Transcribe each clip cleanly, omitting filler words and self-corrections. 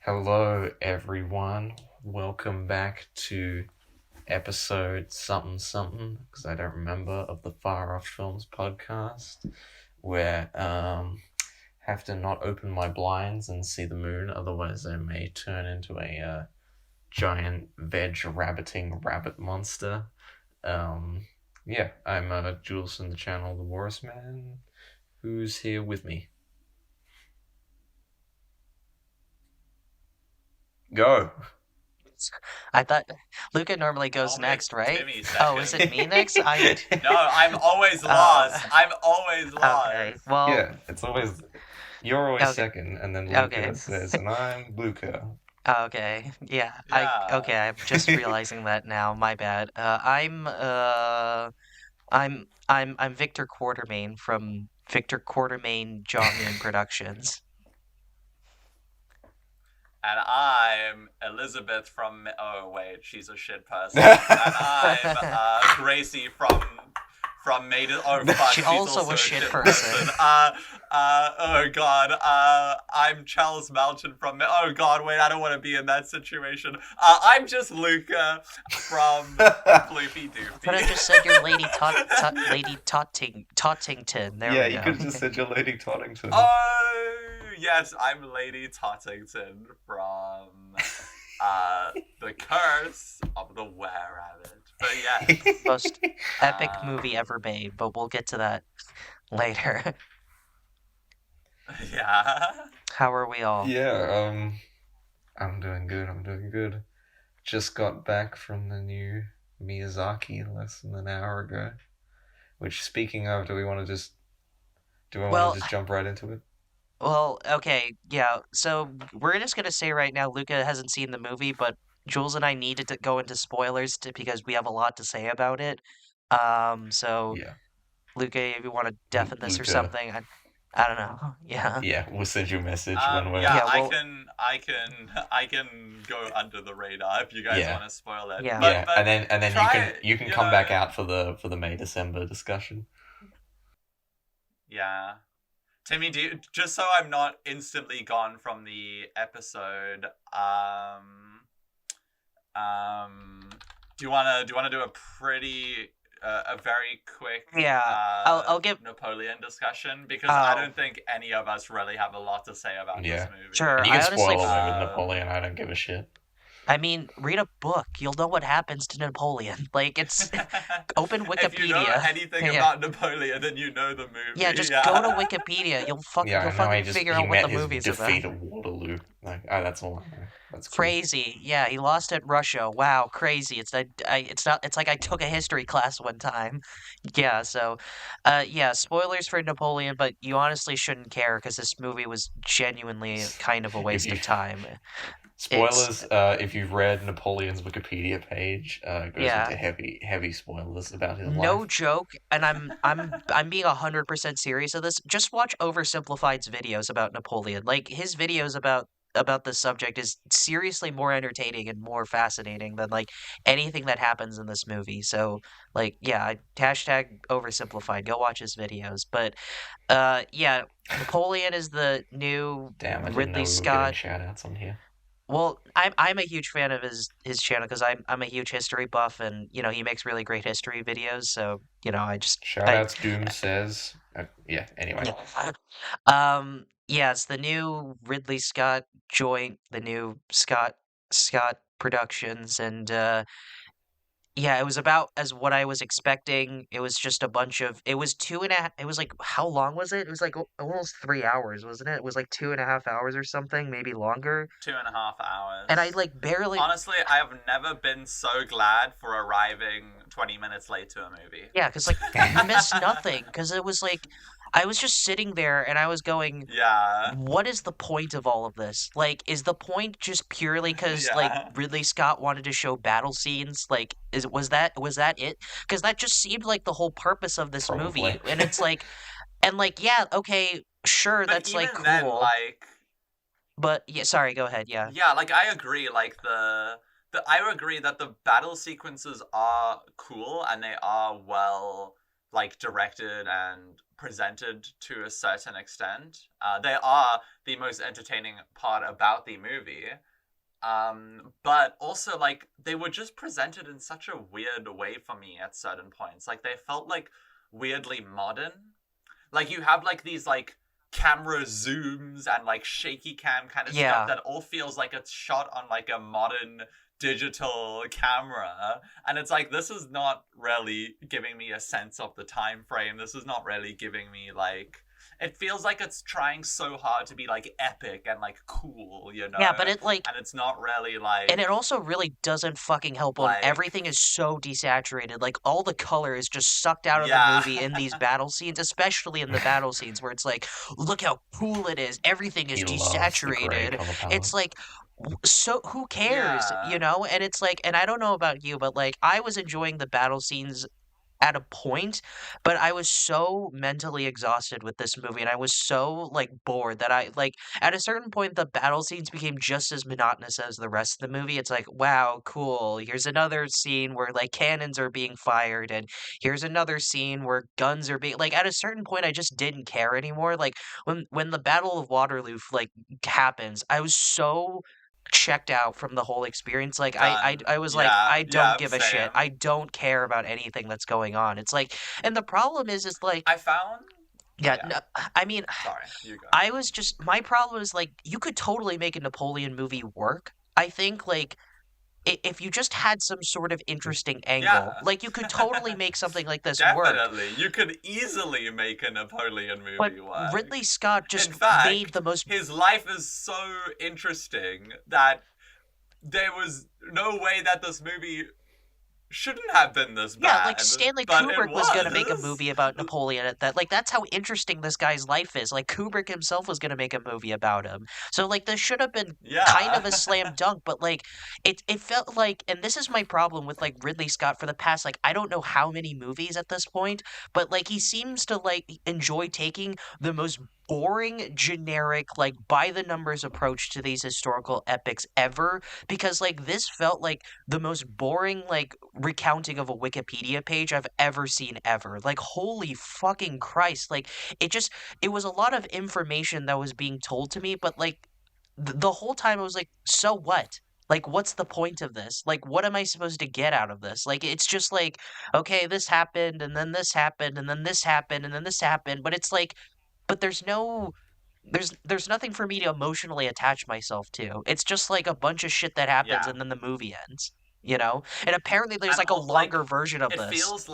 Hello, everyone. Welcome back to episode something something, because I don't remember, of the Far Off Films podcast, where have to not open my blinds and see the moon, otherwise I may turn into a giant veg rabbiting rabbit monster. Yeah, I'm Jules from the channel The Walrus Man. Who's here with me? Go. I thought Luca normally goes I'll make next, right? Timmy Oh, is it second. me next? No, I'm always lost. I'm always Okay. lost. Well, Yeah, it's always you're always okay. second, and then Okay. Luca says, and I'm Luca. Okay. Yeah. Yeah. I'm just realizing that now. My bad. I'm Victor Quartermain from Victor Quartermain Jong-un Productions. And I'm Elizabeth from. Oh wait, she's a shit person. And I'm Gracie from Made It. Oh fuck, She she's also a shit person. Oh god. I'm Charles Melton from. Oh god, wait, I don't want to be in that situation. I'm just Luca from Floopy Could have Doopy. just said your Lady Tottington. There Yeah, we you go. could have just said you're Lady Toddington. Oh yes, I'm Lady Tottington from The Curse of the Were-Rabbit. But yes. Most epic Um, movie ever made, but we'll get to that later. Yeah. How are we all? Yeah, I'm doing good. I'm doing good. Just got back from the new Miyazaki less than an hour ago. Which, speaking of, do we want to Well, just jump right into it? okay, yeah. So we're just gonna say right now, Luca hasn't seen the movie, but Jules and I needed to go into spoilers because we have a lot to say about it. So Yeah, Luca, if you want to deafen this or Luca. something, I don't know. Yeah, Yeah, we'll send you a message when we're. Yeah, yeah. Well, I can go under the radar if you guys Yeah. want to spoil it. yeah. Yeah, But and then try you can you come know, back out for the May December discussion. yeah. Timmy, just so I'm not instantly gone from the episode, do you wanna do a pretty a very quick Yeah, I'll give. Napoleon discussion, because I Oh, don't think any of us really have a lot to say about Yeah. this movie. sure. And you I can honestly, spoil away with Um, Napoleon. I don't give a shit. I mean, read a book. You'll know what happens to Napoleon. Like it's open If you know Wikipedia. anything Yeah. about Napoleon, then you know the movie. Yeah, just go to Wikipedia. You'll Yeah, I know. fucking figure He out what met the his movie's defeat about. at Waterloo. Like, that's all I know. That's cool. Crazy. Yeah, he lost at Russia. Wow, crazy. It's not it's like I took a history class one time. Yeah, so yeah, spoilers for Napoleon, but you honestly shouldn't care because this movie was genuinely kind of a If waste you of time. It's spoilers, if you've read Napoleon's Wikipedia page, it goes yeah, into heavy spoilers about his no life. joke, and I'm being 100% serious of this. Just watch Oversimplified's videos about Napoleon. Like his videos about this subject is seriously more entertaining and more fascinating than like anything that happens in this movie. So like yeah, hashtag Oversimplified. Go watch his videos. But yeah, Napoleon is the new Damn, I didn't know Ridley we were getting Scott. shout outs on here. Well, I'm a huge fan of his channel because I'm a huge history buff, and you know he makes really great history videos. So you know I just Shout outs, Doom says. Yeah, anyway. yeah. Yeah, it's the new Ridley Scott joint, the new Scott Productions, and yeah, it was about as what I was expecting. It was just a bunch of. It was two and a half. It was like how long was it? It was like almost 3 hours, wasn't it? It was like 2.5 hours or something, maybe longer. 2.5 And I hours. like barely. Honestly, I have never been so glad for arriving 20 minutes late to a movie. Yeah, because like you missed nothing. Because it was like I was just sitting there and I was going, Yeah. what is the point of all of this? Like, is the point just purely because like Yeah. Ridley Scott wanted to show battle scenes? Like, was that it? Because that just seemed like the whole purpose of this movie. Probably. And it's like, and like, yeah, okay, sure, But that's like even then, cool. like, But yeah, sorry, go ahead. Yeah, yeah, like I agree. Like I agree that the battle sequences are cool and they are well like directed and presented to a certain extent. They are the most entertaining part about the movie. But also, like, they were just presented in such a weird way for me at certain points. Like, they felt, like, weirdly modern. Like, you have, like, these, like, camera zooms and, like, shaky cam kind of stuff that all feels like it's shot on, like, a modern digital camera. And it's like, this is not really giving me a sense of the time frame. This is not really giving me, like... It feels like it's trying so hard to be, like, epic and, like, cool, you know? Yeah, but it, like... And it's not really, like... And it also really doesn't fucking help when everything is so desaturated. Like, all the color is just sucked out of the movie in these battle scenes, especially in the battle scenes where it's like, look how cool it is. Everything is desaturated. It's like... So who cares, you know? And it's like, and I don't know about you, but like I was enjoying the battle scenes at a point, but I was so mentally exhausted with this movie and I was so like bored that I like at a certain point the battle scenes became just as monotonous as the rest of the movie. It's like, wow, cool. Here's another scene where like cannons are being fired and here's another scene where guns are being like at a certain point I just didn't care anymore. Like when the Battle of Waterloo like happens, I was so checked out from the whole experience. Like I was like, I don't give a shit. I don't care about anything that's going on. It's like, and the problem is like I found no, I mean, sorry, you go. I was just my problem is like you could totally make a Napoleon movie work. I think like if you just had some sort of interesting angle, like you could totally make something like this work. Definitely, you could easily make a Napoleon movie work. Ridley Scott just in fact, made the most. His life is so interesting that there was no way that this movie shouldn't have been this bad. Yeah, like Stanley Kubrick was going to make a movie about Napoleon at that. Like that's how interesting this guy's life is. Like Kubrick himself was going to make a movie about him. So like this should have been kind of a slam dunk, but like it felt like, and this is my problem with like Ridley Scott for the past like I don't know how many movies at this point, but like he seems to like enjoy taking the most boring, generic, like by the numbers approach to these historical epics ever, because like this felt like the most boring like recounting of a Wikipedia page I've ever seen ever. Like holy fucking Christ, like it was a lot of information that was being told to me, but like the whole time I was like, so what? Like, what's the point of this? Like, what am I supposed to get out of this? Like, it's just like, okay, this happened, and then this happened, and then this happened, and then this happened, but it's like, but there's nothing for me to emotionally attach myself to. It's just like a bunch of shit that happens and then the movie ends, you know? And apparently there's like a longer version of this. It feels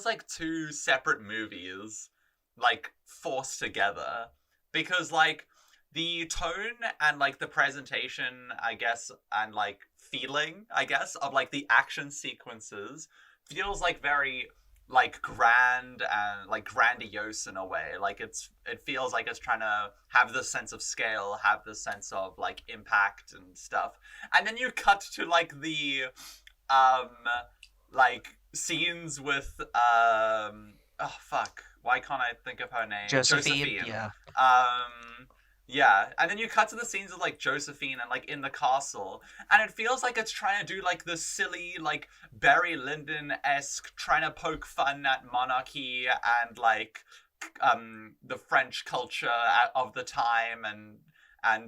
like two separate movies like forced together because like the tone and like the presentation, I guess, and like feeling, I guess, of like the action sequences feels like very like grand and like grandiose in a way. Like it feels like it's trying to have this sense of scale, have this sense of like impact and stuff. And then you cut to like the like scenes with oh fuck, why can't I think of her name? Josephine. Yeah, and then you cut to the scenes of, like, Josephine and, like, in the castle, and it feels like it's trying to do, like, this silly, like, Barry Lyndon-esque, trying to poke fun at monarchy and, like, the French culture of the time and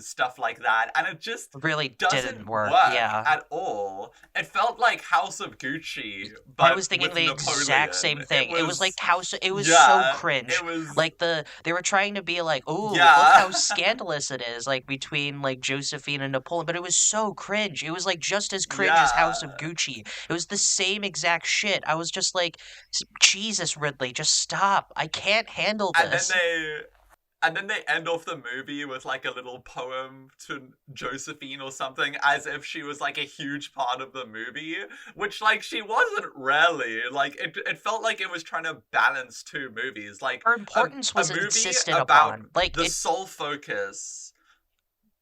stuff like that, and it just really didn't work yeah. at all. It felt like House of Gucci, but I was thinking the Napoleon. exact same thing. It was like it was so cringe. It was like they were trying to be like, oh, look how scandalous it is, like between like Josephine and Napoleon, but it was so cringe. It was like just as cringe as House of Gucci. It was the same exact shit. I was just like, Jesus, Ridley, just stop. I can't handle this. And then they end off the movie with, like, a little poem to Josephine or something, as if she was, like, a huge part of the movie, which, like, she wasn't really. Like, it felt like it was trying to balance two movies. Like, her importance was insisted about upon. Like, the sole focus...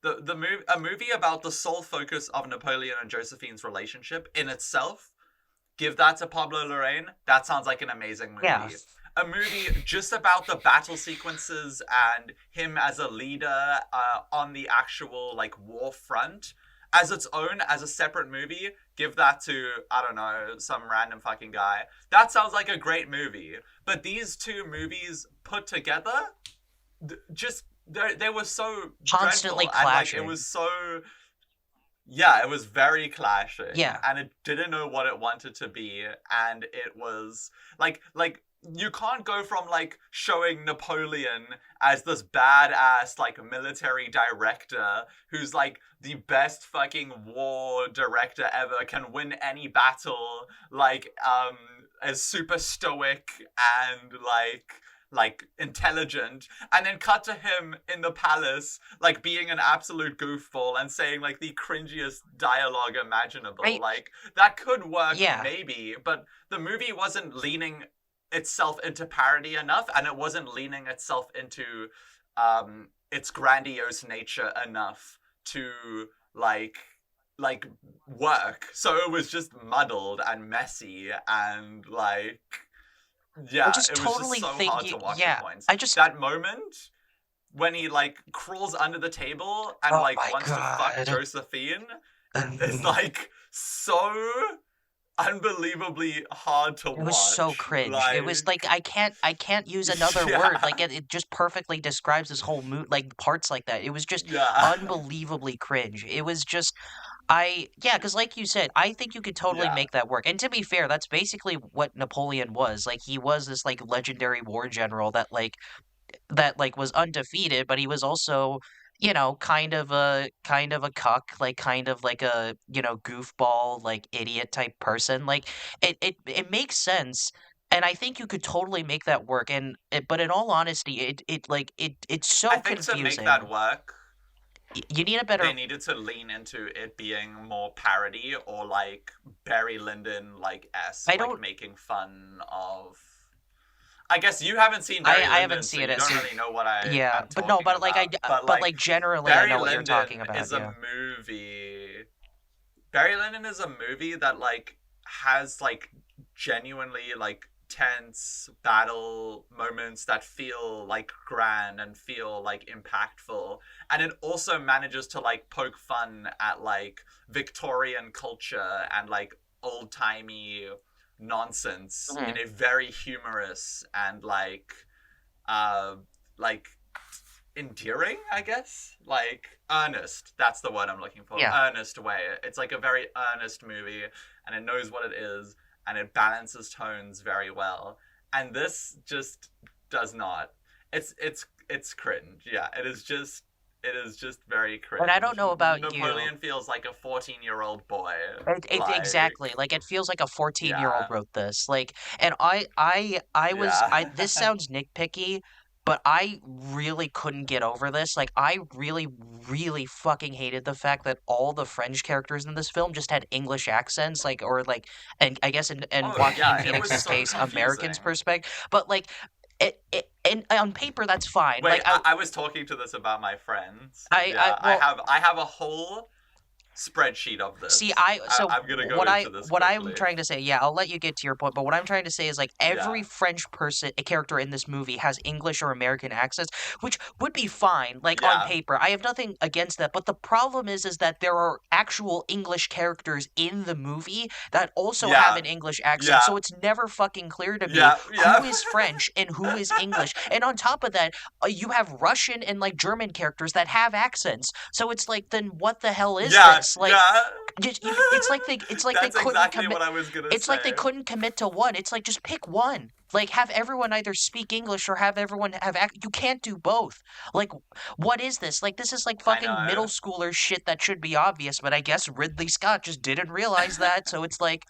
A movie about the sole focus of Napoleon and Josephine's relationship in itself, give that to Pablo Larraín, that sounds like an amazing movie. Yeah. A movie just about the battle sequences and him as a leader on the actual, like, war front. as its own, as a separate movie, give that to, I don't know, some random fucking guy. That sounds like a great movie. But these two movies put together, just, they were so Constantly dreadful. And, like, clashing. it was so... Yeah, it was very clashing. Yeah. And it didn't know what it wanted to be. And it was, like, you can't go from, like, showing Napoleon as this badass, like, military director who's, like, the best fucking war director ever, can win any battle, like, is super stoic and, like intelligent, and then cut to him in the palace, like, being an absolute goofball and saying, like, the cringiest dialogue imaginable. Like, that could work, maybe, but the movie wasn't leaning itself into parody enough, and it wasn't leaning itself into its grandiose nature enough to like work. So it was just muddled and messy and, like, yeah, it was totally just so hard to watch at points. That moment when he, like, crawls under the table and wants to fuck Josephine is, like, so unbelievably hard to watch. It was so cringe. It was like, I can't use another word. Like, it just perfectly describes this whole mood, like, parts like that. It was just unbelievably cringe. It was just, because like you said, I think you could totally make that work. And to be fair, that's basically what Napoleon was. Like, he was this, like, legendary war general that was undefeated, but he was also, you know, kind of a cuck, like, kind of like a, you know, goofball, like, idiot type person. Like, it makes sense. And I think you could totally make that work. But in all honesty, it's so I think confusing. to make that work, you need a better... They needed to lean into it being more parody, or, like, Barry Lyndon, like, like, making fun of... I guess you haven't seen Barry Lyndon, I haven't seen it. You don't really know what I'm but no, but, like, about. but, like, generally, Barry I know what Lyndon you're talking about. Is a movie... Barry Lyndon is a movie that, like, has, like, genuinely, like, tense battle moments that feel, like, grand and feel, like, impactful, and it also manages to, like, poke fun at, like, Victorian culture and, like, old-timey nonsense in a very humorous and, like endearing, I guess, like, earnest, that's the word I'm looking for. Earnest way. It's, like, a very earnest movie, and it knows what it is, and it balances tones very well. And this just does not. It's cringe. Yeah, it is just very cringe. And I don't know about Napoleon feels like a 14-year-old boy. Exactly. Like, it feels like a 14-year-old wrote this. Like, and this sounds nitpicky, but I really couldn't get over this. Like, I really, really fucking hated the fact that all the French characters in this film just had English accents, like, or, like, and I guess in Joaquin Phoenix's case, Americans' perspective. But, like, and on paper, that's fine. Wait, like, I was talking to this about my friends. I have a whole spreadsheet of this. See, I'm gonna go into this quickly. I'm trying to say, I'll let you get to your point, but what I'm trying to say is, like, every French character in this movie has English or American accents, which would be fine, like, on paper. I have nothing against that, but the problem is that there are actual English characters in the movie that also have an English accent, so it's never fucking clear to me who is French and who is English. And on top of that, you have Russian and, like, German characters that have accents, so it's like, then what the hell is this? Like, it's like they couldn't commit. What I was gonna it's say. like they couldn't commit to one. It's like, just pick one. Like, have everyone either speak English or have everyone have you can't do both. Like, what is this? Like, this is like fucking middle schooler shit that should be obvious, but I guess Ridley Scott just didn't realize that. So it's like,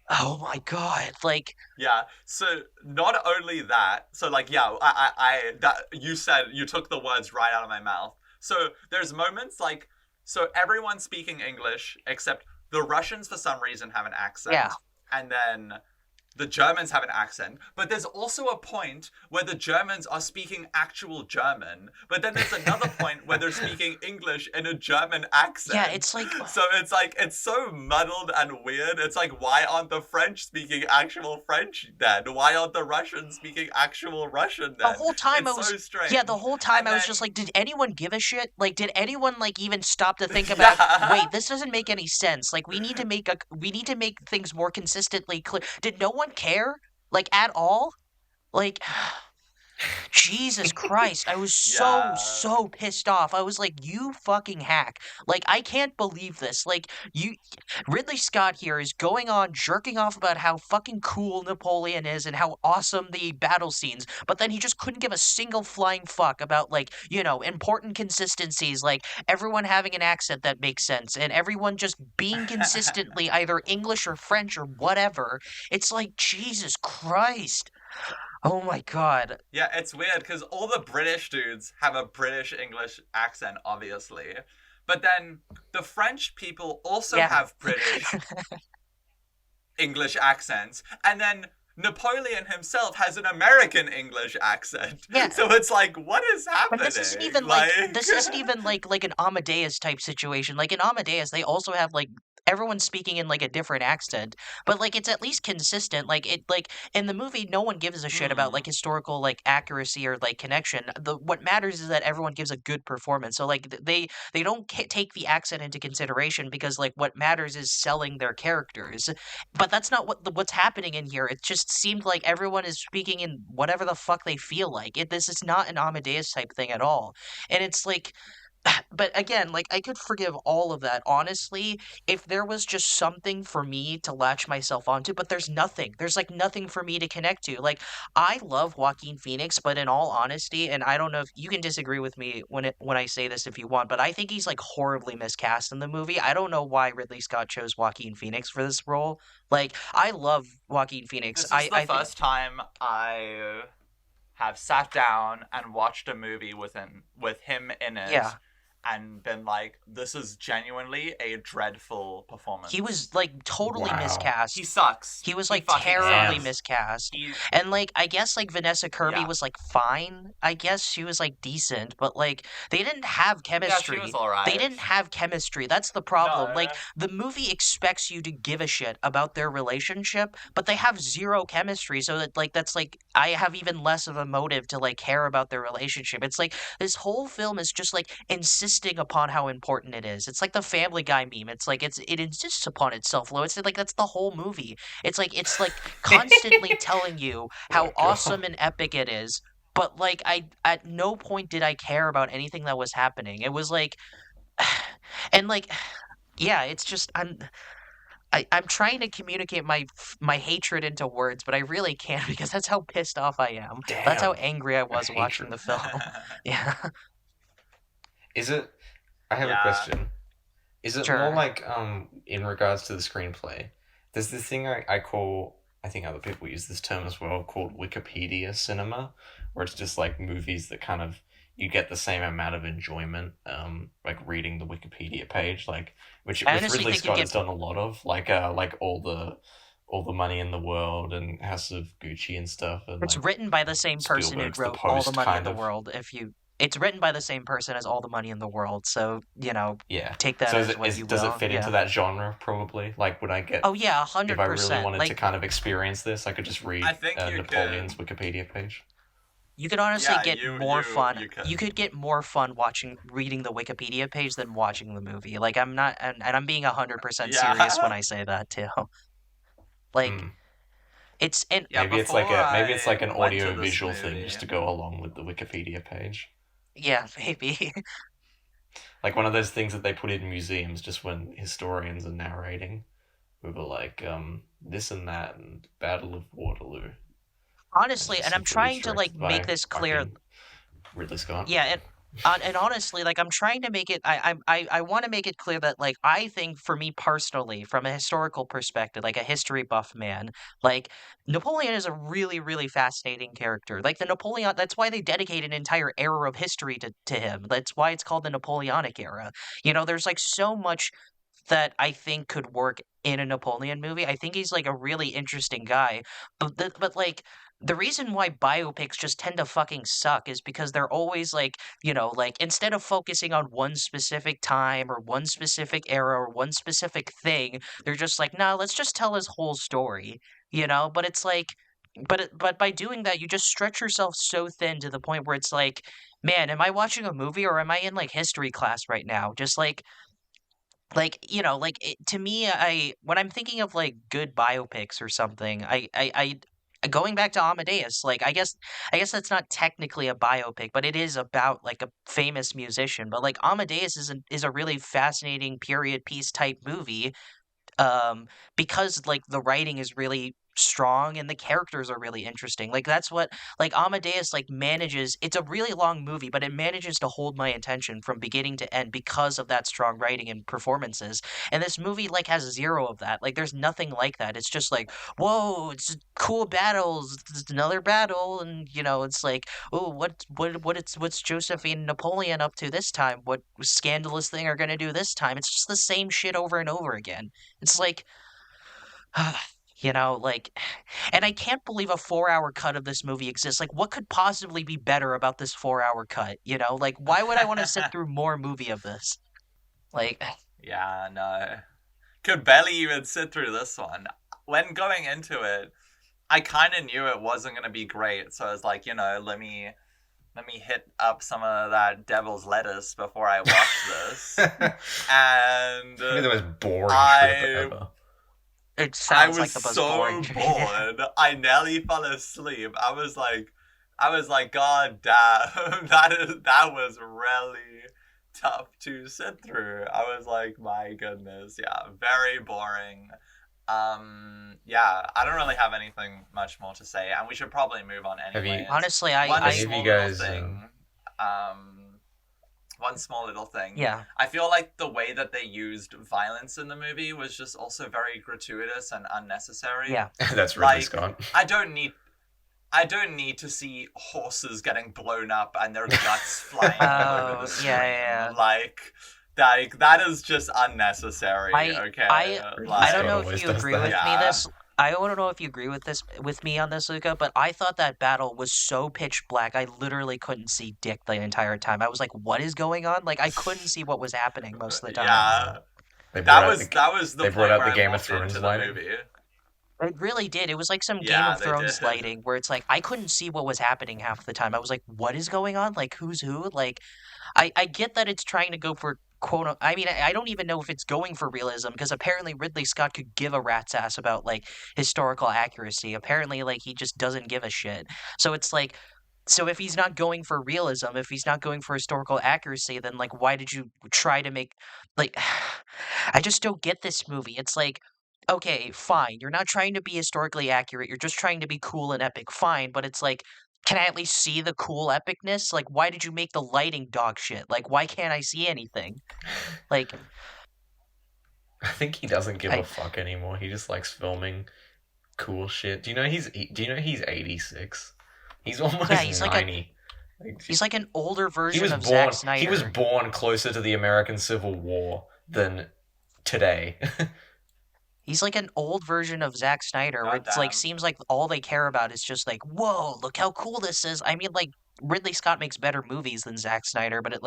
oh my god, like... Yeah, so not only that, so, like, I that you said, you took the words right out of my mouth. So there's moments, like, so everyone's speaking English except the Russians for some reason have an accent. Yeah. And then the Germans have an accent, but there's also a point where the Germans are speaking actual German, but then there's another point where they're speaking English in a German accent. Yeah, it's like... So it's like, it's so muddled and weird. It's like, why aren't the French speaking actual French then? Why aren't the Russians speaking actual Russian then? The whole time it's I was... so strange. Yeah, the whole time And I was then- just like, did anyone give a shit? Like, did anyone, like, even stop to think about, Yeah. wait, this doesn't make any sense. Like, we need to make things more consistently clear. Did no one care? Like, at all? Like... Jesus Christ, I was Yeah. so pissed off. I was like, you fucking hack. Like, I can't believe this. Like, Ridley Scott here is going on jerking off about how fucking cool Napoleon is and how awesome the battle scenes, but then he just couldn't give a single flying fuck about, like, important consistencies, like everyone having an accent that makes sense and everyone just being consistently either English or French or whatever. It's like, Jesus Christ. Oh my god. Yeah, it's weird because all the British dudes have a British English accent, obviously. But then the French people also Yeah. have British English accents. And then Napoleon himself has an American English accent. Yeah. So it's like, what is happening? But this isn't even like an Amadeus type situation. Like in Amadeus, they also have like everyone's speaking in like a different accent, but like it's at least consistent. Like in the movie, no one gives a shit about like historical like accuracy or like connection. What matters is that everyone gives a good performance. So like they don't take the accent into consideration because like what matters is selling their characters. But that's not what's happening in here. It just seemed like everyone is speaking in whatever the fuck they feel like. This is not an Amadeus type thing at all. And it's like, but again, like I could forgive all of that, honestly, if there was just something for me to latch myself onto, but there's nothing. There's like nothing for me to connect to. Like I love Joaquin Phoenix, but in all honesty, and I don't know if you can disagree with me when I say this if you want, but I think he's like horribly miscast in the movie. I don't know why Ridley Scott chose Joaquin Phoenix for this role. Like I love Joaquin Phoenix. This is the first time I have sat down and watched a movie with him in it. Yeah. And been like, this is genuinely a dreadful performance. He was like totally miscast. He sucks. He was like fucking terribly sucks. miscast. He- And like I guess like Vanessa Kirby Yeah. was like fine. I guess she was like decent, but like they didn't have chemistry. Yeah, she was alright. They didn't have chemistry. That's the problem. No. Like the movie expects you to give a shit about their relationship, but they have zero chemistry. So that like that's like I have even less of a motive to like care about their relationship. It's like this whole film is just like insisting upon how important it is. It's like the Family Guy meme. It's like it insists upon itself, Lo. It's like that's the whole movie. It's like constantly telling you how awesome and epic it is, but like I at no point did I care about anything that was happening. It was like and like yeah, it's just I'm trying to communicate my hatred into words, but I really can't because that's how pissed off I am. That's how Damn. angry I was watching Hatred. the film. Yeah. Is it? I have a Yeah. question. Is it Sure. more like in regards to the screenplay? There's this thing I call, I think other people use this term as well, called Wikipedia cinema, where it's just like movies that kind of you get the same amount of enjoyment like reading the Wikipedia page, like which I with honestly Ridley think you Scott get- has done a lot of, like all the money in the world and House of Gucci and stuff. And It's like, written by the same person who Spielberg's The wrote All the Post, Money in kind the of. World. It's written by the same person as All the Money in the World, so yeah. take that So as what you will. does it fit yeah. into that genre? Probably. Like, would I get? Oh yeah, If I really 100%. wanted Like to kind of experience this, I could just read I think you Napoleon's Wikipedia page. you could honestly Yeah, get you- more you- fun. you could. You could get more fun reading the Wikipedia page than watching the movie. Like I'm not, and I'm being 100% Yeah. serious when I say that too. Like Hmm. it's and Yeah, maybe it's like an before I went to audio this visual thing movie- just to go along with the Wikipedia page. yeah, maybe. Like one of those things that they put in museums just when historians are narrating. We were like, this and that and Battle of Waterloo. Honestly, Just and I'm simply trying to Easter like eggs make by this clear. fucking Ridley Scott. Yeah, and honestly, like I'm trying to make it. I want to make it clear that like I think for me personally, from a historical perspective, like a history buff man, like Napoleon is a really really fascinating character. Like the Napoleon, that's why they dedicate an entire era of history to him. That's why it's called the Napoleonic era. There's like so much that I think could work in a Napoleon movie. I think he's like a really interesting guy, but like the reason why biopics just tend to fucking suck is because they're always like, like instead of focusing on one specific time or one specific era or one specific thing, they're just like, nah, let's just tell his whole story, But it's like, but by doing that, you just stretch yourself so thin to the point where it's like, man, am I watching a movie or am I in like history class right now? Just to me, when I'm thinking of like good biopics or something, going back to Amadeus, like I guess that's not technically a biopic, but it is about like a famous musician. But like Amadeus is a really fascinating period piece type movie, um, because like the writing is really strong and the characters are really interesting. Like that's what like Amadeus like manages. It's a really long movie, but it manages to hold my attention from beginning to end because of that strong writing and performances. And this movie like has zero of that. Like there's nothing like that. It's just like, whoa, it's cool battles. It's another battle, and it's like, oh, what's Josephine Napoleon up to this time? What scandalous thing are gonna do this time? It's just the same shit over and over again. It's like, like, and I can't believe a 4-hour cut of this movie exists. Like, what could possibly be better about this 4-hour cut? Like, why would I want to sit through more movie of this? Like, Yeah, no. Could barely even sit through this one. When going into it, I kind of knew it wasn't going to be great, so I was like, let me hit up some of that devil's lettuce before I watch this. And Maybe the most boring trip ever. it sounds like the most so boring. bored. I nearly fell asleep. I was like, God damn, that was really tough to sit through. I was like, my goodness, yeah, very boring. Yeah, I don't really have anything much more to say, and we should probably move on anyway. Honestly, one small little thing. Yeah. I feel like the way that they used violence in the movie was just also very gratuitous and unnecessary. Yeah. That's Ridley Scott. I don't need to see horses getting blown up and their guts flying over the screen. Yeah. Like that is just unnecessary. I don't know if you agree with me this. I don't know if you agree with me on this, Luca, but I thought that battle was so pitch black. I literally couldn't see dick the entire time. I was like, "What is going on?" Like I couldn't see what was happening most of the time. Yeah, that was the they brought point out where the Game I of walked into Thrones the lighting. movie. It really did. It was like some Game Yeah, of they Thrones did. lighting where it's like I couldn't see what was happening half the time. I was like, "What is going on? Like who's who?" Like I get that it's trying to go for I mean, I don't even know if it's going for realism because apparently Ridley Scott could give a rat's ass about like historical accuracy. Apparently, like he just doesn't give a shit. So it's like, so if he's not going for realism, if he's not going for historical accuracy, then like why did you try to make like I just don't get this movie. It's like, okay, fine. You're not trying to be historically accurate. You're just trying to be cool and epic. Fine, but it's like, can I at least see the cool epicness? Like, why did you make the lighting dog shit? Like, why can't I see anything? Like, I think he doesn't give a fuck anymore. He just likes filming cool shit. Do you know he's 86? He's almost 90. He's like an older version of Zack Snyder. He was born closer to the American Civil War than today. He's like an old version of Zack Snyder, where it's like seems like all they care about is just like, whoa, look how cool this is. I mean, like Ridley Scott makes better movies than Zack Snyder, but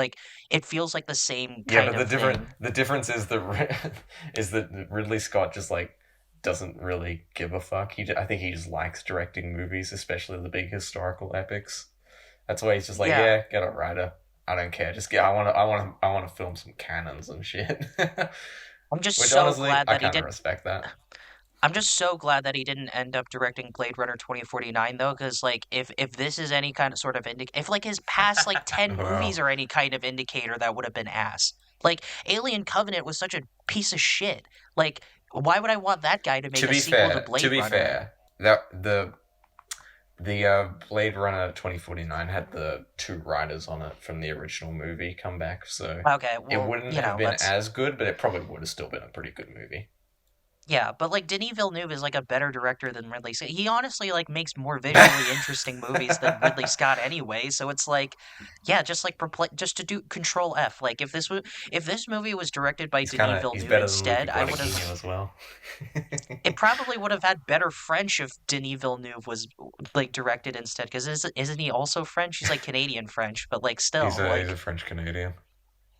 it feels like the same kind of thing. The difference is that Ridley Scott just like doesn't really give a fuck. I think he just likes directing movies, especially the big historical epics. That's why he's just like, yeah get a writer. I don't care. Just I want to film some cannons and shit. I'm just glad that he didn't respect that. I'm just so glad that he didn't end up directing Blade Runner 2049 though, because like if this is any kind of sort of if like his past like 10 movies are any kind of indicator, that would have been ass. Like Alien Covenant was such a piece of shit. Like why would I want that guy to make a sequel to Blade Runner? To be fair, the Blade Runner 2049 had the 2 writers on it from the original movie come back, so okay, well, it wouldn't have been as good, but it probably would have still been a pretty good movie. Yeah, but like Denis Villeneuve is like a better director than Ridley Scott. He honestly like makes more visually interesting movies than Ridley Scott anyway. So it's like, yeah, just like just to do Control F. Like if this movie was directed by Denis He's Villeneuve better than Luca instead, I would have. Guadagnino as well. It probably would have had better French if Denis Villeneuve was like directed instead. Because isn't he also French? He's like Canadian French, but like He's still a like. French Canadian.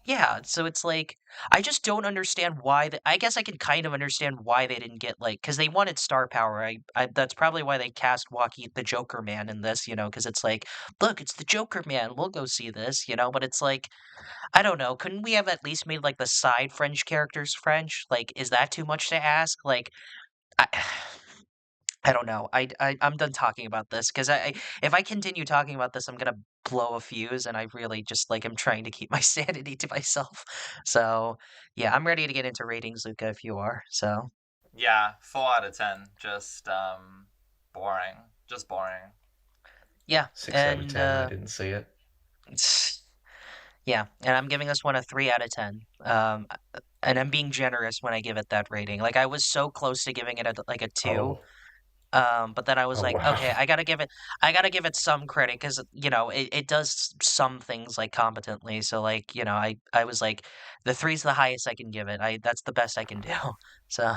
Yeah, so it's like I just don't understand why. I guess I can kind of understand why they didn't get like because they wanted star power. That's probably why they cast Joaquin the Joker Man in this, because it's like, look, it's the Joker Man. We'll go see this. But it's like I don't know. Couldn't we have at least made like the side French characters French? Like, is that too much to ask? Like, I. I don't know. I'm done talking about this because if I continue talking about this, I'm gonna blow a fuse, and I really just like am trying to keep my sanity to myself. So yeah, I'm ready to get into ratings, Luca, if you are. So Yeah, 4 out of 10. Just boring. Just boring. yeah, 6 out of 10. I didn't see it. Yeah, and I'm giving this one a 3 out of 10. And I'm being generous when I give it that rating. Like I was so close to giving it like a 2. Oh, But then I was oh like, wow. okay, I gotta give it some credit because it does some things like competently. So like I was like, the 3's the highest I can give it. That's the best I can do. So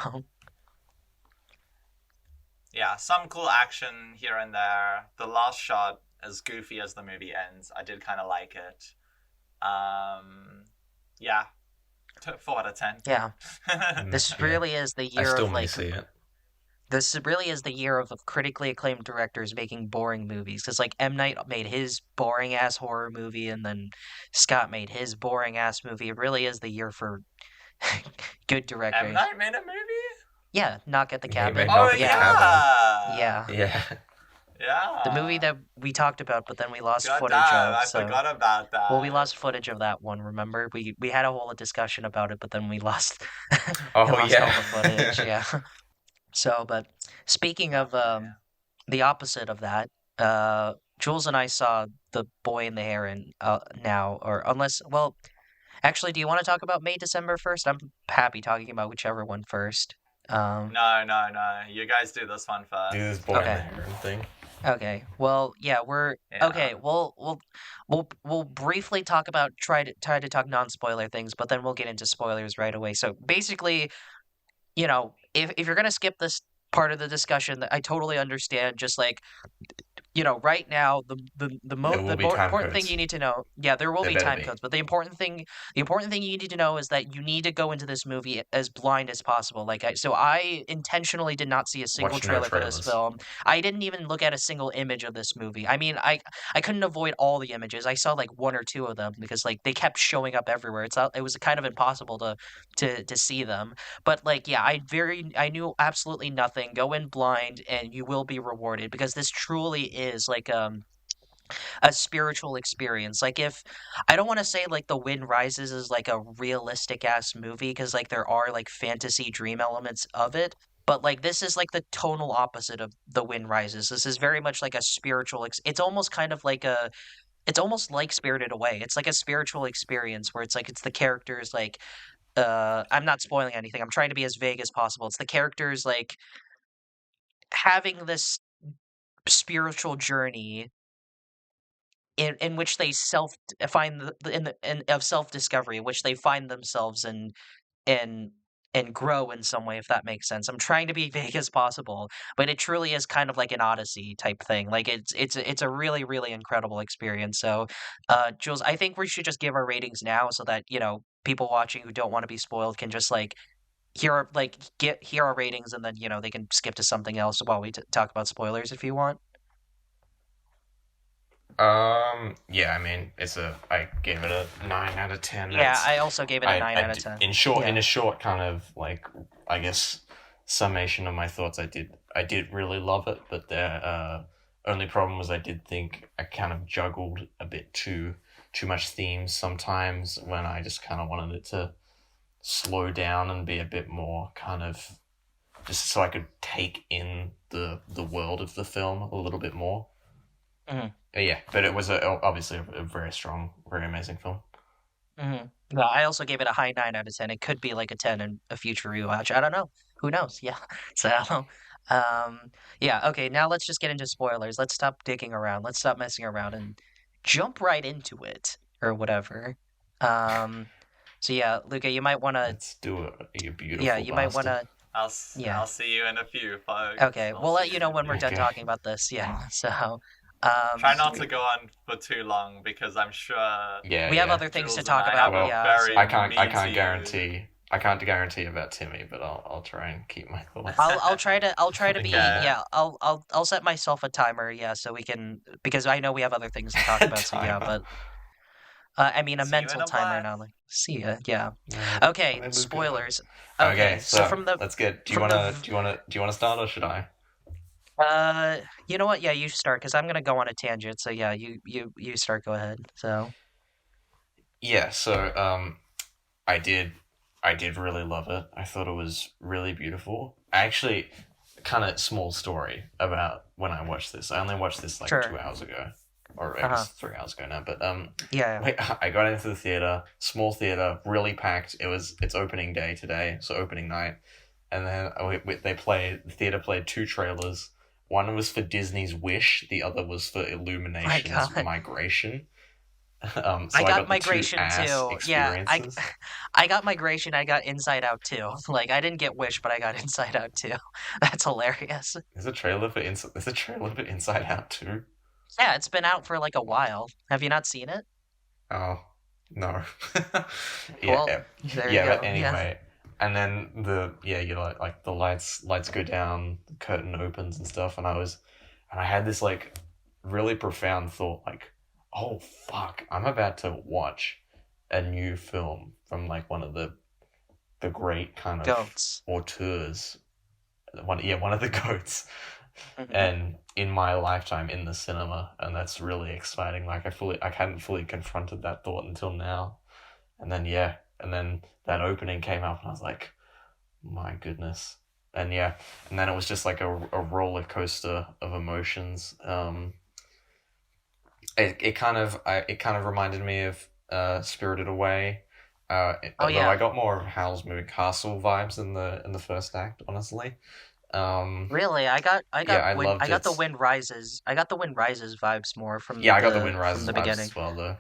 Yeah, some cool action here and there. The last shot, as goofy as the movie ends, I did kind of like it. Yeah, 4 out of 10. yeah, Mm, this yeah. really is the I year still of may like see it. this really is the year of critically acclaimed directors making boring movies. Because like M Night made his boring ass horror movie, and then Scott made his boring ass movie. It really is the year for good M. directors. Night made a movie? Yeah, Knock at the Yeah, he Cabin. made Knock Oh, at the yeah! Yeah. Yeah. Yeah. The movie that we talked about, but then we lost God footage damn, of. I So, forgot about that. well, we lost footage of that one. Remember, we had a whole discussion about it, but then we lost Oh we lost yeah. all the footage. Yeah. So, but speaking of the opposite of that, Jules and I saw The Boy and the Heron now, or unless, well, actually, do you want to talk about May, December first? I'm happy talking about whichever one first. No. You guys do this one Do first. this boy Okay. and the Heron thing. Okay. Well, yeah, Yeah. okay. We'll briefly talk about try to talk non-spoiler things, but then we'll get into spoilers right away. So basically, if you're gonna skip this part of the discussion, I totally understand. Just like right now, There will be time important thing codes. you need to know, yeah, there will There be better time be. codes, but the important thing you need to know is that you need to go into this movie as blind as possible. So I intentionally did not see a single Watch no trailer for this trailers. film. I didn't even look at a single image of this movie. I mean, I couldn't avoid all the images. I saw like one or two of them because like they kept showing up everywhere. It was kind of impossible to see them. But like, yeah, I knew absolutely nothing. Go in blind, and you will be rewarded because this truly is like a spiritual experience. Like if I don't want to say like The Wind Rises is like a realistic ass movie because like there are like fantasy dream elements of it. But like this is like the tonal opposite of The Wind Rises. This is very much like a spiritual. It's almost kind of like a. It's almost like Spirited Away. It's like a spiritual experience where it's like it's the characters like I'm not spoiling anything. I'm trying to be as vague as possible. It's the characters like having this spiritual journey in which they find in of self discovery, in which they find themselves and and grow in some way, if that makes sense. I'm trying to be vague as possible, but it truly is kind of like an Odyssey type thing. Like it's a really really incredible experience. So, Jules, I think we should just give our ratings now, so that people watching who don't want to be spoiled can just like hear our ratings, and then they can skip to something else while we talk about spoilers if you want. Yeah, I mean, I gave it a 9 out of 10. Yeah, I also gave it a 9 out of 10. In a short kind of like, I guess, summation of my thoughts, I did really love it, but the only problem was I did think I kind of juggled a bit too much themes sometimes when I just kind of wanted it to slow down and be a bit more kind of just so I could take in the world of the film a little bit more. Mhm. But it was obviously a very strong, very amazing film. No, I also gave it a high 9 out of 10. It could be like a 10 in a future rewatch. I don't know. Who knows? Yeah. So, um, yeah. Okay. Now let's just get into spoilers. Let's stop digging around. Let's stop messing around and jump right into it or whatever. Um, so yeah, Luca, you might want to. Let's do it, you Yeah, beautiful you might want bastard. to. Yeah. I'll see you in a few, folks. Okay. I'll We'll see let you you in know a when we're few. done Okay. talking about this. Yeah. So, Try not to we, go on for too long because I'm sure Yeah, we have yeah. other things Jules to and talk I about. have a Yeah. very I can't mean to you. guarantee. I can't guarantee about Timmy, but I'll try and keep my thoughts. I'll try to be Okay. yeah I'll set myself a timer, yeah, so we can, because I know we have other things to talk about, so yeah, Timer. but I mean a See you in mental a timer, bit. not like see ya, yeah. Yeah. Okay, Bye, Luca. spoilers. Okay, Okay, so so from the let's get. Do you from the wanna? Do you wanna? Do you wanna start or should I? you know what? Yeah, you start because I'm gonna go on a tangent. So yeah, you start. Go ahead. So Yeah. So I did really love it. I thought it was really beautiful. I actually, kind of small story about when I watched this. I only watched this like sure. 2 hours ago, or I Uh-huh. guess 3 hours ago now. But Yeah. wait, I got into the theater, small theater, really packed. It's opening day today, so opening night, and then the theater played two trailers. One was for Disney's Wish, the other was for Illumination's God. Migration. So I I got got the two Migration ass too. Yeah, experiences. I got Migration. I got Inside Out too. Like I didn't get Wish, but I got Inside Out too. That's hilarious. There's a trailer for Inside Out too. Yeah, it's been out for like a while. Have you not seen it? Oh no. Yeah, Well, yeah, there you yeah. But go. Yeah. anyway, and then you know, like the lights go down, the curtain opens and stuff, and I had this like really profound thought, like, oh fuck, I'm about to watch a new film from like one of the great kind of Goats. auteurs, one of the goats, Mhm. and in my lifetime in the cinema, and that's really exciting. Like I hadn't fully confronted that thought until now, and then that opening came up, and I was like, my goodness, and and then it was just like a roller coaster of emotions. It kind of reminded me of Spirited Away. Oh Although I yeah. got more of Howl's Moving Castle vibes in the first act, honestly. Really? Yeah, I I loved got the it. Wind Rises. I got the Wind Rises vibes more Yeah, I got the Wind from Rises the vibes beginning. as well, though.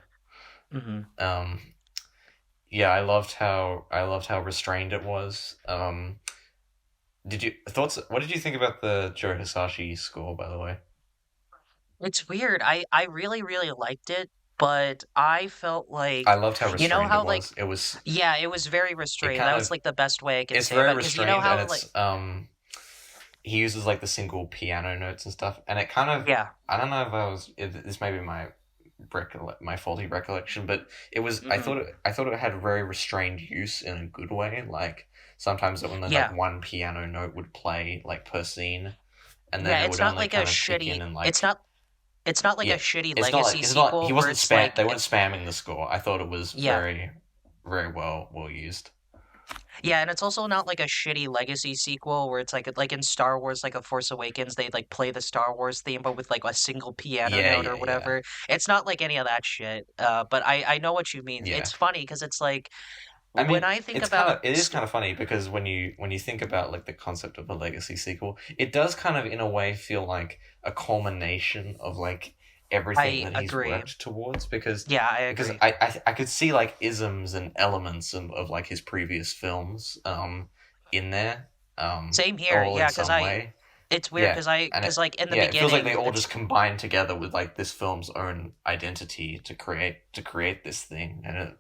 Hmm. Um, yeah, I loved how restrained it was. What did you think about the Joe Hisashi score, by the way? It's weird. I really really liked it, but I felt I like, loved how you know restrained it how like was. yeah, it was very It restrained. kind That was of like the best way I can it's say very about it, because you know restrained, and how like it's he uses like the single piano notes and stuff, and it kind of, yeah. I don't know if this may be my faulty recollection, but it was, Hmm. I thought it had very restrained use in a good way. Like sometimes when there's Yeah. like one piano note would play like per scene, and then Yeah, it it's would not only like a kind of kick in shitty and it's like, not it's not like a yeah, shitty it's not like legacy it's not sequel he where wasn't it's spam they like weren't spamming the score. I thought it was yeah. very, very well used. Yeah, and it's also not like a shitty legacy sequel where it's like in Star Wars, like a Force Awakens, they like play the Star Wars theme but with like a single piano Yeah, note or yeah, yeah, whatever. It's not like any of that shit. But I know what you mean. yeah. It's funny because it's like I when mean, I think about it is kind of funny because when you think about like the concept of a legacy sequel, it does kind of in a way feel like a culmination of like everything I that he's agree. worked towards, because Yeah, I agree. I could see like isms and elements of like his previous films in there, Same here. all Yeah, in because some I way. it's weird Yeah, and because like in the it feels like they beginning all it's just combined together with like this film's own identity to create this thing, and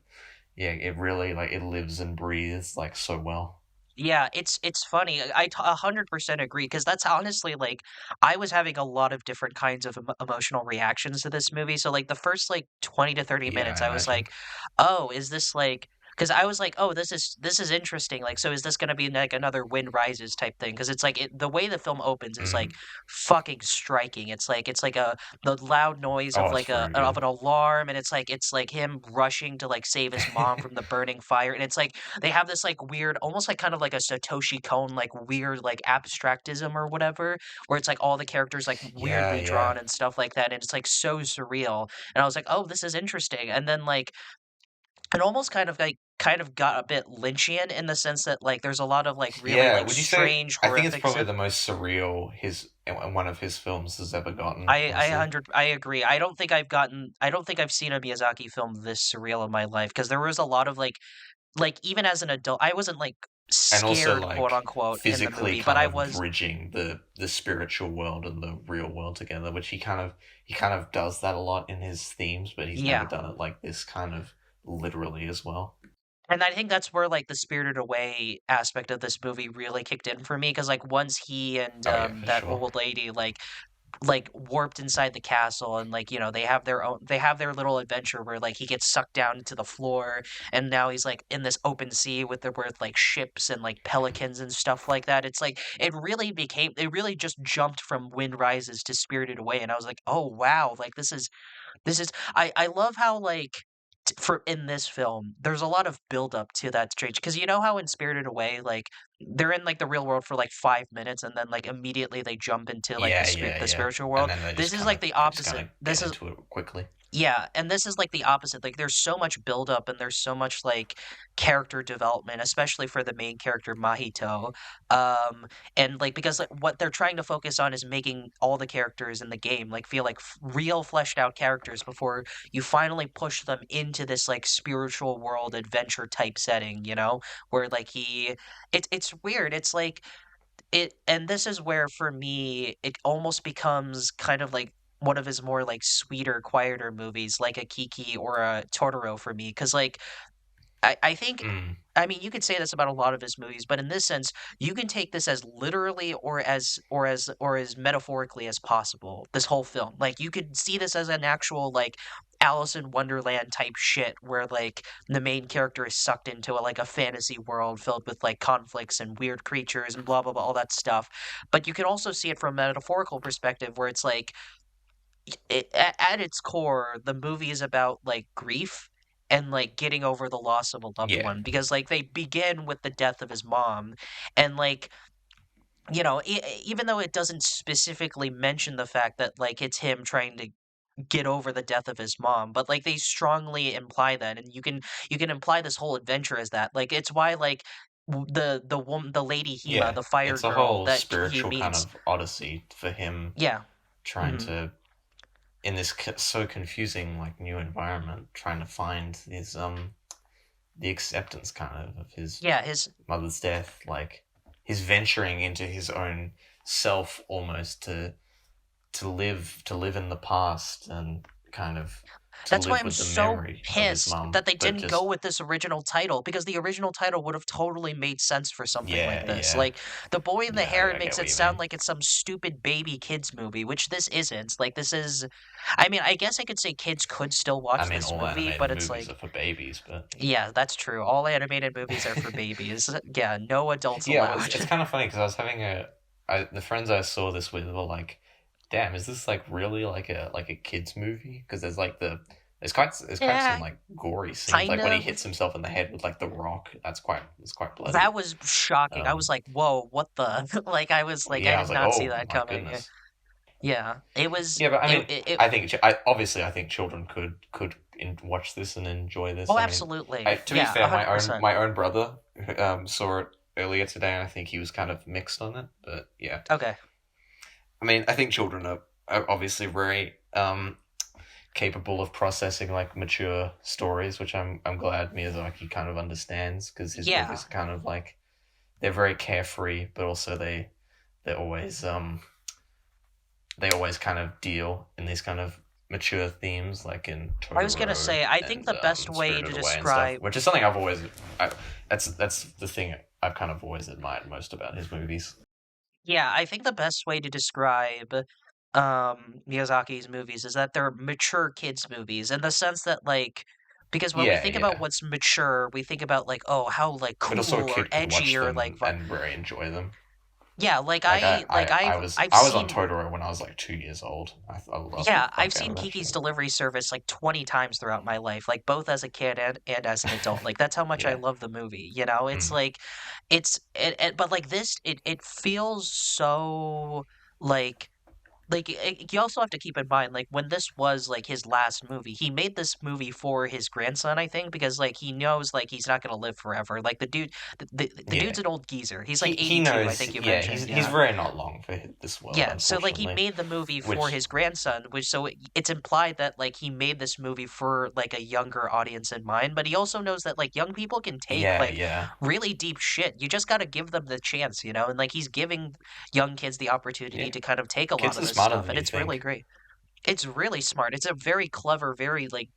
it really like it lives and breathes like so well. yeah, it's funny. 100% agree because that's honestly like I was having a lot of different kinds of emotional reactions to this movie. So like the first like 20 to 30 Yeah, minutes I I was imagine. like, "Oh, is this like?" Because I was like, "Oh, this is interesting. Like, so is this going to be like another Wind Rises type thing?" Because it's like the way the film opens is like Mm. fucking striking. It's like a the loud noise of Oh, it's like a very of good. an alarm, and it's like him rushing to like save his mom from the burning fire, and it's like they have this like weird, almost like kind of like a Satoshi Kon like weird like abstractism or whatever, where it's like all the characters like Yeah, weirdly yeah. drawn and stuff like that, and it's like so surreal. And I was like, oh, this is interesting. And then like it almost kind of like kind of got a bit Lynchian in the sense that like there's a lot of like really Yeah, like would you say? strange I think it's horrific probably the most surreal one of his films has ever gotten. I Honestly, I agree. I don't think I've seen a Miyazaki film this surreal in my life because there was a lot of like even as an adult I wasn't like and also scared quote like unquote in the physically movie, but kind I of was bridging the spiritual world and the real world together, which he kind of does that a lot in his themes, but he's never yeah. done it like this kind of literally as well. And I think that's where like the Spirited Away aspect of this movie really kicked in for me because like once he and Oh yeah, for that sure. old lady like warped inside the castle and like they have their little adventure where like he gets sucked down into the floor and now he's like in this open sea with like ships and like pelicans and stuff like that. It's like it really just jumped from Wind Rises to Spirited Away and I was like, "Oh wow, like this is I love how like for in this film there's a lot of build up to that strange because you know how in Spirited Away like they're in like the real world for like 5 minutes and then like immediately they jump into like Yeah, yeah, the yeah. spiritual And world. then This is like the opposite. get This is into it quickly. yeah, and this is like the opposite. Like there's so much build up and there's so much like character development, especially for the main character Mahito. And like because like what they're trying to focus on is making all the characters in the game like feel like real fleshed out characters before you finally push them into this like spiritual world adventure type setting, you know, where like it's weird. It's like it and this is where for me it almost becomes kind of like one of his more like sweeter, quieter movies, like a Kiki or a Totoro for me. Because like I think Mm. I mean you could say this about a lot of his movies, but in this sense, you can take this as literally or as metaphorically as possible. This whole film, like you could see this as an actual like Alice in Wonderland type shit, where like the main character is sucked into like a fantasy world filled with like conflicts and weird creatures and blah blah blah all that stuff. But you can also see it from a metaphorical perspective, where it's like at its core, the movie is about like grief and like getting over the loss of a loved Yeah, one because like they begin with the death of his mom and like you know even though it doesn't specifically mention the fact that like it's him trying to get over the death of his mom, but like they strongly imply that and you can imply this whole adventure as that like it's why like the woman the lady Hima yeah. the fire It's a girl whole that he spiritual kind meets of odyssey for him yeah trying hmm to in this so confusing like new environment, trying to find his the acceptance kind of his yeah his mother's death, like he's venturing into his own self almost to live in the past and kind of to That's why live I'm with the so memory of his pissed mum, that they but didn't go just with this original title because the original title would have totally made sense for something like yeah, this. yeah, Like, The Boy and the yeah. Heron I get makes what it you sound mean. like it's some stupid baby kids movie, which this isn't. Like, this is. I mean, I guess I could say kids could still I watch mean, this all movie, animated but it's movies like, are for babies, but yeah, that's true. All animated movies are for babies. Yeah, no adults yeah, allowed. it's kind of funny because I was having the friends I saw this with were like, "Damn, is this like really like a kids movie?" Because there's quite some Yeah, like gory scenes, kind like when he of. hits himself in the head with like the rock. It's quite bloody. That was shocking. I was Um, like, whoa, what the? Like, I was like, I yeah, I did was like, not see oh that my coming. goodness. Yeah, it was Yeah, but I mean, it I think obviously I think children could watch this and enjoy this. oh, I mean, absolutely. to be Yeah, fair, my own 100%. my own brother saw it earlier today, and I think he was kind of mixed on it. But yeah, Okay. I mean, I think children are obviously very capable of processing like mature stories, which I'm glad Miyazaki kind of understands because his Yeah. movies are kind of like they're very carefree, but also they're always they always kind of deal in these kind of mature themes, like in I was gonna Totoro say, I think and the best way to Spirited Away and stuff, describe which is something I've always. That's the thing I've kind of always admired most about his movies. yeah, I think the best way to describe Miyazaki's movies is that they're mature kids movies in the sense that like because when we Yeah, think about yeah. what's mature, we think about like, oh, how like But also, a cool or kid could edgy watch or like them and really enjoy them. yeah, like Like I've I was on seen Totoro when I was like 2 years old. I loved the yeah, I've fuck out seen of that Kiki's shit. Delivery Service like 20 times throughout my life, like both as a kid and as an adult. Like that's how much I Yeah. love the movie. You know, it's Mm. like but like this it feels so like like you also have to keep in mind like when this was like his last movie, he made this movie for his grandson, I think, because like he knows like he's not gonna live forever. Like the Yeah. dude's an old geezer. He's like He 82, I knows, think you yeah, mentioned. he's Yeah. very not long for this world, Yeah, so like he unfortunately. made the movie for Which, his grandson, which so it's implied that like he made this movie for like a younger audience in mind, but he also knows that like young people can take yeah, like yeah, really deep shit. You just got to give them the chance, you know? And like he's giving young kids the opportunity yeah. to kind of take a lot Kids of are this smarter stuff, than and you it's really think. great. It's really smart. It's a very clever, very like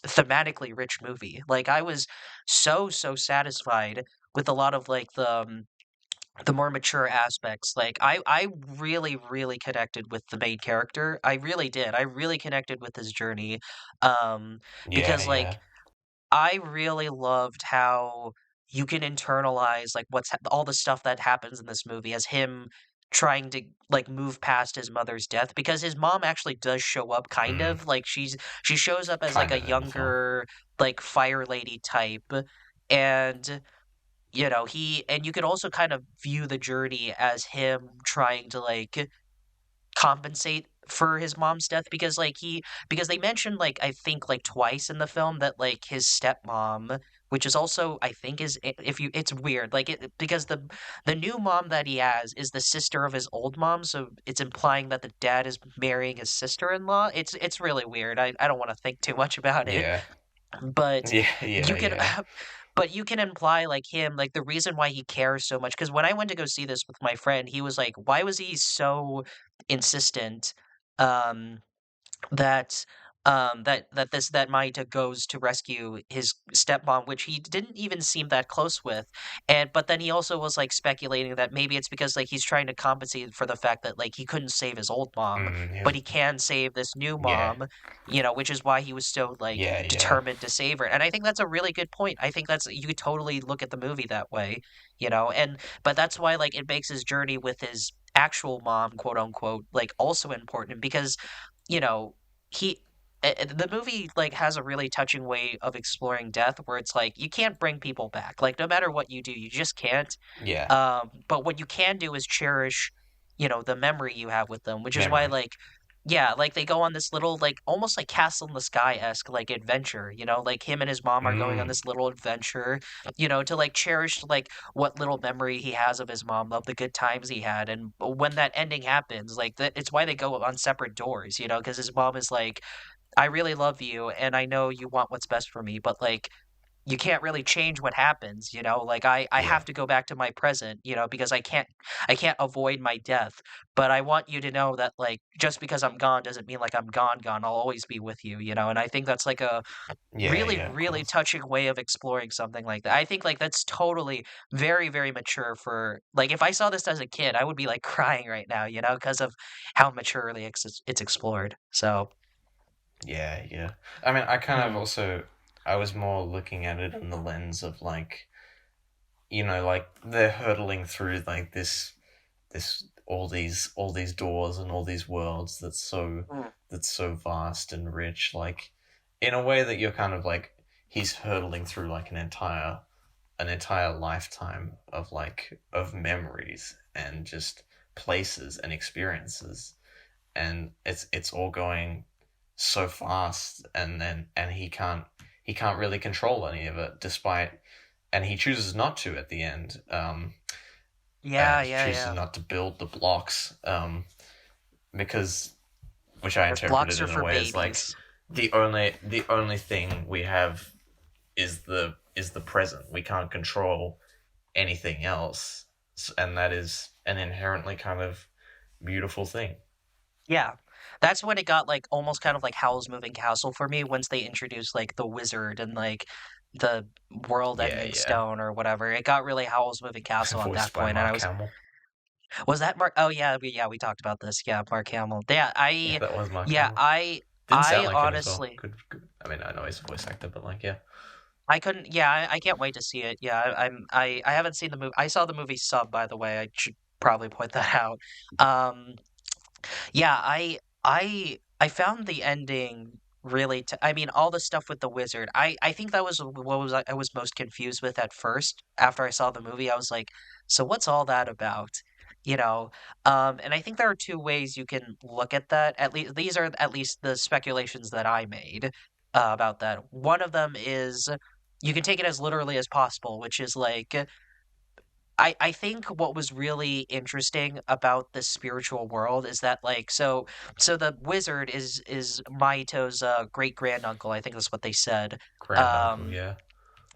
thematically rich movie. Like I was so satisfied with a lot of like the more mature aspects. Like I really connected with the main character. I really did. I really connected with his journey. Um Yeah, because yeah. like I really loved how you can internalize like all the stuff that happens in this movie as him trying to like move past his mother's death, because his mom actually does show up kind Mm, of like she shows up as like kind a of in the film. younger like fire lady type. And you know, and you could also kind of view the journey as him trying to like compensate for his mom's death, because because they mentioned like I think like twice in the film that like his stepmom, which is also I think is if you it's weird like because the new mom that he has is the sister of his old mom, so it's implying that the dad is marrying his sister-in-law. It's really weird. I don't want to think too much about it, Yeah, but yeah, yeah, you can yeah. but you can imply like him like the reason why he cares so much, because when I went to go see this with my friend, he was like, why was he so insistent um that that Maita goes to rescue his stepmom, which he didn't even seem that close with. And but then he also was like speculating that maybe it's because like he's trying to compensate for the fact that like he couldn't save his old mom, but he can save this new Yeah, mom, you know, which is why he was so like yeah, yeah, determined to save her. And I think that's a really good point. I think that's you could totally look at the movie that way, you know, and but that's why like it makes his journey with his actual mom, quote unquote, like also important because you know, he the movie like has a really touching way of exploring death where it's like you can't bring people back. Like no matter what you do, you just can't. yeah. But what you can do is cherish, you know, the memory you have with them, which is why Memory. like yeah, like they go on this little like almost like Castle in the Sky-esque like adventure, you know, like him and his mom are going on Mm, this little adventure, you know, to like cherish like what little memory he has of his mom, of the good times he had. And when that ending happens, like it's why they go on separate doors, you know, because his mom is like, I really love you and I know you want what's best for me, but like you can't really change what happens, you know? Like I yeah, have to go back to my present, you know, because I can't avoid my death. But I want you to know that like just because I'm gone doesn't mean like I'm gone. I'll always be with you, you know? And I think that's like a yeah, really, yeah. Of really course. touching way of exploring something like that. I think like that's totally very mature for like if I saw this as a kid, I would be like crying right now, you know, because of how maturely it's explored. So Yeah, yeah. I mean, I kind of mm, also, I was more looking at it in the lens of like, like they're hurtling through like this all these doors and all these worlds mm, that's so vast and rich, like in a way that you're kind of like he's hurtling through like an entire lifetime of like of memories and just places and experiences, and it's all going so fast, and he can't really control any of it, despite, and he chooses not to at the end. yeah, He yeah, chooses yeah. not to build the blocks, because, which I Blocks interpreted are in a for way as like babies. the only thing we have is the present. We can't control anything else, and that is an inherently kind of beautiful thing. Yeah. That's when it got like almost kind of like Howl's Moving Castle for me once they introduced like the wizard and like the world Yeah, ending yeah. stone or whatever. It got really Howl's Moving Castle at Voiced that by point, and I Mark Hamill. was that Mark? Oh yeah, yeah, we talked about this. Yeah, Mark Hamill. Yeah, Yeah, that was Mark yeah, Hamill. Didn't sound I like him as well. honestly, Good, good. I mean, I know he's a voice actor, but like, yeah. I couldn't. Yeah, I can't wait to see it. Yeah, I haven't seen the movie. I saw the movie Sub, by the way. I should probably point that out. Um, Yeah, I found the ending really I mean all the stuff with the wizard. I think that was what was I was most confused with at first after I saw the movie. I was like, so what's all that about? you know. And I think there are two ways you can look at that. At least these are at least the speculations that I made about that. One of them is you can take it as literally as possible, which is like I think what was really interesting about this spiritual world is that like so the wizard is Maito's great granduncle. I think that's what they said. Granduncle, Um, yeah.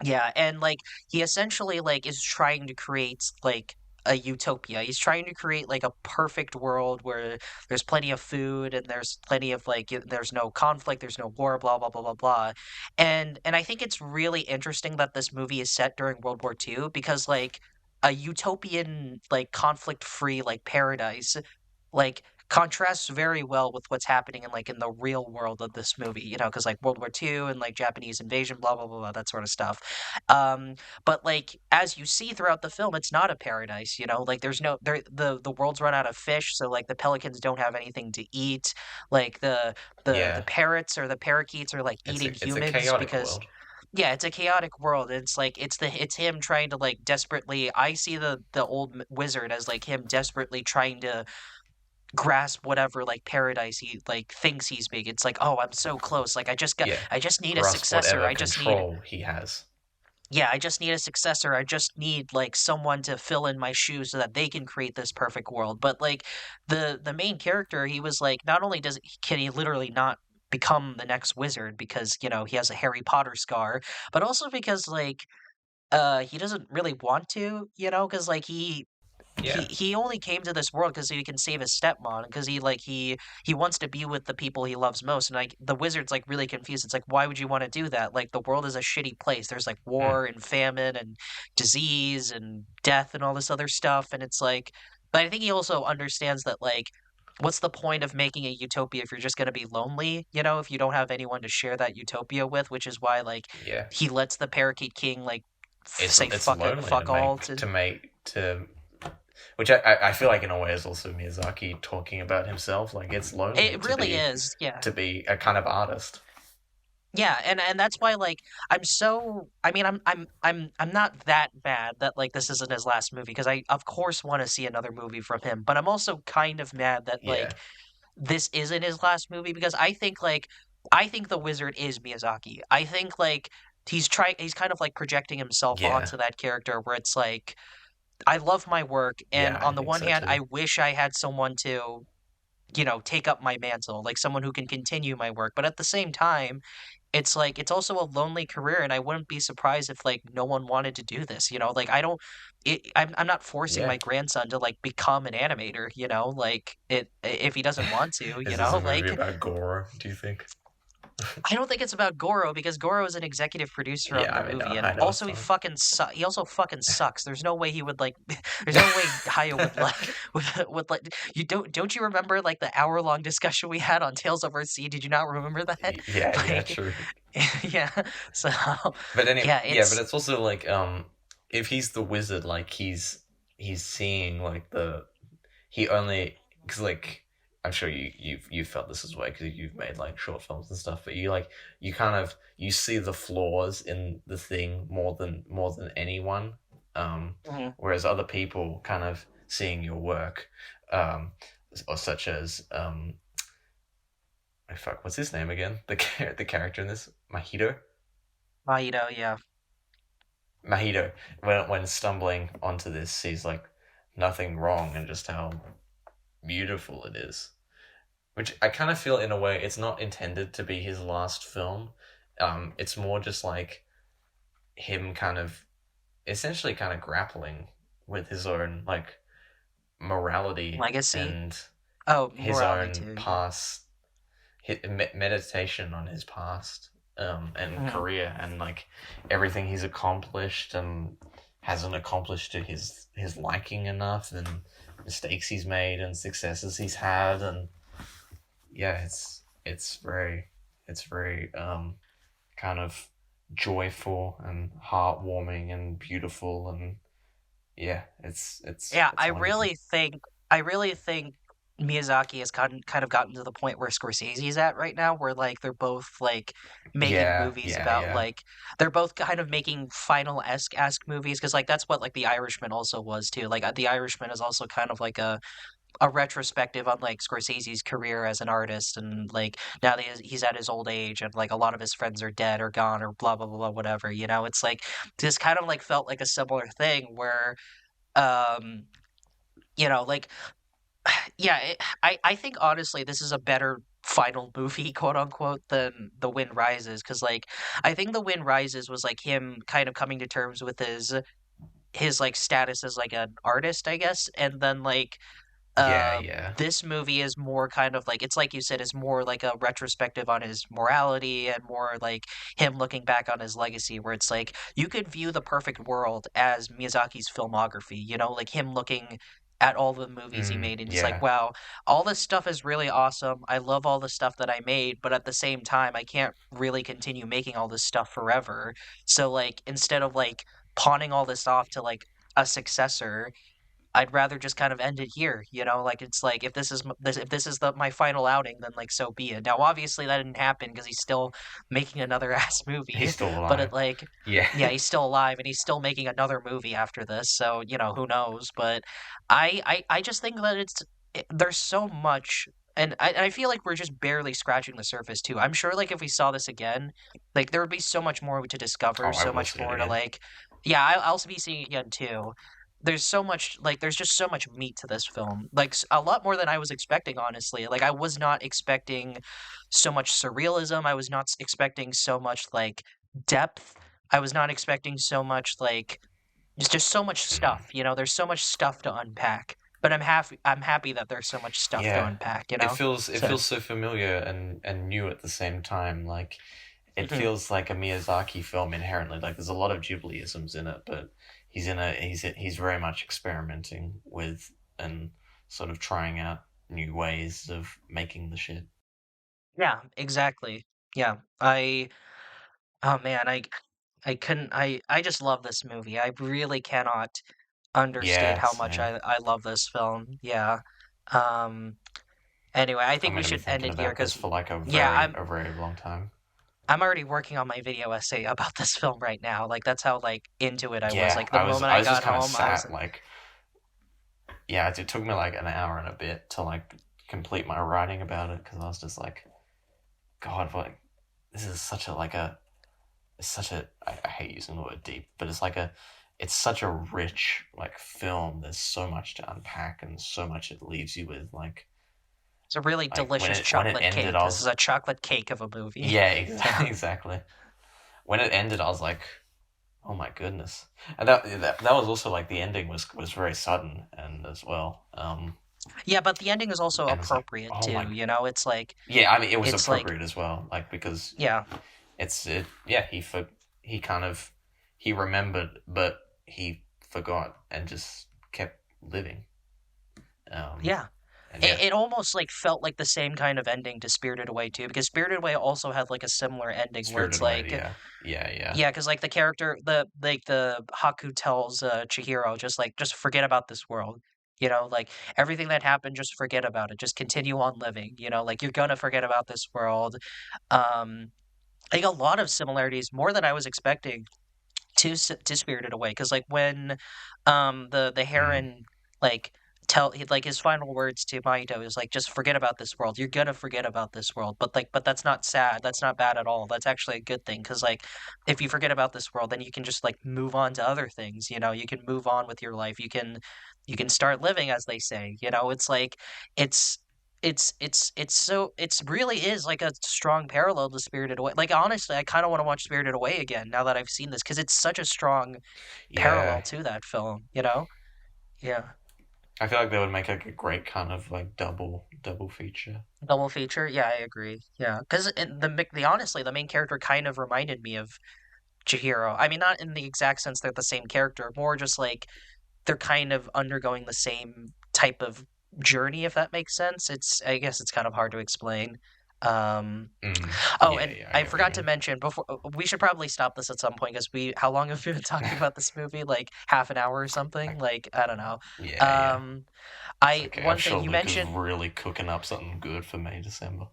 yeah, and like he essentially like is trying to create like a utopia. He's trying to create like a perfect world where there's plenty of food and there's plenty of like there's no conflict, there's no war, blah blah blah blah blah. And I think it's really interesting that this movie is set during World War II because like a utopian like conflict-free like paradise like contrasts very well with what's happening in the real world of this movie, because like World War II and like Japanese invasion, blah blah blah, blah that sort of stuff. Um, but like as you see throughout the film, it's not a paradise, like there's no there the world's run out of fish, so like the pelicans don't have anything to eat. Like the Yeah. parrots or the parakeets are like It's eating a humans chaotic because world. yeah, it's a chaotic world. It's like it's him trying to like desperately. I see the old wizard as like him desperately trying to grasp whatever like paradise he like thinks he's big. It's like, oh, I'm so close. Like Yeah. I just need a Grasp successor. whatever I just need control he has. yeah, I just need a successor. I just need like someone to fill in my shoes so that they can create this perfect world. But like the main character, he was like not only can he literally not become the next wizard because, he has a Harry Potter scar, but also because like he doesn't really want to, because like he Yeah. he only came to this world because he can save his stepmom because he wants to be with the people he loves most, and like the wizard's like really confused. It's like, why would you want to do that? Like the world is a shitty place. There's like Mm. war and famine and disease and death and all this other stuff, and it's like, but I think he also understands that like what's the point of making a utopia if you're just going to be lonely, if you don't have anyone to share that utopia with, which is why like Yeah. he lets the parakeet king like say It's fuck lonely fuck all to to which I feel like in a way is also Miyazaki talking about himself. Like it's lonely it really is, yeah. to be a kind of artist. Yeah, and that's why like I mean I'm not that mad that like this isn't his last movie because I of course want to see another movie from him, but I'm also kind of mad that Yeah. like this isn't his last movie because I think The Wizard is Miyazaki. I think like he's kind of like projecting himself Yeah. onto that character where it's like I love my work and Yeah, I on the think one so hand too. I wish I had someone to take up my mantle, like someone who can continue my work, but at the same time it's like it's also a lonely career, and I wouldn't be surprised if like no one wanted to do this. Like I don't. I'm not forcing Yeah. my grandson to like become an animator. Like if he doesn't want to. Is this a movie Like about Goro, do you think? I don't think it's about Goro because Goro is an executive producer Yeah, on the I mean, movie, and I know it's also not. he also fucking sucks. There's no way he would like. There's no way Haya would like would like. You don't you remember like the hour-long discussion we had on Tales of Earthsea? Did you not remember that? Yeah, Like true. yeah. So But yeah, but it's it's also like if he's the wizard, like he's seeing like he only because like I'm sure you've felt this as well because you've made like short films and stuff, but you kind of you see the flaws in the thing more than anyone, Mhm. whereas other people kind of seeing your work, um, or such as oh, fuck, what's his name again? The character in this Mahito. Maito, yeah. Mahito, when stumbling onto this, sees like nothing wrong and just how beautiful it is. Which I kind of feel in a way it's not intended to be his last film. It's more just like him kind of essentially kind of grappling with his own like morality Legacy. and Oh, his morality own too, yeah. past, meditation on his past, and Mhm. career and like everything he's accomplished and hasn't accomplished to his liking enough and mistakes he's made and successes he's had and yeah, it's very kind of joyful and heartwarming and beautiful and yeah, it's Yeah, it's wonderful. I really think Miyazaki has kind of gotten to the point where Scorsese's at right now, where like they're both like making Yeah, movies yeah, about yeah, like they're both kind of making final-esque movies because like that's what like The Irishman also was too. Like The Irishman is also kind of like a retrospective on like Scorsese's career as an artist, and like now that he's at his old age and like a lot of his friends are dead or gone or blah blah blah blah, whatever. You know, it's like this kind of like felt like a similar thing where um like yeah, I think honestly this is a better final movie, quote unquote, than The Wind Rises, because like I think The Wind Rises was like him kind of coming to terms with his like status as like an artist, I guess, and then like yeah, yeah. this movie is more kind of like it's like you said, is more like a retrospective on his morality and more like him looking back on his legacy, where it's like you could view The Perfect World as Miyazaki's filmography, like him looking at all the movies he made and just like, Yeah, wow, all this stuff is really awesome. I love all the stuff that I made, but at the same time, I can't really continue making all this stuff forever. So like instead of like pawning all this off to like a successor, I'd rather just kind of end it here, like it's like if this is the my final outing, then like so be it. Now, obviously, that didn't happen because he's still making another ass movie, he's still but alive. it like, Yeah, yeah, he's still alive and he's still making another movie after this. So who knows? But I just think that there's so much. And I feel like we're just barely scratching the surface too. I'm sure, like, if we saw this again, like, there would be so much more to discover, oh, I so will much see it more to again. like. Yeah, I'll be seeing it again too. There's so much, like, there's just so much meat to this film, like a lot more than I was expecting, honestly. Like, I was not expecting so much surrealism. I was not expecting so much like depth. I was not expecting so much like just so much Mm. stuff. There's so much stuff to unpack. But I'm happy that there's so much stuff to Yeah, unpack. it So feels so familiar and new at the same time. Like it mhm. feels like a Miyazaki film inherently. Like there's a lot of Ghibli-isms in it, but he's very much experimenting with and sort of trying out new ways of making the shit. Yeah, exactly. Yeah, oh man, I couldn't I just love this movie. I really cannot understate Yeah, how much same. I love this film. Yeah. Um anyway, I I'm think we gonna be should end thinking it here about this because for like yeah, a very long time. I'm already working on my video essay about this film right now. Like that's how like into it I was. Yeah, Like the moment I I was just got kind of home, I was sat like yeah. It took me like an hour and a bit to like complete my writing about it because I was just like, God, what? This is such a like a it's such a I hate using the word deep, but it's such a rich like film. There's so much to unpack and so much it leaves you with. it's a really Like delicious when it chocolate ended, cake. I This is was a chocolate cake of a movie. yeah, Yeah. exactly. When it ended, I was like, oh my goodness. And that was also like the ending was very sudden and as well. Yeah, but the ending is also And it's like, appropriate oh too, my It's like yeah. I mean, it was it's like appropriate as well, like because yeah. yeah. He kind of he remembered, but he forgot and just kept living. Um, Yeah. and It, yeah, it almost like felt like the same kind of ending to Spirited Away too, because Spirited Away also had like a similar ending where it's Spirited Away. like Yeah, yeah, yeah. yeah, because like the character, the Haku tells Chihiro just forget about this world. Like everything that happened, just forget about it. Just continue on living. Like you're gonna forget about this world. Um, like a lot of similarities, more than I was expecting to Spirited Away, because like when the Mm, Heron like like his final words to Maito is like just forget about this world. You're gonna forget about this world, but that's not sad. That's not bad at all. That's actually a good thing, because like if you forget about this world, then you can just like move on to other things. You can move on with your life. You can start living, as they say. It's like it's. It's really is like a strong parallel to Spirited Away. Like honestly, I kind of want to watch Spirited Away again now that I've seen this, because it's such a strong yeah, parallel to that film. Yeah, I feel like they would make like a great kind of like double feature. double feature. Yeah, I agree. Yeah, because the honestly, the main character kind of reminded me of Chihiro. I mean, not in the exact sense they're the same character, more just like they're kind of undergoing the same type of journey, if that makes sense. I guess it's kind of hard to explain. Oh, Yeah, and yeah, I I get what you forgot to mean. mention before we should probably stop this at some point because how long have we been talking about this movie? Like half an hour or something? Like, Like I don't know. yeah, yeah. Um, It's I okay. I'm one thing sure you Luke is mentioned. really cooking up something good for May, December.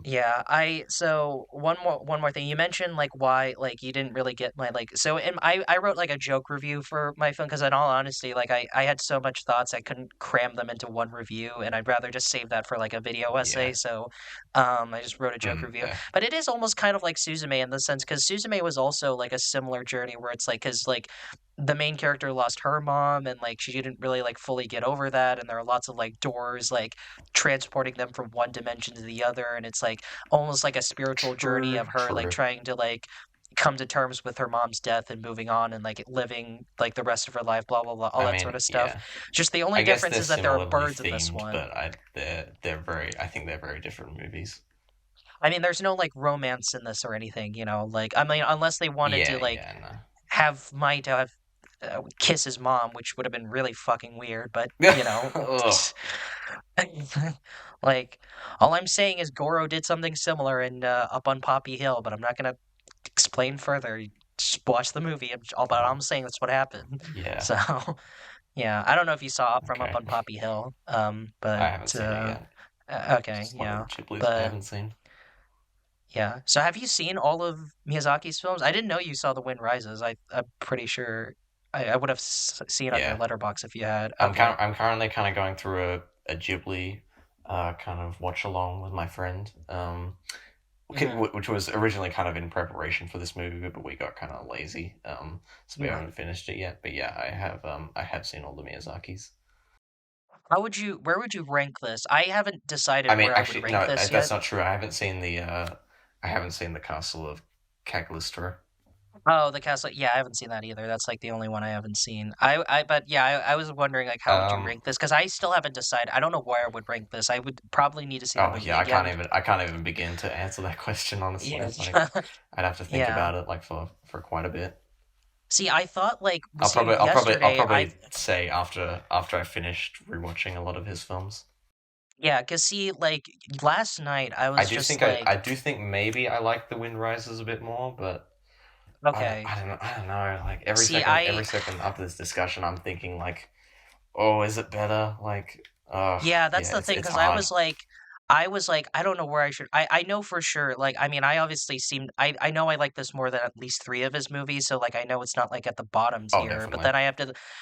Yeah, so one more thing. You mentioned like why like you didn't really get my like so and I wrote like a joke review for my film because in all honesty like I had so much thoughts I couldn't cram them into one review and I'd rather just save that for like a video essay. Yeah. So I just wrote a joke review. Yeah. But it is almost kind of like Suzume in the sense because Suzume was also like a similar journey where it's like because like the main character lost her mom and like she didn't really like fully get over that and there are lots of like doors like transporting them from one dimension to the other and it's like almost like a spiritual journey True, of her like true. trying to like come to terms with her mom's death and moving on and like living like the rest of her life blah blah blah all I that sort mean, of stuff. yeah. Just the only I guess difference they're is that there are similarly birds in this themed, one. but they're very. I think they're very different movies. I mean there's no like romance in this or anything, like I mean unless they wanted Yeah, to like yeah, have Maito have kiss his mom, which would have been really fucking weird, but no. Ugh. like all I'm saying is Goro did something similar in Up on Poppy Hill, but I'm not gonna explain further. You just watch the movie. But I'm saying that's what happened. Yeah. So yeah, I don't know if you saw Up from Up Okay. on Poppy Hill, I but haven't seen it yet. okay, It's one of the yeah, Ghibli's I but haven't seen. yeah. So have you seen all of Miyazaki's films? I didn't know you saw The Wind Rises. I'm pretty sure I would have seen on your Yeah. letterbox if you had. Okay. I'm currently kind of going through a Ghibli kind of watch along with my friend. Hmm. Which was originally kind of in preparation for this movie, but we got kind of lazy. So we Yeah. haven't finished it yet. But yeah, I have seen all the Miyazaki's. Where would you rank this? I haven't decided I mean, where I would actually, rank no, this that's yet. not true. I haven't seen the Castle of Cagliostro. Oh, the castle. Yeah, I haven't seen that either. That's like the only one I haven't seen. But yeah, I was wondering like how would you Um, rank this? Because I still haven't decided. I don't know where I would rank this. I would probably need to see the oh movie yeah, again. I can't even begin to answer that question honestly. Yeah. Like, I'd have to think Yeah. about it like for quite a bit. See, I thought like see I'll yesterday I probably say after I finished rewatching a lot of his films. yeah, cause see like last night I was just like I do think maybe I like The Wind Rises a bit more, but okay. I don't know. Like See, every second after this discussion, I'm thinking like, oh, is it better? Like, yeah, that's yeah, the thing, it's because hard. I was like, I don't know where I should. I know for sure. Like, I mean, I obviously seem. I know I like this more than at least three of his movies. So like, I know it's not like at the bottom Oh, tier. definitely.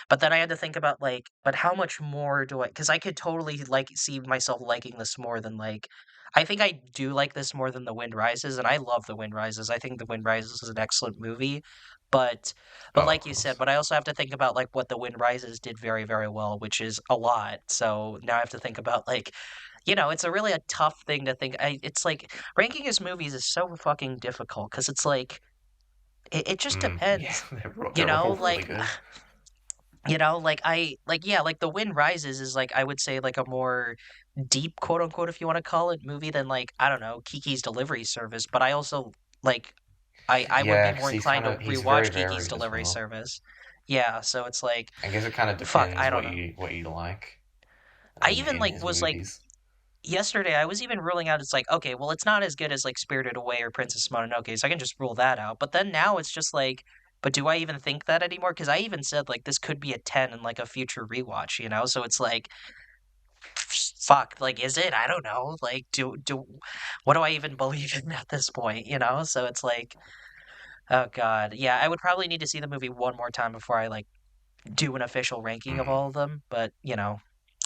But then I had to think about like, but how much more do I? Because I could totally like see myself liking this more than like. I think I do like this more than The Wind Rises, and I love The Wind Rises. I think The Wind Rises is an excellent movie, but Oh, of like you said, course. but I also have to think about like what The Wind Rises did very, very well, which is a lot. So now I have to think about like, it's a tough thing to think. It's like ranking his movies is so fucking difficult because it's like it just Yeah, depends. You they're know, all really like good. like I like yeah, like The Wind Rises is like I would say like a more deep quote unquote if you want to call it movie than like I don't know Kiki's Delivery Service. But I also like I would be Yeah, more because inclined to he's very rewatch Kiki's varied as Delivery well. Service. Yeah, so it's like I guess it kind of fuck, depends I don't know. what you like I even in like his was like movies. yesterday I was even ruling out it's like okay, well it's not as good as like Spirited Away or Princess Mononoke, so I can just rule that out. But then now it's just like but do I even think that anymore? Because I even said like this could be a 10 in like a future rewatch. So it's like fuck, like is it? I don't know. Like do what do I even believe in at this point? So it's like oh god. Yeah, I would probably need to see the movie one more time before I like do an official ranking of Mm. all of them, but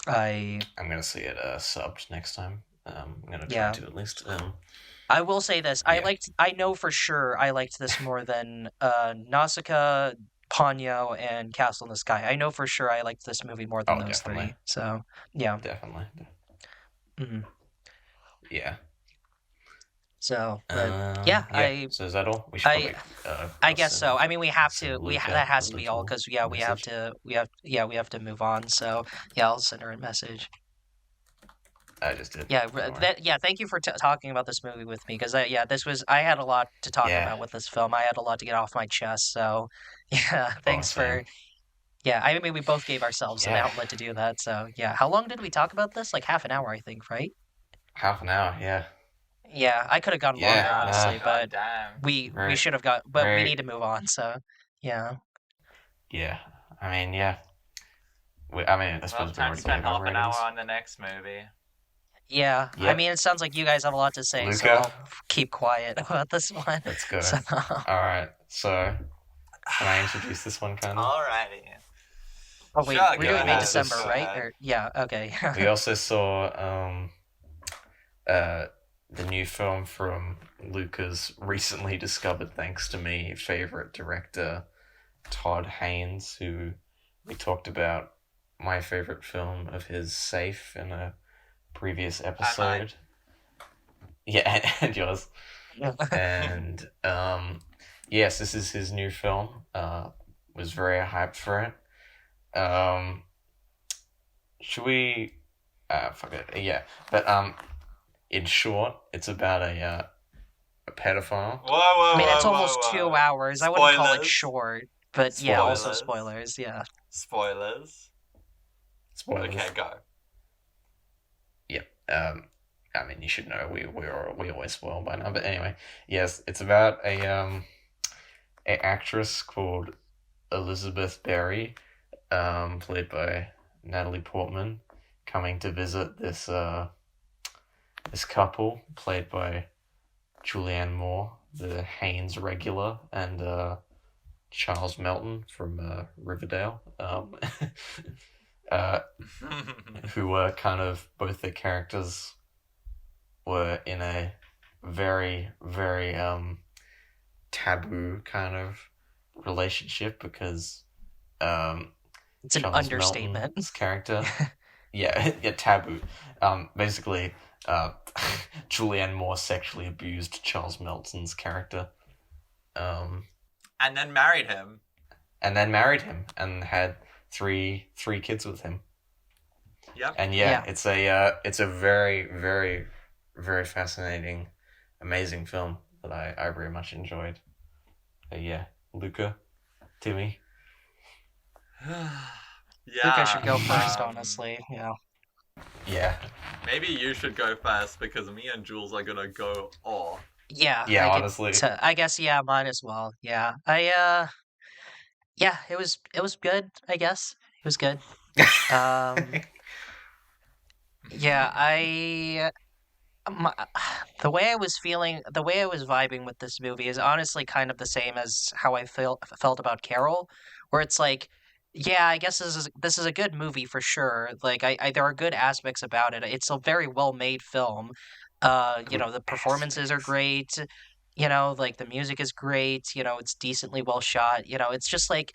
I I'm gonna see it subbed next time. I'm gonna try yeah. to at least. I will say this. Yeah. I know for sure I liked this more than Nausicaa, Ponyo, and Castle in the Sky. I know for sure I liked this movie more than Oh, those definitely, three. So, yeah. definitely. Mhm. Yeah. But yeah, Yeah. So is that all? We should I probably I I'll guess so. I mean, we have send to Luke that a has to be all little cuz yeah, message. we have to move on. So, yeah, I'll send her a message. I just did. Yeah, Don't worry. thank you for talking about this movie with me because I had a lot to talk Yeah. about with this film. I had a lot to get off my chest. So, yeah, Oh, thanks same. for yeah, I mean we both gave ourselves an Yeah. outlet to do that. So, yeah. How long did we talk about this? Like half an hour, I think, right? Half an hour. Yeah. Yeah, I could have gone longer, Yeah, honestly, but God damn. we Very, should have got, but we very, need to move on. So, yeah, yeah. I mean, yeah. I mean, I We'll have suppose we time to already spend gave our half an hour ratings. on the next movie. yeah. I Yep. mean, it sounds like you guys have a lot to say, so Luca, I'll keep quiet about this one. let's go. So, Alright, so can I introduce this one, kind of? Alrighty. oh wait, Sure, we're go doing May ahead. December, Go right? ahead. Or yeah, okay. We also saw the new film from Luca's recently discovered, thanks to me, favorite director, Todd Haynes, who we talked about my favorite film of his, Safe, in a previous episode. Yeah, and yours. And yes, this is his new film. Was very hyped for it. Should we? Fuck it. Yeah, but in short, it's about a pedophile. Whoa, I mean, it's whoa, almost whoa. 2 hours. I wouldn't call it Spoilers. short, but yeah, also Spoilers. spoilers. Yeah. Spoilers. Spoilers. Okay, go. Yep. I mean, you should know we always spoil by now. But anyway, yes, it's about a actress called Elizabeth Berry, played by Natalie Portman, coming to visit this this couple played by Julianne Moore, the Haynes regular, and Charles Melton from Riverdale, who were kind of, both their characters were in a very, very taboo kind of relationship, because It's an Charles understatement. Melton's character, yeah, taboo. Basically, Julianne Moore sexually abused Charles Melton's character, And then married him. and then married him and had three kids with him. Yep. And Yeah. it's a very, very, very fascinating, amazing film that I very much enjoyed. Yeah, Luca, Timmy. Yeah. I think I should go first, um, honestly. Yeah. Yeah, Maybe you should go first because me and Jules are gonna go off. Yeah. yeah. I could Honestly, I guess yeah, mine as well. Yeah. Yeah, it was good, I guess. It was good. Yeah, my, the way I was feeling, the way I was vibing with this movie is honestly kind of the same as how I felt about Carol, where it's like, yeah, I guess this is a good movie for sure. Like, I there are good aspects about it. It's a very well made film. The performances are great. Like the music is great. It's decently well shot. It's just like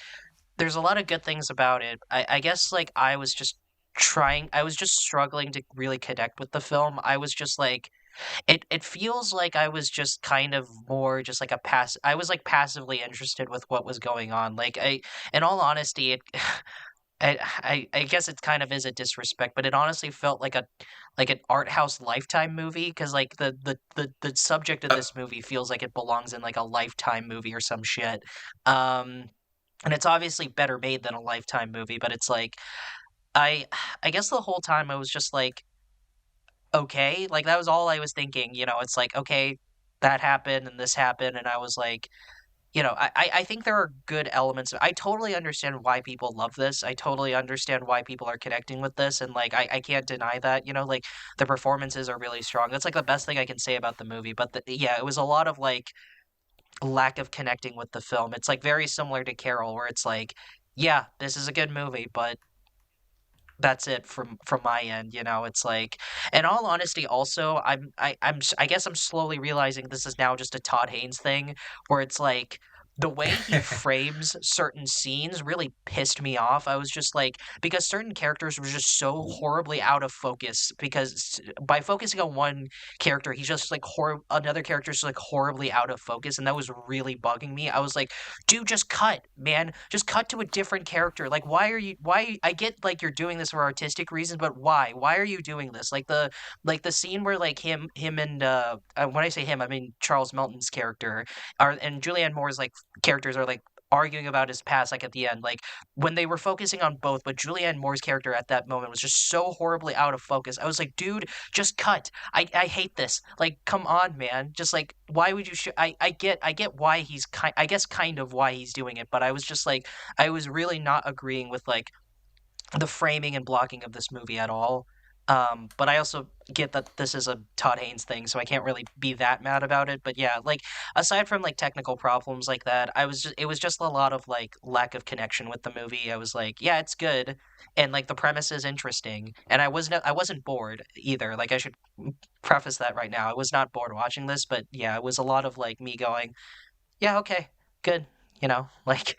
there's a lot of good things about it. I guess like I was just struggling to really connect with the film. I was just like it feels like I was just kind of more just like I was like passively interested with what was going on. Like in all honesty, it I guess it kind of is a disrespect, but it honestly felt like an art house Lifetime movie, because like the subject of this movie feels like it belongs in like a Lifetime movie or some shit. Um and it's obviously better made than a Lifetime movie, but it's like I I guess the whole time I was just like, okay, like that was all I was thinking. It's like, okay, that happened and this happened, and I was like, I think there are good elements. I totally understand why people love this. I totally understand why people are connecting with this, and like I can't deny that. Like the performances are really strong. That's like the best thing I can say about the movie. But yeah, it was a lot of like lack of connecting with the film. It's like very similar to Carol, where it's like, yeah, this is a good movie, but that's it from my end. It's like, in all honesty, also I guess I'm slowly realizing this is now just a Todd Haynes thing, where it's like the way he frames certain scenes really pissed me off. I was just like, because certain characters were just so horribly out of focus, because by focusing on one character, he's just like another character's just like horribly out of focus, and that was really bugging me. I was like, dude, just cut, man. Just cut to a different character. Like, why I get like you're doing this for artistic reasons, but why? Why are you doing this? Like the scene where like him and when I say him, I mean Charles Melton's character and Julianne Moore's like characters are like arguing about his past, like, at the end. Like, when they were focusing on both, but Julianne Moore's character at that moment was just so horribly out of focus. I was like, dude, just cut. I hate this. Like, come on, man. Just, like, why would you I get why he's I guess kind of why he's doing it, but I was just like, I was really not agreeing with, like, the framing and blocking of this movie at all. But I also get that this is a Todd Haynes thing, so I can't really be that mad about it. But yeah, like, aside from, like, technical problems like that, it was just a lot of, like, lack of connection with the movie. I was like, yeah, it's good, and, like, the premise is interesting, and I wasn't bored either. Like, I should preface that right now. I was not bored watching this, but yeah, it was a lot of, like, me going, yeah, okay, good, like,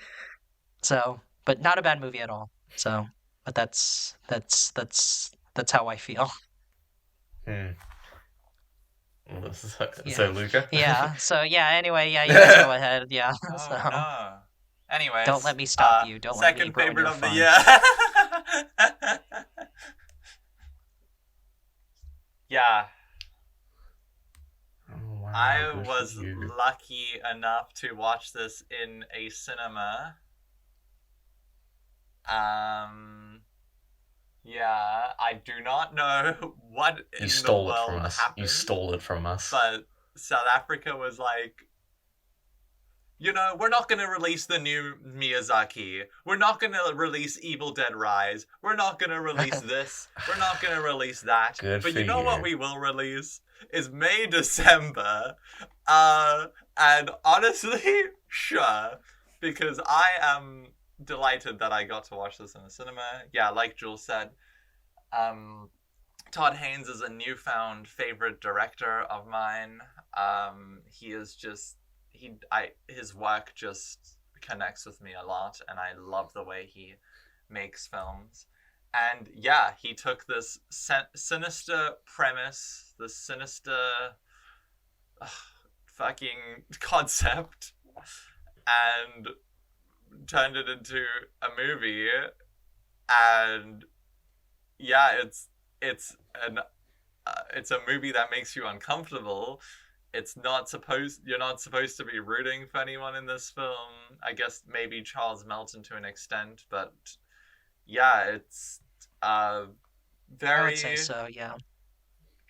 so, but not a bad movie at all. So, but that's how I feel. So Luca? Yeah. So yeah. Anyway, yeah. You guys go ahead. Yeah. Oh So no. Anyways, don't let me stop you. Don't let me second ruin favorite your of the fun. year. Yeah. Oh, wow, I good for was you. lucky enough to watch this in a cinema. Yeah, I do not know what You in the stole it from world us. happened. You stole it from us. But South Africa was like, we're not going to release the new Miyazaki. We're not going to release Evil Dead Rise. We're not going to release this. We're not going to release that. Good But for you know what you. we will release is May, December. And honestly, sure. Because I am delighted that I got to watch this in the cinema. Yeah, like Jules said, Todd Haynes is a newfound favorite director of mine. He is just his work just connects with me a lot, and I love the way he makes films. And yeah, he took this sinister premise, this sinister fucking concept, and turned it into a movie. And yeah, it's a movie that makes you uncomfortable. You're not supposed to be rooting for anyone in this film. I guess maybe Charles Melton to an extent, but yeah, it's I very would say so. Yeah.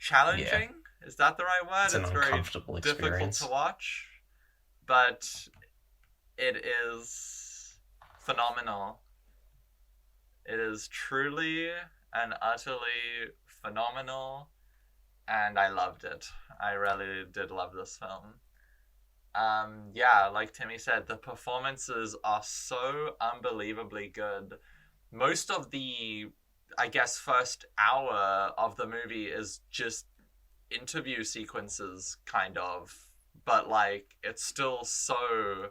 challenging. Is that the right word? It's an very uncomfortable difficult experience. to watch, but it is phenomenal. It is truly and utterly phenomenal, and I loved it. I really did love this film. Yeah, like Timmy said, the performances are so unbelievably good. Most of the, I guess, first hour of the movie is just interview sequences, kind of, but like, it's still so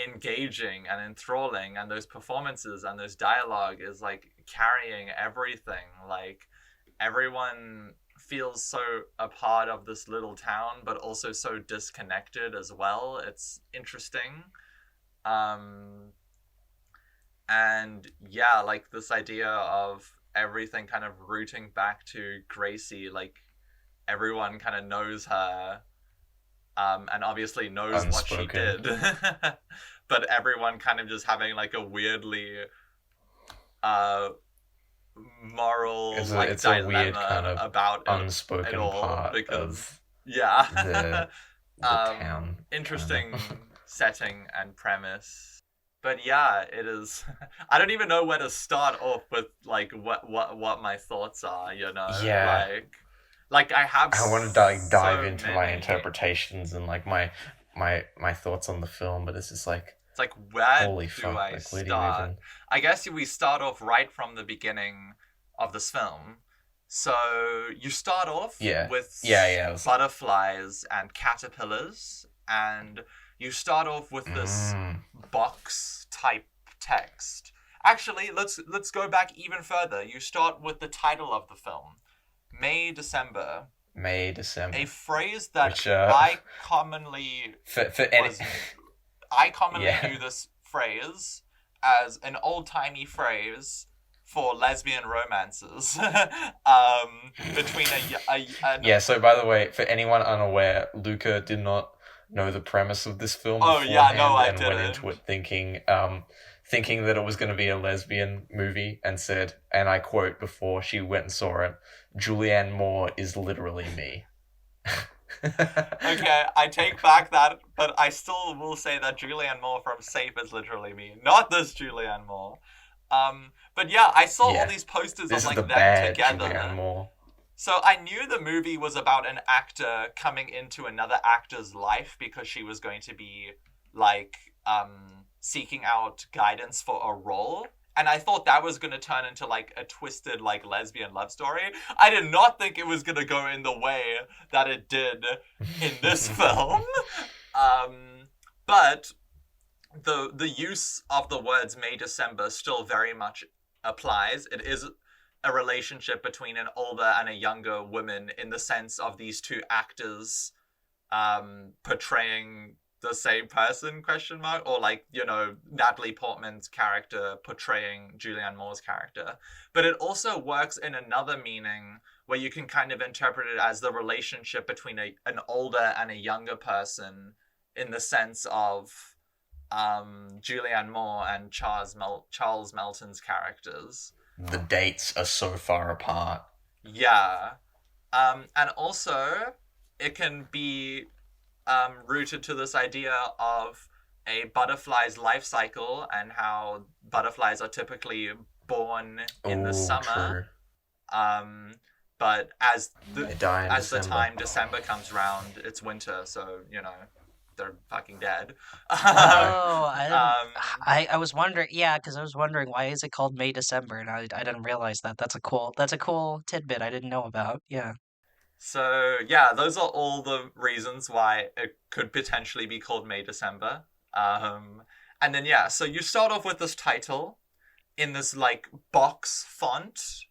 engaging and enthralling, and those performances and those dialogue is like carrying everything. Like, everyone feels so a part of this little town, but also so disconnected as well. It's interesting. And yeah, like, this idea of everything kind of rooting back to Gracie, like, everyone kind of knows her, and obviously knows what she Unspoken. did. But everyone kind of just having like a weirdly moral It's like a dilemma weird kind of about it unspoken all, part because of yeah, the town. interesting kind of. setting and premise. But yeah, it is. I don't even know where to start off with, like, what my thoughts are. Yeah. Like I have. I want to dive so into my many- interpretations and like my thoughts on the film, but it's just like, It's like, where holy do fuck! I Like, where do you start? even? I guess we start off right from the beginning of this film. So you start off with Yeah. butterflies and caterpillars, and you start off with this box type text. Actually, let's go back even further. You start with the title of the film, May, December. May, December. A phrase that Which, I commonly Yeah. knew this phrase as an old-timey phrase for lesbian romances between Yeah, so by the way, for anyone unaware, Luca did not know the premise of this film Oh, beforehand yeah, no, I and went into didn't. it thinking that it was going to be a lesbian movie and said, and I quote before she went and saw it, Julianne Moore is literally me. Okay, I take back that, but I still will say that Julianne Moore from Safe is literally me, not this Julianne Moore. But yeah, I saw all these posters This of is the them bad together. Julianne Moore. So I knew the movie was about an actor coming into another actor's life because she was going to be like seeking out guidance for a role. And I thought that was going to turn into like a twisted like lesbian love story. I did not think it was going to go in the way that it did in this film. But the use of the words May December still very much applies. It is a relationship between an older and a younger woman in the sense of these two actors portraying the same person, ? Or like, you know, Natalie Portman's character portraying Julianne Moore's character. But it also works in another meaning where you can kind of interpret it as the relationship between an older and a younger person in the sense of Julianne Moore and Charles Melton's characters. The dates are so far apart. Yeah. And also, it can be rooted to this idea of a butterfly's life cycle and how butterflies are typically born in the summer. True. But as the time December comes around, it's winter, so, you know, they're fucking dead. I was wondering, because I was wondering why is it called May December, and I didn't realize that. That's a cool tidbit I didn't know about. Yeah. So yeah, those are all the reasons why it could potentially be called May December. And then yeah, so you start off with this title in this like box font.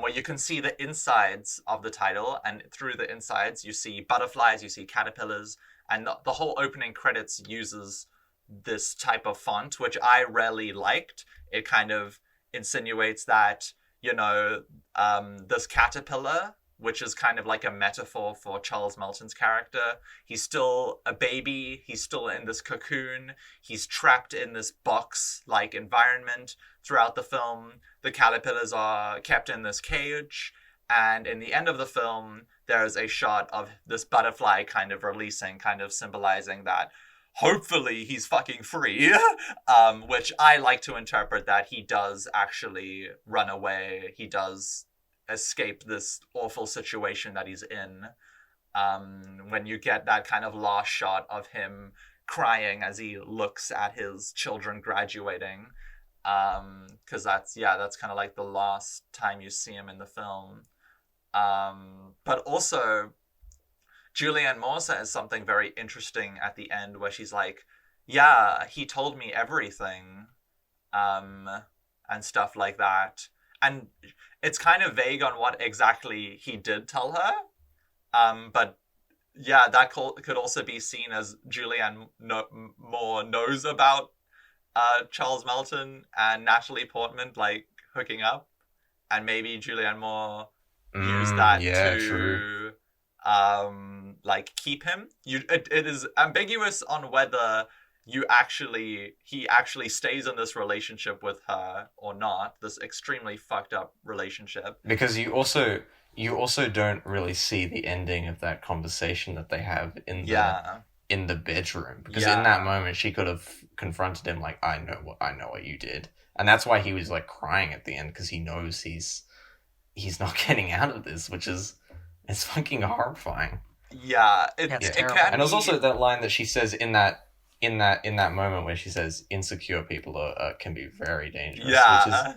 Where you can see the insides of the title, and through the insides you see butterflies, you see caterpillars, and the whole opening credits uses this type of font, which I really liked. It kind of insinuates that, you know, this caterpillar, which is kind of like a metaphor for Charles Melton's character, he's still a baby, he's still in this cocoon, he's trapped in this box-like environment. Throughout the film, the caterpillars are kept in this cage, and in the end of the film, there's a shot of this butterfly kind of releasing, kind of symbolizing that hopefully he's fucking free, which I like to interpret that he does actually run away, he does escape this awful situation that he's in. When you get that kind of last shot of him crying as he looks at his children graduating, because that's kind of like the last time you see him in the film. But also, Julianne Moore says something very interesting at the end where she's like, yeah, he told me everything, and stuff like that. And it's kind of vague on what exactly he did tell her. But yeah, that could also be seen as Julianne Moore knows about Charles Melton and Natalie Portman like hooking up, and maybe Julianne Moore used that to like keep him. It is ambiguous on whether he actually stays in this relationship with her or not, this extremely fucked up relationship. Because you also don't really see the ending of that conversation that they have in the bedroom. Because in that moment she could have confronted him like, I know what you did. And that's why he was like crying at the end, because he knows he's not getting out of this, it's fucking horrifying. Yeah, it can be. And there's also that line that she says in that moment where she says insecure people can be very dangerous. Yeah.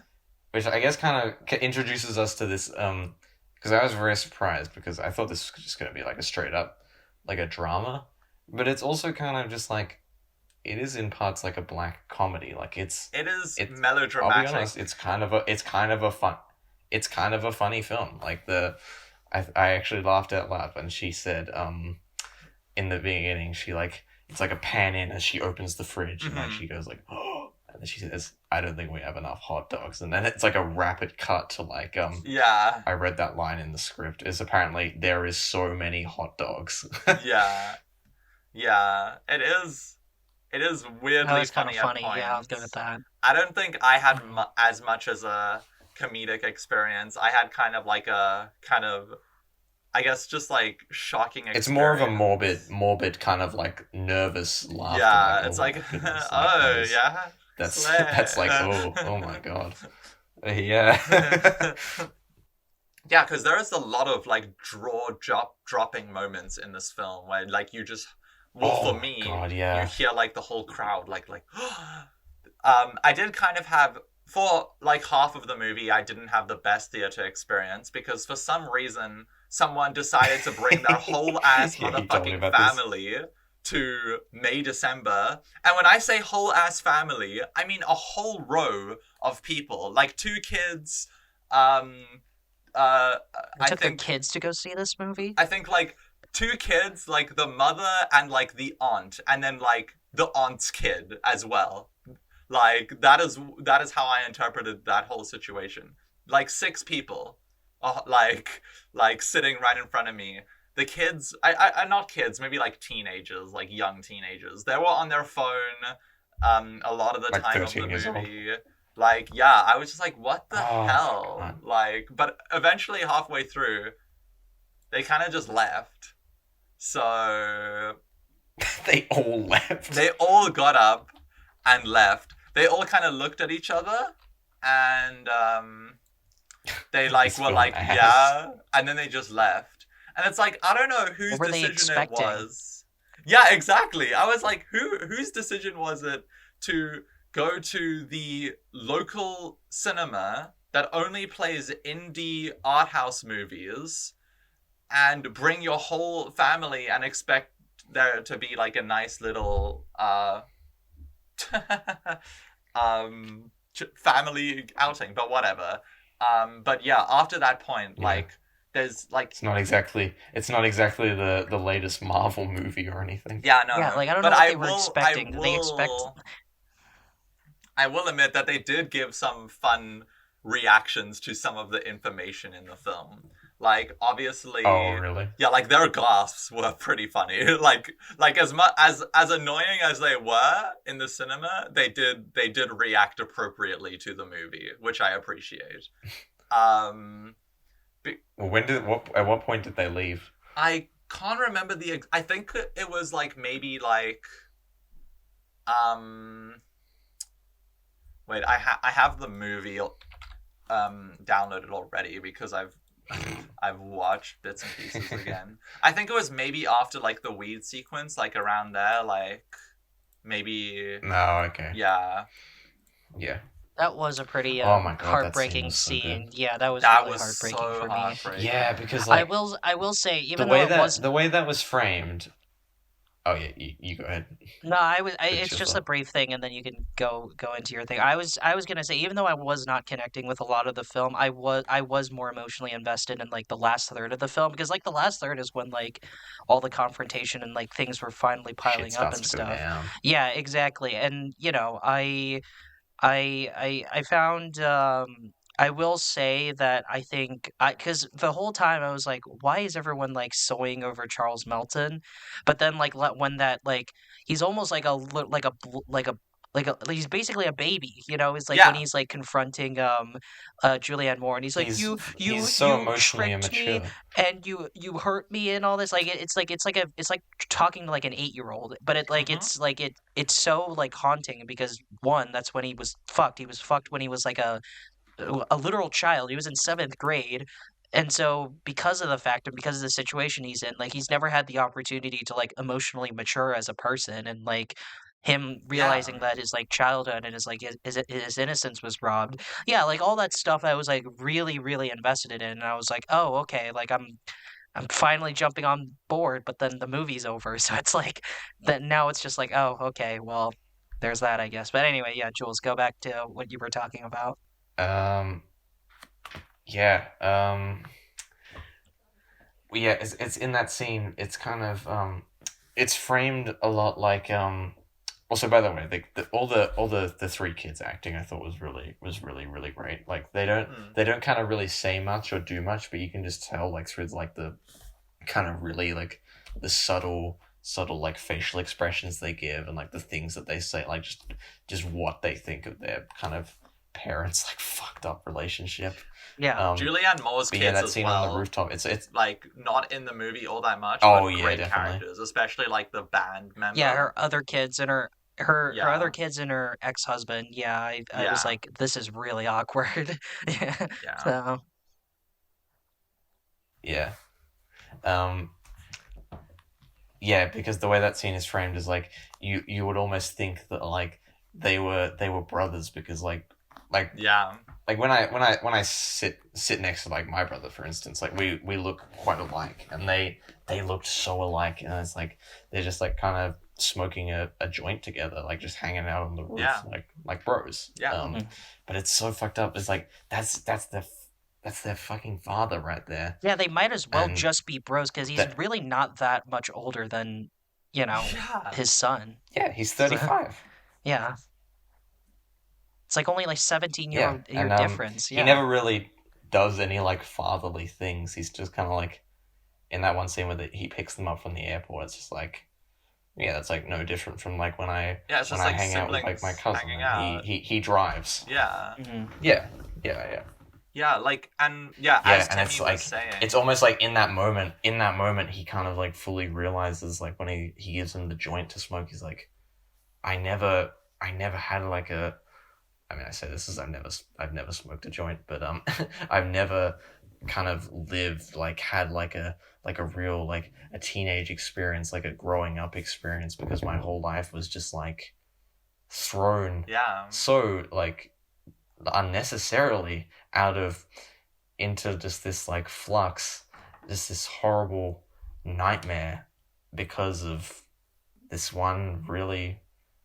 Which I guess kind of introduces us to this, because I was very surprised, because I thought this was just going to be like a straight up, like a drama. But it's also kind of just like, it is in parts like a black comedy. Like it is melodramatic. I'll be honest, it's kind of a funny film. Like I actually laughed out loud when she said, in the beginning, she like, it's like a pan in as she opens the fridge, and like she goes like, oh, and then she says, I don't think we have enough hot dogs. And then it's like a rapid cut to like, I read that line in the script, is apparently there is so many hot dogs. Yeah. Yeah, it is. It is That weirdly was kind of funny at funny. Yeah, I'll go with points. that. I don't think I had Mhm. as much as a comedic experience. I had kind of like a kind of, I guess, just like shocking It's more of a experience. morbid kind of like nervous laughter, like Yeah, it's oh like, my goodness, like oh yeah, that's like slay. oh my god, yeah. Yeah, because there is a lot of like dropping moments in this film where like you just, well, for Oh my me, god, you yeah. hear like the whole crowd like I did kind of have, for like half of the movie, I didn't have the best theater experience because for some reason someone decided to bring their whole ass Yeah, you told me motherfucking about this. family to May December. And when I say whole ass family, I mean a whole row of people, like two kids, um uh They I took their think kids to go see this movie. I think like two kids, like the mother and like the aunt, and then like the aunt's kid as well. Like that is how I interpreted that whole situation. Like six people, like sitting right in front of me. The kids, I not kids, maybe like teenagers, like young teenagers. They were on their phone, a lot of the Like time of the 13 years old. movie. Like, yeah, I was just like, what the Oh my hell? god. Like, but eventually halfway through, they kind of just left. So They all left. they all got up and left. They all kind of looked at each other, and they like This were film like, ass. yeah, and then they just left. And it's like, I don't know whose What were they decision it expecting? was. Yeah, exactly. I was like, whose decision was it to go to the local cinema that only plays indie art house movies and bring your whole family and expect there to be like a nice little family outing, but whatever. But yeah, after that point, Yeah. like there's like, It's not exactly the latest Marvel movie or anything. yeah, no, Yeah, like I don't but know what they were expecting. Did they expect? I will admit that they did give some fun reactions to some of the information in the film. Like obviously, Oh really? yeah, like their gasps were pretty funny. like as much as annoying as they were in the cinema, they did react appropriately to the movie, which I appreciate. Um, Well, at what point did they leave? I can't remember I think it was like maybe like um. Wait, I have the movie downloaded already because I've watched bits and pieces again. I think it was maybe after like the weed sequence, like around there, like maybe, No, okay. yeah. Yeah. That was a pretty Oh my god, that scene heartbreaking was so scene. good. Yeah, that was That really was heartbreaking so for me. heartbreaking. Yeah, because I like will say, the even though way it was that was framed. Oh yeah, you go ahead. no, it's Finish your just a thought. brief thing, and then you can go into your thing. I was gonna say, even though I was not connecting with a lot of the film, I was more emotionally invested in like the last third of the film because like the last third is when like all the confrontation and like things were finally Shit piling up starts and to go stuff. down. Yeah, exactly. And you know, I found I will say that I think I because the whole time I was like, why is everyone like sewing over Charles Melton? But then like when that like he's almost like like a he's basically a baby, you know. It's like when Yeah, he's like confronting Julianne Moore and he's like He's so you emotionally tricked me immature. and you hurt me and all this like it's like talking to like an 8-year-old, but it like mm-hmm. it's so like haunting because one, that's when he was fucked when he was like a literal child. He was in 7th grade. And so because of the fact and because of the situation he's in, like he's never had the opportunity to like emotionally mature as a person, and like him Yeah, realizing that his like childhood and his like his innocence was robbed. Yeah, like all that stuff I was like really really invested in, and I was like, "Oh, okay, like I'm finally jumping on board," but then the movie's over. So it's like that now it's just like, "Oh, okay, well, there's that, I guess." But anyway, yeah, Jules, go back to what you were talking about. Um, yeah. Yeah. It's in that scene. It's kind of it's framed a lot like Also, by the way, the three kids acting I thought was really great. Like they don't kind of really say much or do much, but you can just tell like through like the kind of really like the subtle subtle like facial expressions they give and like the things that they say, like just what they think of their kind of parents' like fucked up relationship. Yeah. Julianne Moore's But kids yeah, that as scene well. on the rooftop, it's like not in the movie all that much, Oh, but yeah, great definitely. characters, especially like the band member. Yeah, her other kids and her Yeah. other kids and her ex-husband. Yeah, I was Yeah. like, this is really awkward. Yeah. Yeah. So Yeah. Yeah, because the way that scene is framed is like you would almost think that like they were brothers, because like Yeah. like when I sit next to like my brother, for instance, like we look quite alike, and they looked so alike, and it's like they're just like kind of smoking a joint together, like just hanging out on the roof, Yeah. like bros. Yeah. But it's so fucked up. It's like that's their fucking father right there. yeah, they might as well And just be bros because he's that- really not that much older than, you know, Yeah. his son. Yeah, he's 35. Yeah. It's like only like 17-year Yeah, year and difference. he Yeah. never really does any like fatherly things. He's just kind of like in that one scene where he picks them up from the airport. It's just like, yeah, that's like no different from like when I Yeah, it's just when I like hang out with like my siblings cousin. hanging And out. he drives. Yeah. Mhm. Yeah. Yeah, like, and yeah, Yeah, as and Timmy it's was like saying, it's almost like in that moment he kind of like fully realizes, like when he gives him the joint to smoke, he's like, I never had like a, I mean, I say this as I've never smoked a joint, but I've never kind of lived, like had like a real like a teenage experience, like a growing up experience, because my whole life was just like thrown yeah, so like unnecessarily into just this like flux, just this horrible nightmare, because of this one really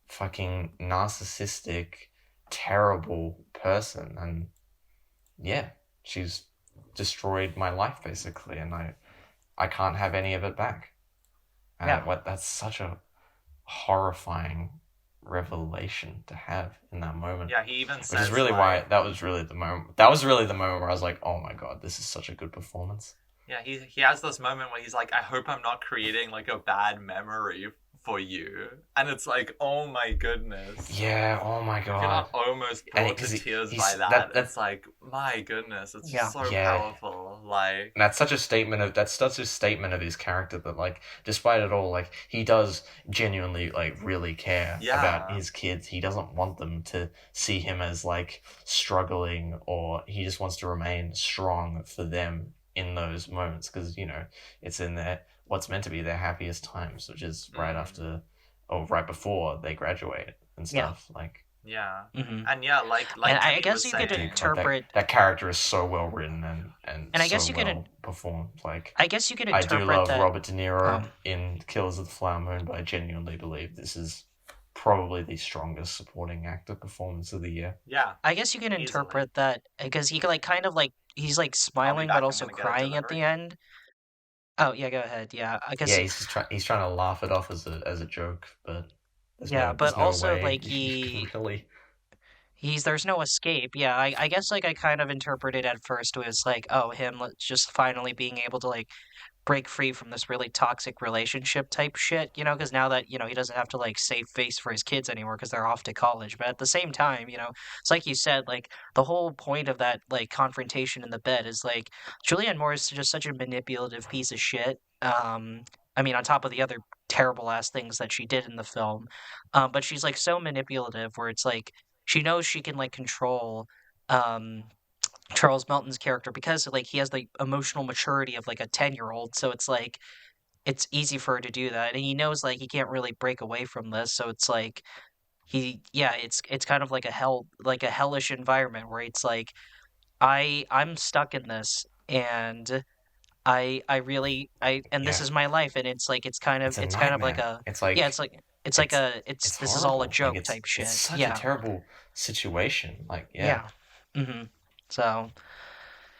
fucking narcissistic, terrible person. And yeah, she's destroyed my life basically, and I can't have any of it back. And Yeah. that's such a horrifying revelation to have in that moment. yeah. He even Which says, is really like, why that was really the moment. That was really the moment where I was like, "Oh my god, this is such a good performance." yeah, he has this moment where he's like, I hope I'm not creating like a bad memory for you, and it's like, oh my goodness. Yeah. Oh my If you're god. not almost brought to 'cause tears he's- by that, that- it's like, my goodness, it's Yeah. just so Yeah. powerful. Like, And that's such a statement of his character, that like, despite it all, like he does genuinely like really care Yeah. about his kids. He doesn't want them to see him as like struggling, or he just wants to remain strong for them in those moments, because it's in what's meant to be their happiest times, which is right after or right before they graduate and stuff. Like, yeah, Mhm. and yeah, like And I Timmy guess was you could saying, like, interpret. that character is so well written and I so guess you could well performed. Like, I guess you could I interpret do love that. Robert De Niro Oh. in Killers of the Flower Moon, but I genuinely believe this is probably the strongest supporting actor performance of the year. yeah, I guess you can Easily. interpret that because he like kind of like he's like smiling back, but I'm also gonna get a crying at the delivery. end. Oh yeah, go ahead. Yeah, I guess. Yeah, he's just he's trying to laugh it off as a joke, but Yeah, but there's no also, way like, you can really. there's no escape. Yeah, I guess like I kind of interpreted at first was like, oh, him just finally being able to like break free from this really toxic relationship type shit, because now that, he doesn't have to like save face for his kids anymore because they're off to college. But at the same time, it's like you said, like the whole point of that like confrontation in the bed is like Julianne Moore is just such a manipulative piece of shit. I mean, on top of the other terrible ass things that she did in the film, but she's like so manipulative where it's like she knows she can like control um Charles Melton's character because like he has the emotional maturity of like a 10-year-old, so it's like it's easy for her to do that, and he knows like he can't really break away from this, so it's like it's kind of like a hellish environment where it's like I'm stuck in this, and I really and this Yeah. is my life, and it's like it's kind of It's a like nightmare. a It's like, yeah, it's like it's this is all a horrible. joke Like, type shit. it's such Yeah. a terrible situation. Like, yeah. So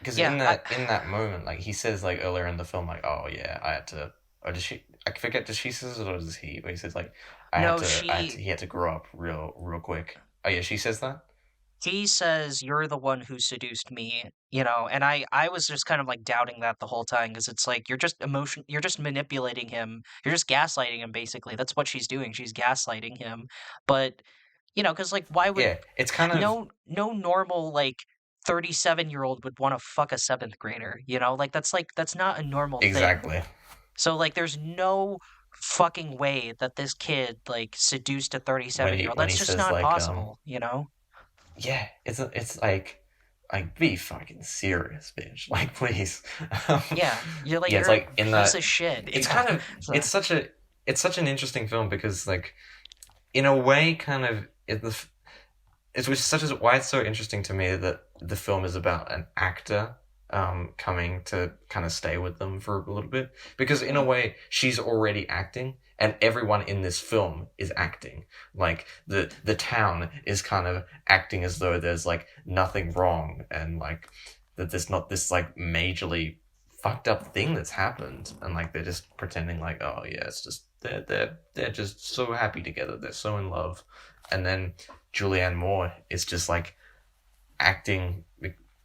Because yeah, in that moment, like he says, like earlier in the film, like, "Oh yeah, I had to," or does she? I forget. Does she says it or does he? But he says like, No, he had to grow up real quick." Oh yeah, she says that. he says, "You're the one who seduced me," and I was just kind of like doubting that the whole time because it's like you're just manipulating him, you're just gaslighting him basically. That's what she's doing. She's gaslighting him, but because like why would Yeah, it's kind of no normal like 37-year-old would want to fuck a seventh grader, like that's not a normal thing. exactly So like there's no fucking way that this kid like seduced a when 37-year-old. he That's just says not like possible. yeah, it's like be fucking serious, bitch. Like please. Yeah, Yeah, it's you're a like in piece that of shit. it's Yeah. kind of So, it's such an interesting film because like in a way kind of it's which such as why it's so interesting to me that the film is about an actor coming to kind of stay with them for a little bit because in a way she's already acting and everyone in this film is acting like the town is kind of acting as though there's like nothing wrong and like that there's not this like majorly fucked up thing that's happened and like they're just pretending like oh yeah it's just they're just so happy together, they're so in love. And then Julianne Moore is just like acting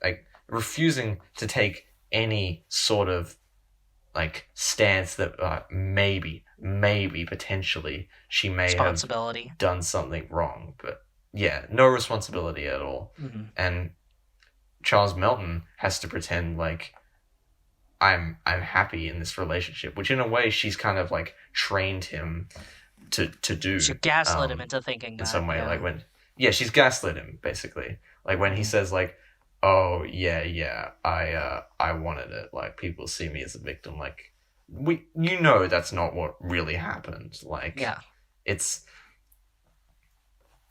like refusing to take any sort of like stance that maybe potentially she may have responsibility. done something wrong, but yeah, no responsibility at all. Mhm. And Charles Melton has to pretend like I'm happy in this relationship, which in a way she's kind of like trained him to do She gaslit him into thinking in that. some way. Yeah. Like when she's gaslit him basically. Like when he says like, "Oh yeah, I wanted it. Like people see me as a victim." Like that's not what really happened. Like Yeah. it's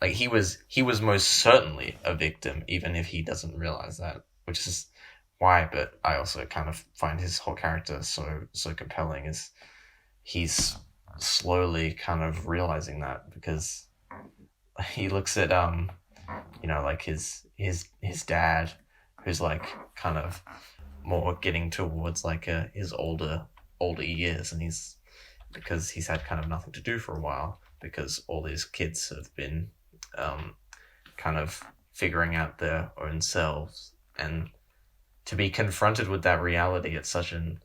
like he was most certainly a victim, even if he doesn't realize that, which is why. But I also kind of find his whole character so compelling. Is he's slowly kind of realizing that because he looks at like his dad, who's like kind of more getting towards like his older years, and because he's had kind of nothing to do for a while because all these kids have been kind of figuring out their own selves, and to be confronted with that reality at such an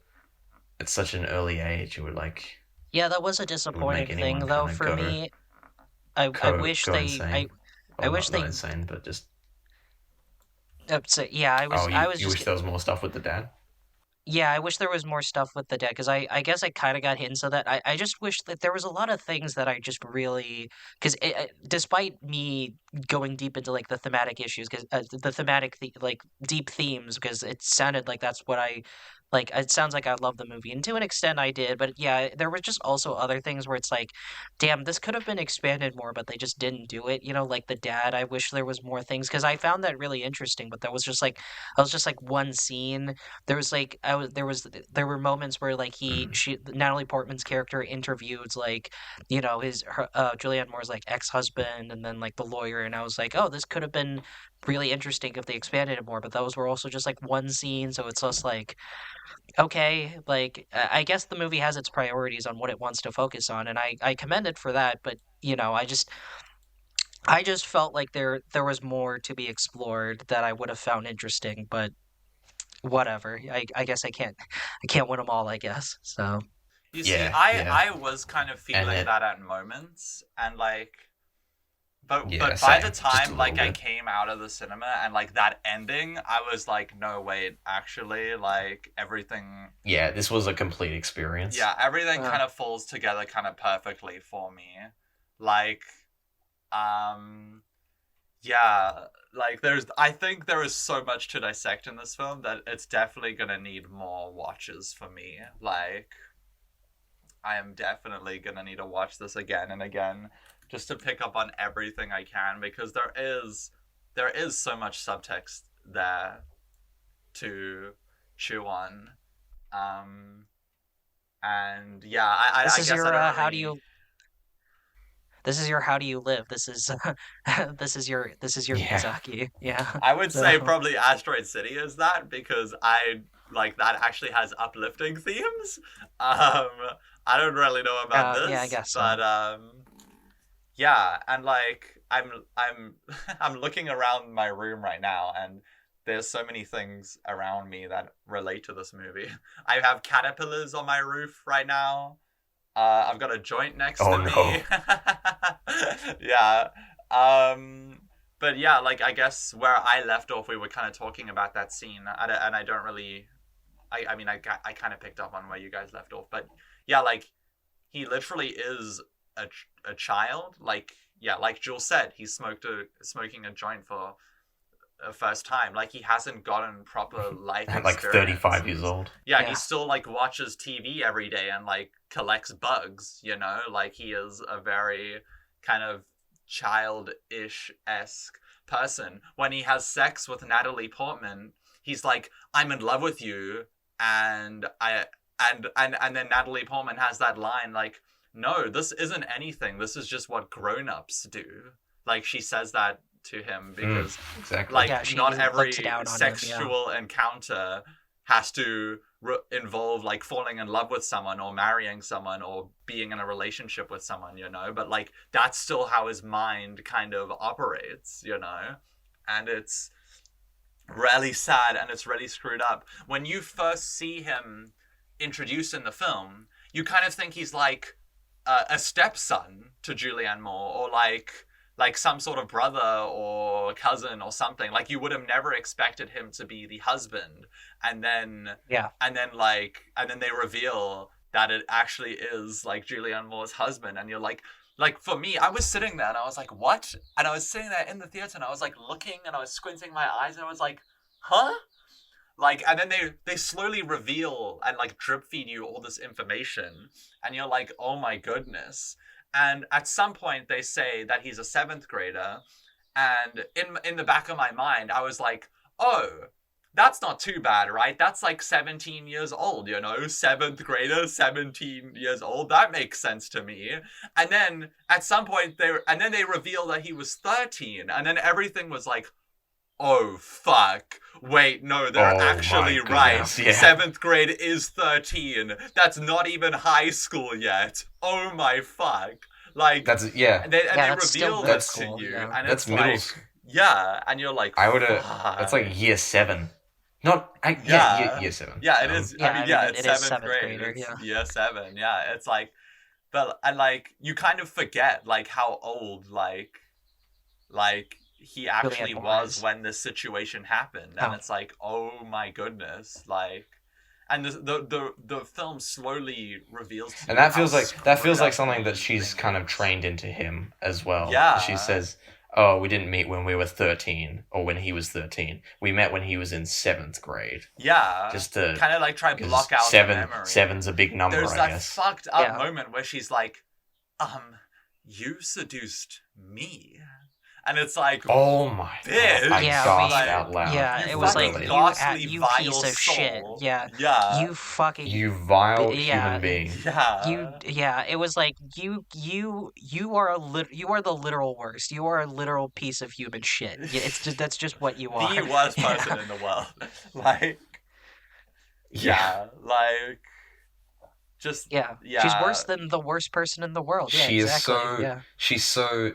early age, it would like Yeah, that was a it would make disappointing thing anyone though kind of for me. I wish go they insane. I wish not they insane, but just so, yeah, I was I was you just wish there was more stuff with the dad. Yeah, I wish there was more stuff with the deck because I guess I kind of got hints of that. I just wish that there was a lot of things that I just really because despite me going deep into like the thematic issues because the thematic like deep themes because it sounded like that's what I like. It sounds like I love the movie and to an extent I did, but yeah, there were just also other things where it's like, damn, this could have been expanded more, but they just didn't do it. Like the dad. I wish there was more things because I found that really interesting, but there was just like I was just like one scene there was like there were moments where like she Natalie Portman's character interviewed like Julianne Moore's like ex-husband and then like the lawyer and I was like, oh, this could have been really interesting if they expanded it more, but those were also just like one scene, so it's just like okay, like I guess the movie has its priorities on what it wants to focus on and I commend it for that, but I just felt like there was more to be explored that I would have found interesting, but whatever. I guess I can't win them all. I guess so. You see, Yeah, I was kind of feeling it- that at moments, and like, but Yeah, by same. the Just a time like little I bit. came out of the cinema and like that ending, I was like, no, wait, actually, like everything, Yeah, this was a complete experience. yeah, everything Uh. kind of falls together kind of perfectly for me. Like, yeah, like I think there is so much to dissect in this film that it's definitely gonna need more watches for me. Like, I am definitely gonna need to watch this again and again just to pick up on everything I can because there is so much subtext there to chew on. And yeah, I This I is guess your I don't how do really. you this is your how do you live. This is this is your Yeah. Miyazaki. Yeah. I would say So, probably Asteroid City is that because I like that actually has uplifting themes. I don't really know about this, yeah, I guess so. but Yeah, and like I'm I'm looking around my room right now, and there's so many things around me that relate to this movie. I have caterpillars on my roof right now. I've got a joint next Oh, to no. me. Yeah. Um, but yeah, like I guess where I left off, we were kind of talking about that scene, and I don't really. I mean, I kind of picked up on where you guys left off, but yeah, like he literally is a child. Like yeah, like Jules said, he's smoking a joint for a first time. Like he hasn't gotten proper life At like experience. 35 years old. Yeah, Yeah. he still like watches TV every day and like collects bugs, you know? Like he is a very kind of childish-esque person. When he has sex with Natalie Portman, he's like, I'm in love with you, and and then Natalie Portman has that line like, no, this isn't anything. This is just what grown-ups do. Like she says that to him because Exactly. like Yeah, she not every looks down on him, sexual encounter has to involve like falling in love with someone or marrying someone or being in a relationship with someone, you know, but like that's still how his mind kind of operates, you know, and it's really sad and it's really screwed up. When you first see him introduced in the film, you kind of think he's like a stepson to Julianne Moore, or like some sort of brother or cousin or something. Like you would have never expected him to be the husband, and then Yeah. and then they reveal that it actually is like Julianne Moore's husband, and you're like for me, I was sitting there and I was like, what? And I was sitting there in the theater and I was like looking and I was squinting my eyes and I was like, huh? Like, and then they slowly reveal and like drip feed you all this information, and you're like, oh my goodness. And at some point they say that he's a 7th grader, and in the back of my mind I was like, oh, that's not too bad, right? That's like 17 years old, you know, 7th grader, 17 years old. That makes sense to me. And then at some point they reveal that he was 13, and then everything was like, oh fuck, wait, no, they're Oh, actually my right. goodness, yeah. 7th grade is 13. That's not even high school yet. Oh my fuck. Like That's yeah. and they that's still reveal middle this to school, you, yeah. and That's it's middle like school. yeah, and you're like, I would have. fuck. That's like year 7. Not Yeah. year 7. Yeah, it is. Yeah, I mean, I yeah, mean, it's it is 7th 7th grade. grader, It's yeah. year 7. Yeah, it's like, but and like you kind of forget like how old like he actually Moore was is. when this situation happened, and Oh. it's like, oh my goodness, like, and the film slowly reveals to And you that how feels like screwed up something that these she's things kind of is. trained into him as well. Yeah. She says, "Oh, we didn't meet when we were 13, or when he was 13. We met when he was in 7th grade." Yeah, Just to kind of like try to because block out the memory. 7's a big number, There's I that guess. fucked up Yeah. moment where she's like, you seduced me. And it's like, Oh my Bitch. god! I Yeah, gasped we- out loud. Yeah, You it was like, fucking you, ghastly, you vile piece of shit. soul. Yeah. Yeah. You fucking... You vile Yeah. human being. Yeah. it was like you are you are the literal worst. You are a literal piece of human shit. Yeah, it's just that's just what you are. The worst Yeah. person in the world. Like, yeah, like, just, Yeah. yeah. She's worse than the worst person in the world. Yeah, She is exactly. so- Yeah. She's so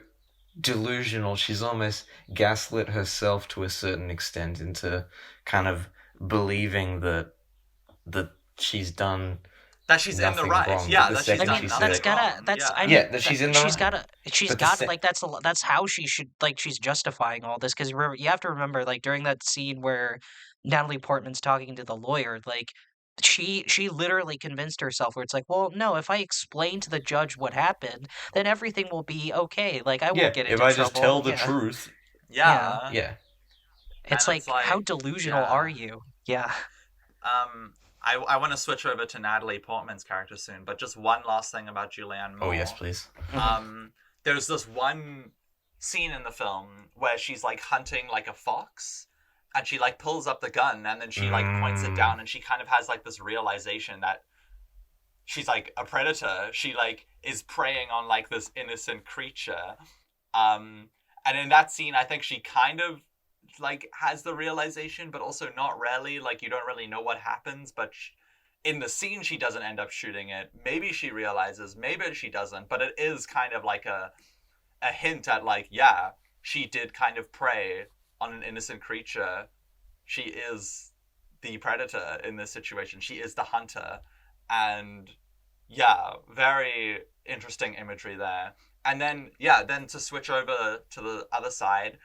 delusional. She's almost gaslit herself to a certain extent into kind of believing that she's done. that she's in the nothing right. wrong, Yeah, but the that she's second done she nothing said- that's gotta wrong. that's yeah. I mean, Yeah, that she's in the she's right. gotta she's But the got se- like that's how she should, like, she's justifying all this, because you have to remember, like, during that scene where Natalie Portman's talking to the lawyer, like, she literally convinced herself, where it's like, well, no, if I explain to the judge what happened, then everything will be okay. Like, I Yeah, won't get into if I trouble. just tell the Yeah. truth. Yeah. Yeah. It's And like, it's like, how delusional yeah. are you? Yeah. I want to switch over to Natalie Portman's character soon, but just one last thing about Julianne Moore. Oh yes, please. There's this one scene in the film where she's like hunting like a fox, and she like pulls up the gun and then she like points it down, and she kind of has like this realization that she's like a predator. She like is preying on like this innocent creature. And in that scene, I think she kind of like has the realization, but also not really. Like, you don't really know what happens, but in the scene she doesn't end up shooting it. Maybe she realizes, maybe she doesn't, but it is kind of like a hint at like, yeah, she did kind of prey on an innocent creature. She is the predator in this situation. She is the hunter. And yeah, very interesting imagery there. And then, yeah, then to switch over to the other side,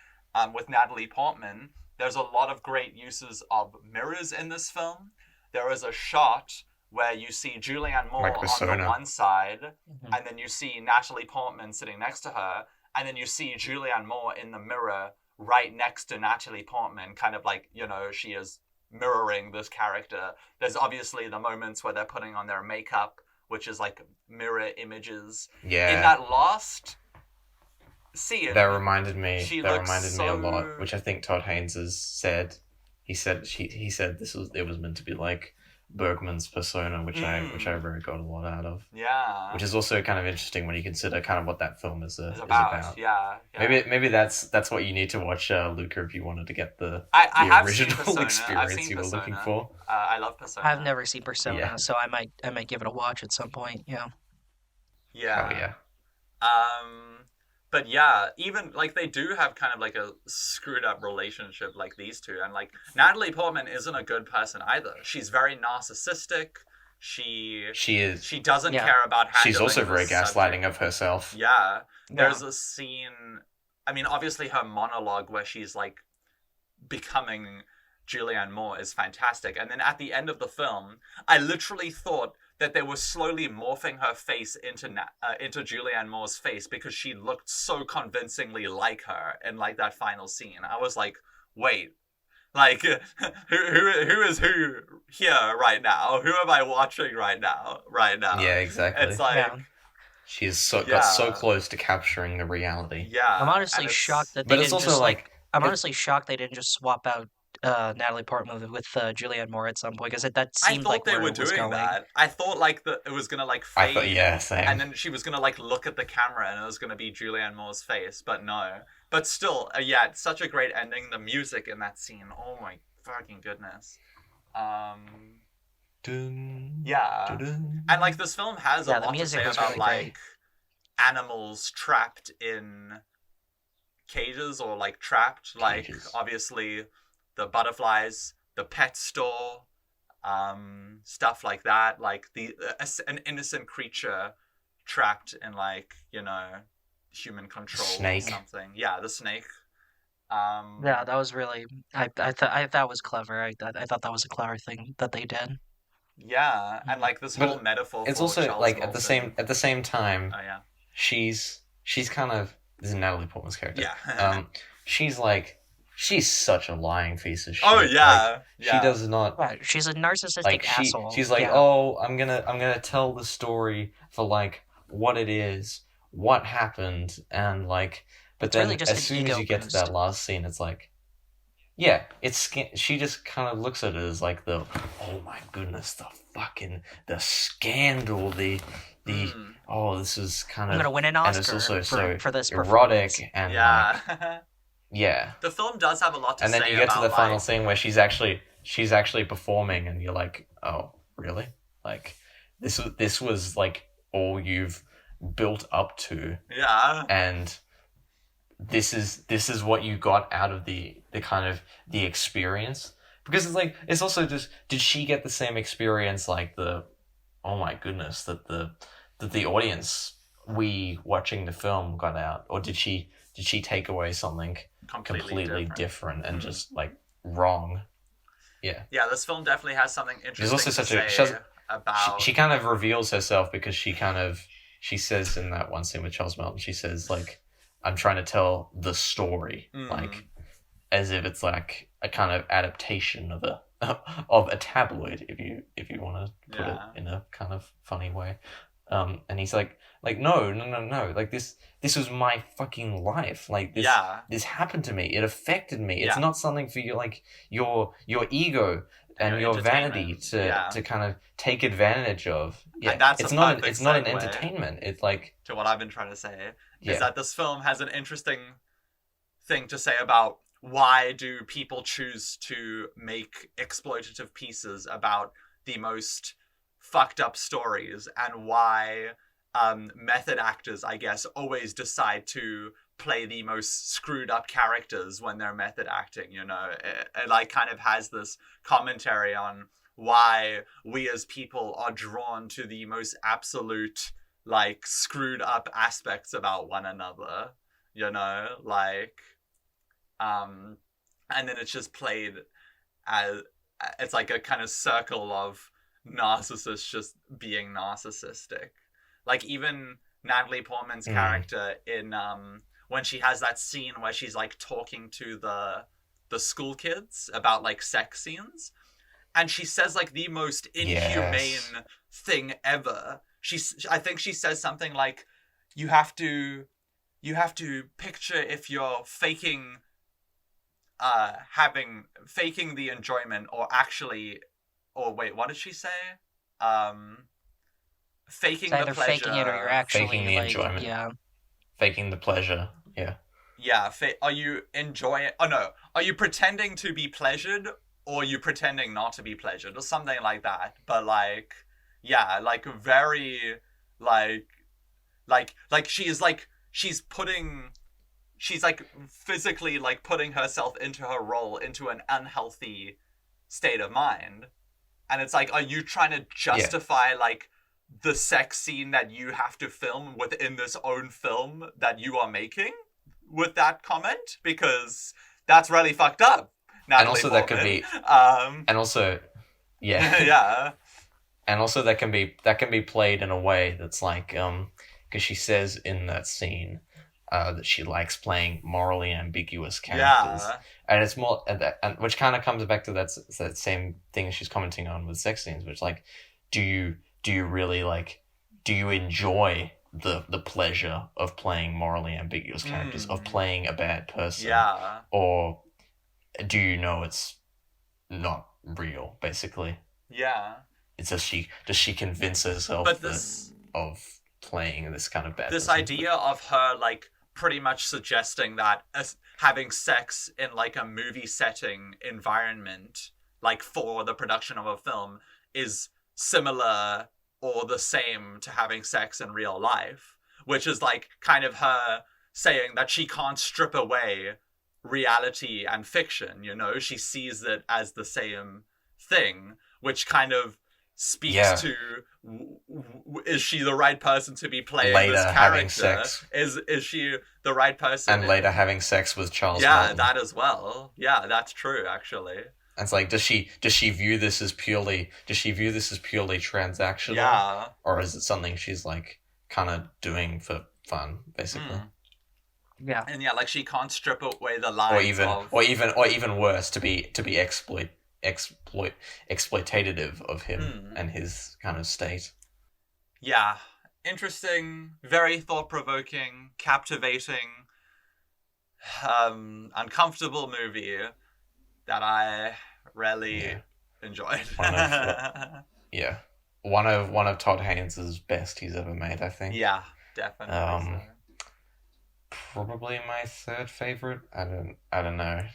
with Natalie Portman, there's a lot of great uses of mirrors in this film. There is a shot where you see Julianne Moore Like on Persona. the one side, Mhm. and then you see Natalie Portman sitting next to her, and then you see Julianne Moore in the mirror right next to Natalie Portman, kind of like, you know, she is mirroring this character. There's obviously the moments where they're putting on their makeup, which is like mirror images. Yeah. In that last scene, That reminded me. she That looks reminded me a lot, so- which I think Todd Haynes has said. He said it was meant to be like Bergman's Persona, which I really got a lot out of. yeah, Which is also kind of interesting when you consider kind of what that film is about. Yeah. Maybe that's what you need to watch, Luca, if you wanted to get the I have original seen Persona. I've experience seen you were Persona. looking for. I love Persona. I've never seen Persona, Yeah. so I might give it a watch at some point. Yeah. Yeah. Oh yeah. But yeah, even like they do have kind of like a screwed up relationship like these two, and like Natalie Portman isn't a good person either. She's very narcissistic. She She doesn't Yeah. care about handling She's also very this gaslighting subject. of herself. Yeah. There's Yeah. a scene, I mean, obviously her monologue where she's like becoming Julianne Moore is fantastic. And then at the end of the film, I literally thought that they were slowly morphing her face into Julianne Moore's face because she looked so convincingly like her in like that final scene. I was like, wait, like who is who here right now? Who am I watching right now? Yeah, exactly. It's like, Yeah. She's got so Yeah. close to capturing the reality. yeah. I'm honestly and it's- shocked that they But it's didn't also just like I'm it- honestly shocked they didn't just swap out Natalie Portman with Julianne Moore at some point, because that I seemed thought like they where were it was doing going. that. I thought like that it was gonna like I fade. thought, yeah, same. And then she was gonna like look at the camera and it was gonna be Julianne Moore's face, but no. But still, yeah, it's such a great ending. The music in that scene, oh my fucking goodness. Dun, Yeah. dun. And like this film has Yeah, a the lot to music say was about really like great. animals trapped in cages or like trapped, like Cages. obviously the butterflies, the pet store, stuff like that, like an innocent creature trapped in like, you know, human control Snake. or something. Yeah, the snake. Yeah, that was really I thought that was clever. I thought that was a clever thing that they did. Yeah, and like this But whole metaphor It's for also Charles like Colson. at the same time, Oh yeah. she's kind of, this is Natalie Portman's character. Yeah. She's such a lying piece of shit. Oh Like, yeah. she does not Right, she's a narcissistic like asshole. she's like, yeah. oh, I'm gonna tell the story for like what it is, what happened, and like, but It's then really just as an soon as ego you get to boost. that last scene, it's like, yeah, she just kind of looks at it as like the, oh my goodness, the scandal, the Mm. oh, this is kind I'm of, gonna win an and Oscar it's also so for this erotic performance. and like, Yeah. yeah. The film does have a lot to And say then you get to the about, final like, scene where she's actually performing, and you're like, oh, really? Like, this was like all you've built up to, yeah. and this is what you got out of the kind of the experience. Because it's like, it's also just, did she get the same experience like the, oh my goodness, that the audience, we watching the film, got out, or did she take away something completely different and Mhm. just like wrong? Yeah. Yeah, this film definitely has something interesting also to such a- say she has- about. She kind of reveals herself because she says in that one scene with Charles Melton, she says like, I'm trying to tell the story, Mm. like as if it's like a kind of adaptation of a tabloid, if you want to put Yeah. it in a kind of funny way. And he's like no, like this was my fucking life, like this Yeah. this happened to me, it affected me. It's Yeah. not something for you, like your ego and your vanity entertainment. to kind of take advantage of. Yeah, And that's it's a not perfect an segue. entertainment. It's like, To what I've been trying to say yeah, is that this film has an interesting thing to say about why do people choose to make exploitative pieces about the most fucked up stories, and why method actors, I guess, always decide to play the most screwed up characters when they're method acting, you know. It like kind of has this commentary on why we as people are drawn to the most absolute, like, screwed up aspects about one another, you know, like, and then it's just played as, it's like a kind of circle of narcissists just being narcissistic. Like, even Natalie Portman's character in when she has that scene where she's like talking to the school kids about like sex scenes, and she says like the most inhumane thing ever. I think she says something like, you have to picture if you're faking faking the enjoyment, or actually, or wait, what did she say? Faking the pleasure. Faking it, or you're actually faking the enjoyment. Yeah. Faking the pleasure. Yeah. Yeah. Are you enjoying? Oh no. Are you pretending to be pleasured, or are you pretending not to be pleasured, or something like that? But like, yeah, like very, like she's like she's like physically like putting herself into her role into an unhealthy state of mind, and it's like, are you trying to justify like the sex scene that you have to film within this own film that you are making with that comment? Because that's really fucked up. Natalie and also Portman. That could be and also yeah and also that can be played in a way that's like because she says in that scene that she likes playing morally ambiguous characters, and it's more and which kind of comes back to that same thing she's commenting on with sex scenes, which like, do you really like, do you enjoy the pleasure of playing morally ambiguous characters, of playing a bad person, or do you know it's not real, basically? It's just does she convince herself of playing this kind of bad this person? idea of her like pretty much suggesting that having sex in like a movie setting environment, like for the production of a film, is similar or the same to having sex in real life, which is like kind of her saying that she can't strip away reality and fiction, you know. She sees it as the same thing, which kind of speaks to, is she the right person to be playing later this character? Having sex. Is she the right person? And later having sex with Charles Martin. That as well. Yeah, that's true, actually. And it's like, does she view this as purely transactional? Yeah. Or is it something she's like kind of doing for fun, basically? Yeah. And yeah, like she can't strip away the lines or even worse, to be exploitative of him and his kind of state. Yeah. Interesting, very thought-provoking, captivating, uncomfortable movie that I really enjoyed. One of Todd Haynes' best he's ever made, I think. Yeah, definitely. Probably my third favorite. I don't know.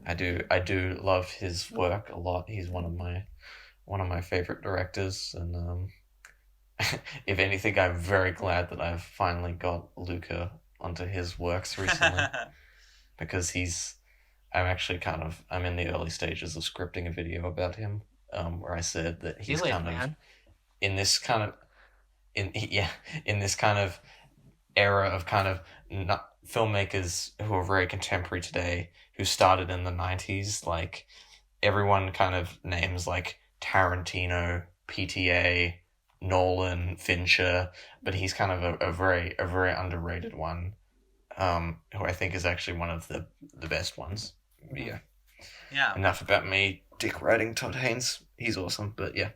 I do love his work a lot. He's one of my favorite directors, and if anything, I'm very glad that I've finally got Luca onto his works recently, because I'm in the early stages of scripting a video about him, where I said that he's in this kind of era of kind of filmmakers who are very contemporary today, who started in the 90s. Like, everyone kind of names like Tarantino, PTA, Nolan, Fincher, but he's kind of a very underrated one, who I think is actually one of the best ones. Yeah. Enough about me dick riding Todd Haynes. He's awesome, but yeah.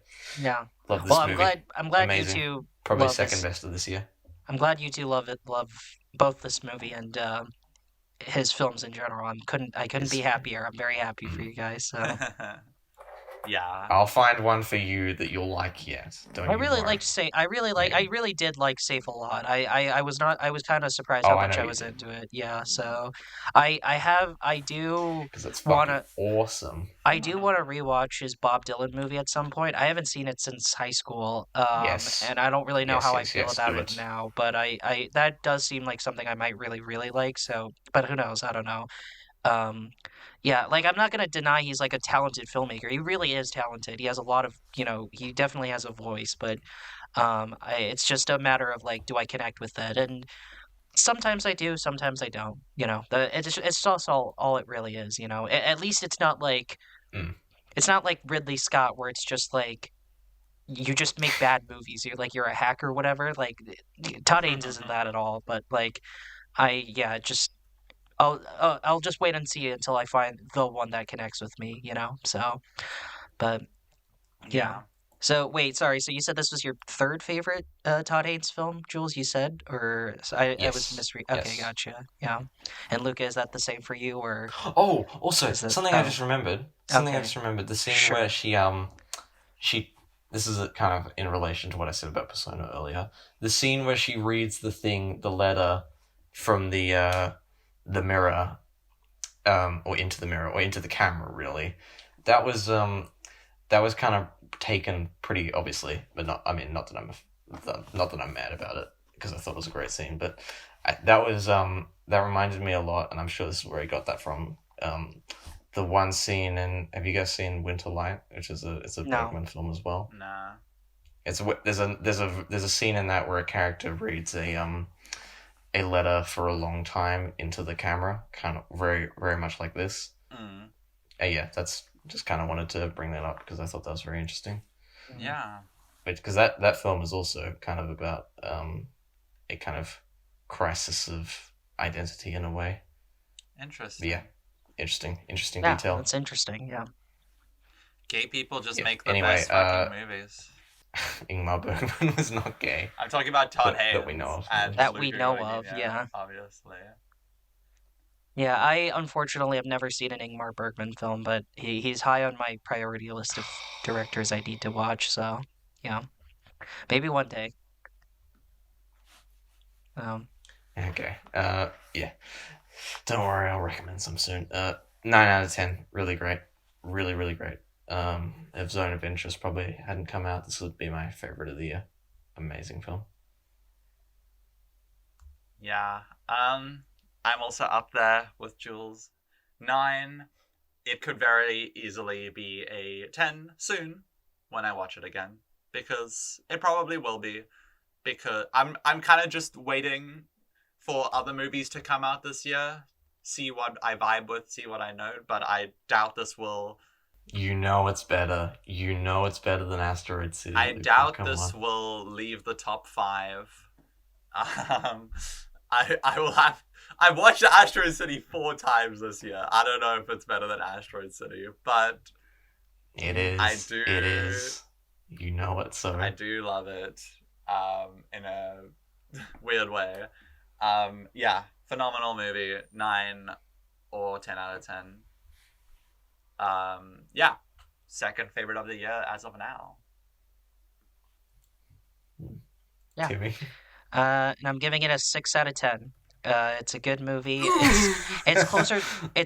Love this movie. I'm glad Amazing. you two probably love second this. best of this year. I'm glad you two love both this movie and his films in general. I couldn't be happier. I'm very happy for you guys. So. Yeah. I'll find one for you that you'll like yet. Don't I you really worry. liked Safe. I Maybe. really did like Safe a lot. I was not. I was kind of surprised Oh, how I much know I you was did. into it. Yeah. So, I do Because it's fucking wanna. awesome. I do want to rewatch his Bob Dylan movie at some point. I haven't seen it since high school, Yes. and I don't really know how I feel Yes, about do it it. now. But that does seem like something I might really, really like. So, but who knows? I don't know. Um, yeah, like I'm not gonna deny he's like a talented filmmaker. He really is talented. He has a lot of, he definitely has a voice. But it's just a matter of like, do I connect with it? And sometimes I do, sometimes I don't. It's just all it really is. At least it's not like. Mm. It's not like Ridley Scott where it's just like you just make bad movies. You're a hack or whatever. Like Todd Haynes isn't that at all. But like just I'll just wait and see until I find the one that connects with me. So, but yeah. So wait, sorry. So you said this was your third favorite Todd Haynes film, Jules? You said, or I was Yes. Okay, Yes. gotcha. Yeah. And Luca, is that the same for you, or Oh, also is it? something I just remembered. Okay. The scene Sure. where she this is kind of in relation to what I said about Persona earlier. The scene where she reads the letter from the mirror, or into the mirror, or into the camera, really. That was kind of taken pretty obviously, but not. I mean, not that I'm mad about it because I thought it was a great scene, but that reminded me a lot, and I'm sure this is where he got that from. The one scene in, have you guys seen Winterlight, which is it's a No. Bergman film as well? Nah. There's a scene in that where a character reads a letter for a long time into the camera, kind of very very much like this. Mm. Yeah, that's just kind of wanted to bring that up because I thought that was very interesting. Yeah. But because that film is also kind of about a kind of crisis of identity in a way. Interesting. But yeah, interesting Yeah, detail. that's interesting. Yeah. Gay people just Yeah. make the Anyway, best fucking movies. Ingmar Bergman was not gay. I'm talking about Todd Haynes. That we know of. And That we Luca know Guadagnino, of, yeah. Obviously. Yeah, I unfortunately have never seen an Ingmar Bergman film, but he's high on my priority list of directors I need to watch, so yeah. Maybe one day. Okay. Yeah. Don't worry, I'll recommend some soon. 9 out of 10. Really great. Really, really great. If Zone of Interest probably hadn't come out, this would be my favorite of the year. Amazing film. Yeah. I'm also up there with Jules. 9. It could very easily be a 10 soon when I watch it again. Because it probably will be. Because I'm kind of just waiting for other movies to come out this year. See what I vibe with, see what I know. But I doubt this will... You know it's better. You know it's better than Asteroid City. I Luca, doubt come this on. will leave the top 5. I will have... I've watched Asteroid City 4 times this year. I don't know if it's better than Asteroid City, but... It is. I do... It is. You know it, so... I do love it. In a weird way. Yeah, phenomenal movie. 9 or 10 out of 10. Yeah, second favorite of the year as of now. Yeah. Timmy. And I'm giving it a 6 out of 10. It's a good movie. It's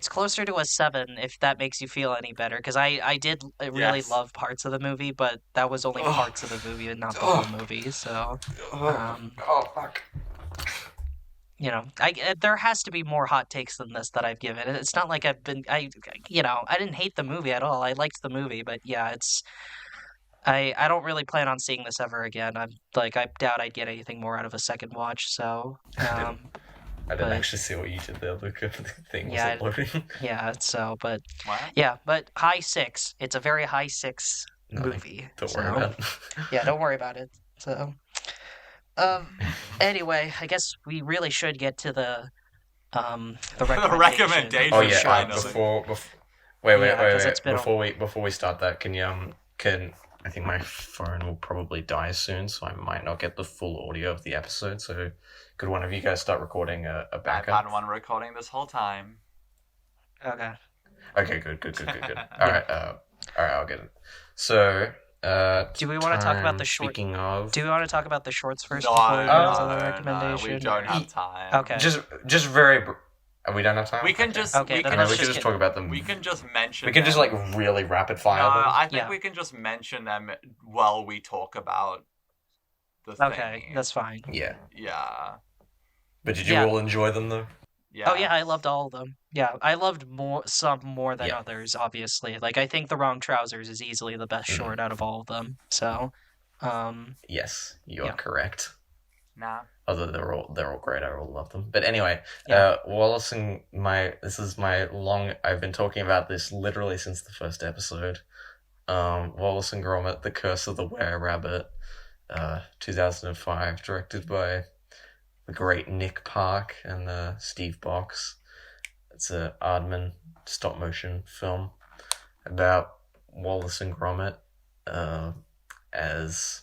closer to a 7 if that makes you feel any better. Because I did really love parts of the movie, but that was only parts of the movie and not the whole movie. So, Fuck. There has to be more hot takes than this that I've given. It's not like I didn't hate the movie at all. I liked the movie, but yeah, I don't really plan on seeing this ever again. I doubt I'd get anything more out of a second watch. So, I didn't actually see what you did there, Luca. The thing wasn't loading. yeah. So, but What? yeah, but high 6. It's a very high 6 Nothing. movie. Don't worry about it. Yeah, don't worry about it. So, anyway, I guess we really should get to the recommendation. Oh yeah. Finally. Before we start that, can I think my phone will probably die soon, so I might not get the full audio of the episode. So, could one of you guys start recording a backup? I've had one recording this whole time. Okay. Okay, good. All right. All right, I'll get it. So, Do we want to talk about the short? Speaking of, Do we want to talk about the shorts first No, before we get into the no, recommendation? we don't have time. Okay. just very. We don't have time. We can just Okay, we then can No, let's we can just just get- talk about them. we can just mention. We can just them. like really rapid No, fire them. I think Yeah. we can just mention them while we talk about the thing. Okay, that's fine. Yeah, Yeah. but did you Yeah. all enjoy them though? Yeah. Oh yeah, I loved all of them. Yeah, I loved some more than Yeah. others, obviously. Like I think The Wrong Trousers is easily the best Mhm. short out of all of them. So, Yes, you are Yeah. correct. Nah. Although they're all great, I all love them. But anyway, Yeah. Wallace and this is my long. I've been talking about this literally since the first episode. Wallace and Gromit: The Curse of the Were-Rabbit, 2005, directed by the great Nick Park and Steve Box. It's a Aardman stop motion film about Wallace and Gromit as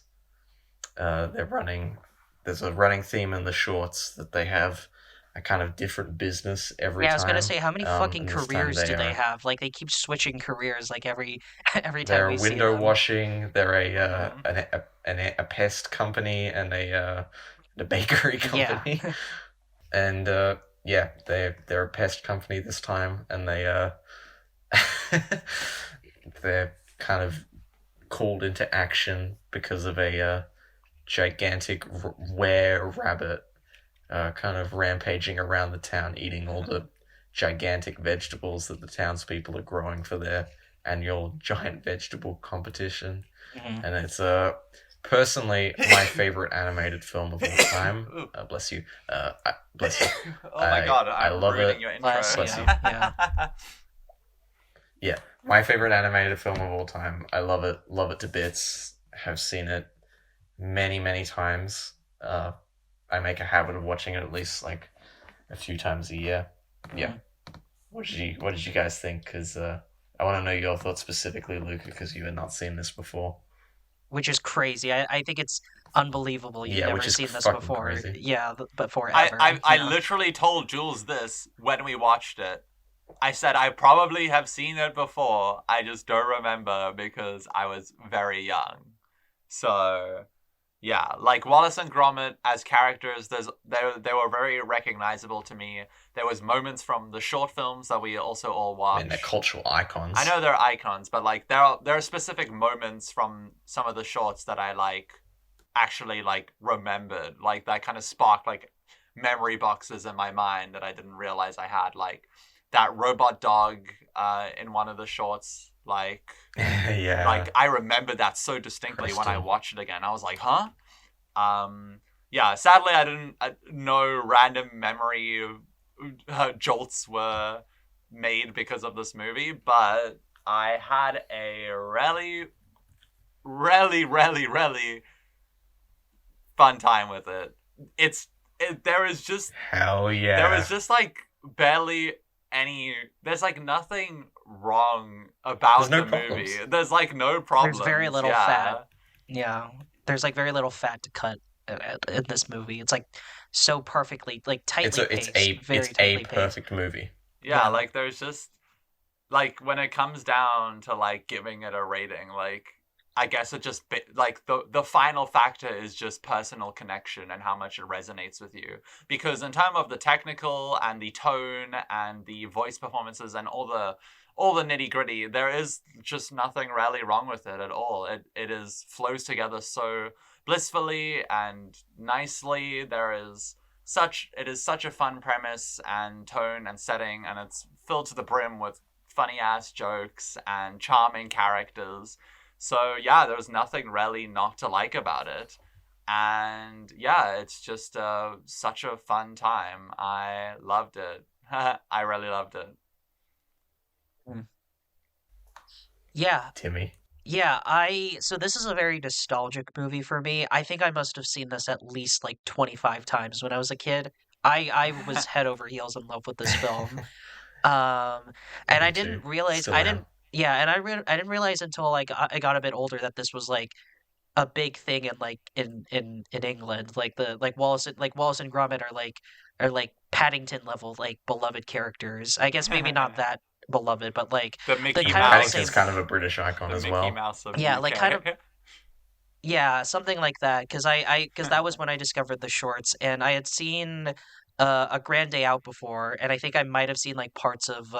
they're running. There's a running theme in the shorts that they have a kind of different business every time. yeah, I was gonna say, how many fucking and this time careers do they are- have? Like they keep switching careers like every time They're we see window them. washing. They're a pest company and a bakery Yeah. company. And yeah, they're a pest company this time, and they're kind of called into action because of a gigantic were-rabbit kind of rampaging around the town, eating all the gigantic vegetables that the townspeople are growing for their annual giant vegetable competition. Mhm. And it's personally my favorite animated film of all time. Ooh. Bless you. Bless you. Oh my god, I I'm love ruining it. your intro. Bless you. Yeah. My favorite animated film of all time. I love it. Love it to bits. Have seen it many, many times. I make a habit of watching it at least like a few times a year. Yeah. What did you guys think? Because I want to know your thoughts specifically, Luca, because you had not seen this before. Which is crazy. I think it's unbelievable you've Yeah, never which is seen this fucking before. crazy. Yeah, before I ever. Yeah. literally told Jules this when we watched it. I said I probably have seen it before. I just don't remember because I was very young. So, yeah, like Wallace and Gromit as characters, they were very recognizable to me. There was moments from the short films that we also all I watched. mean, they're cultural icons. I know they're icons, but like there are specific moments from some of the shorts that I actually remembered, like that kind of sparked like memory boxes in my mind that I didn't realize I had, like that robot dog in one of the shorts, Yeah. like I remember that so distinctly when I Crystal. watched it again. I was like, huh? Yeah, sadly I didn't no random memory jolts were made because of this movie, but I had a really fun time with it. There is just Hell yeah. there was just like barely any. There's like nothing wrong about There's no the problems. movie. There's like no problems. There's very little yeah. fat. Yeah, there's like very little fat to cut in this movie. It's like so perfectly, like tightly It's paced. Very a tightly paced. perfect movie. Yeah, Yeah. like there's just like when it comes down to like giving it a rating, like I guess it just like the final factor is just personal connection and how much it resonates with you. Because in terms of the technical and the tone and the voice performances and all the nitty gritty, there is just nothing really wrong with it at all. It flows together so blissfully and nicely. It is such a fun premise and tone and setting, and it's filled to the brim with funny ass jokes and charming characters. So yeah, there's nothing really not to like about it. And yeah, it's just such a fun time. I loved it. I really loved it. Yeah, Timmy. yeah. So this is a very nostalgic movie for me. I think I must have seen this at least like 25 times when I was a kid. I was head over heels in love with this film. And Me I didn't too. realize Still I am. didn't yeah, and I didn't realize until like I got a bit older that this was like a big thing in like in England. Like Wallace and Gromit are like Paddington level like beloved characters. I guess maybe not that beloved, but like The the Mickey kind of the Mouse. same. Paddington's kind of a British icon The as Mickey well. Mouse of Yeah, like kind of. UK. Yeah, something like that. Because that was when I discovered the shorts, and I had seen a Grand Day Out before, and I think I might have seen like parts of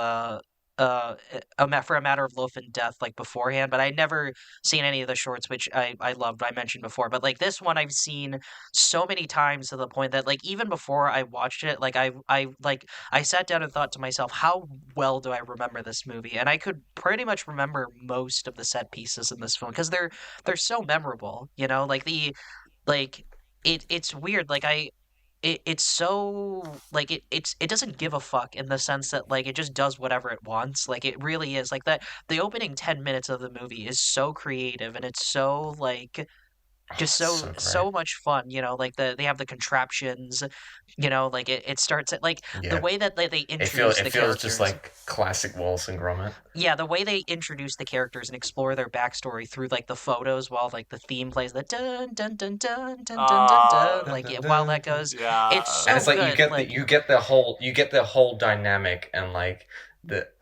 for a matter of Loaf and Death like beforehand, but I never seen any of the shorts, which I loved. I mentioned before, but like this one I've seen so many times to the point that like even before I watched it, like I sat down and thought to myself, how well do I remember this movie? And I could pretty much remember most of the set pieces in this film because they're so memorable, you know, like like it's weird, like it's so like it doesn't give a fuck in the sense that like it just does whatever it wants. Like it really is like that. The opening 10 minutes of the movie is so creative and it's so like Oh, just it's so so great. much fun, you know, like they have the contraptions, you know, like it starts at like the Yeah. way that they It feel introduce it the feels just characters. like classic Wallace and Gromit. Yeah, the way they introduce the characters and explore their backstory through like the photos while like the theme plays the dun dun dun dun dun dun dun dun Uh, Dun, like dun, yeah, while that dun, dun. goes, it's yeah. And so it's like good. Like you get the whole dynamic and like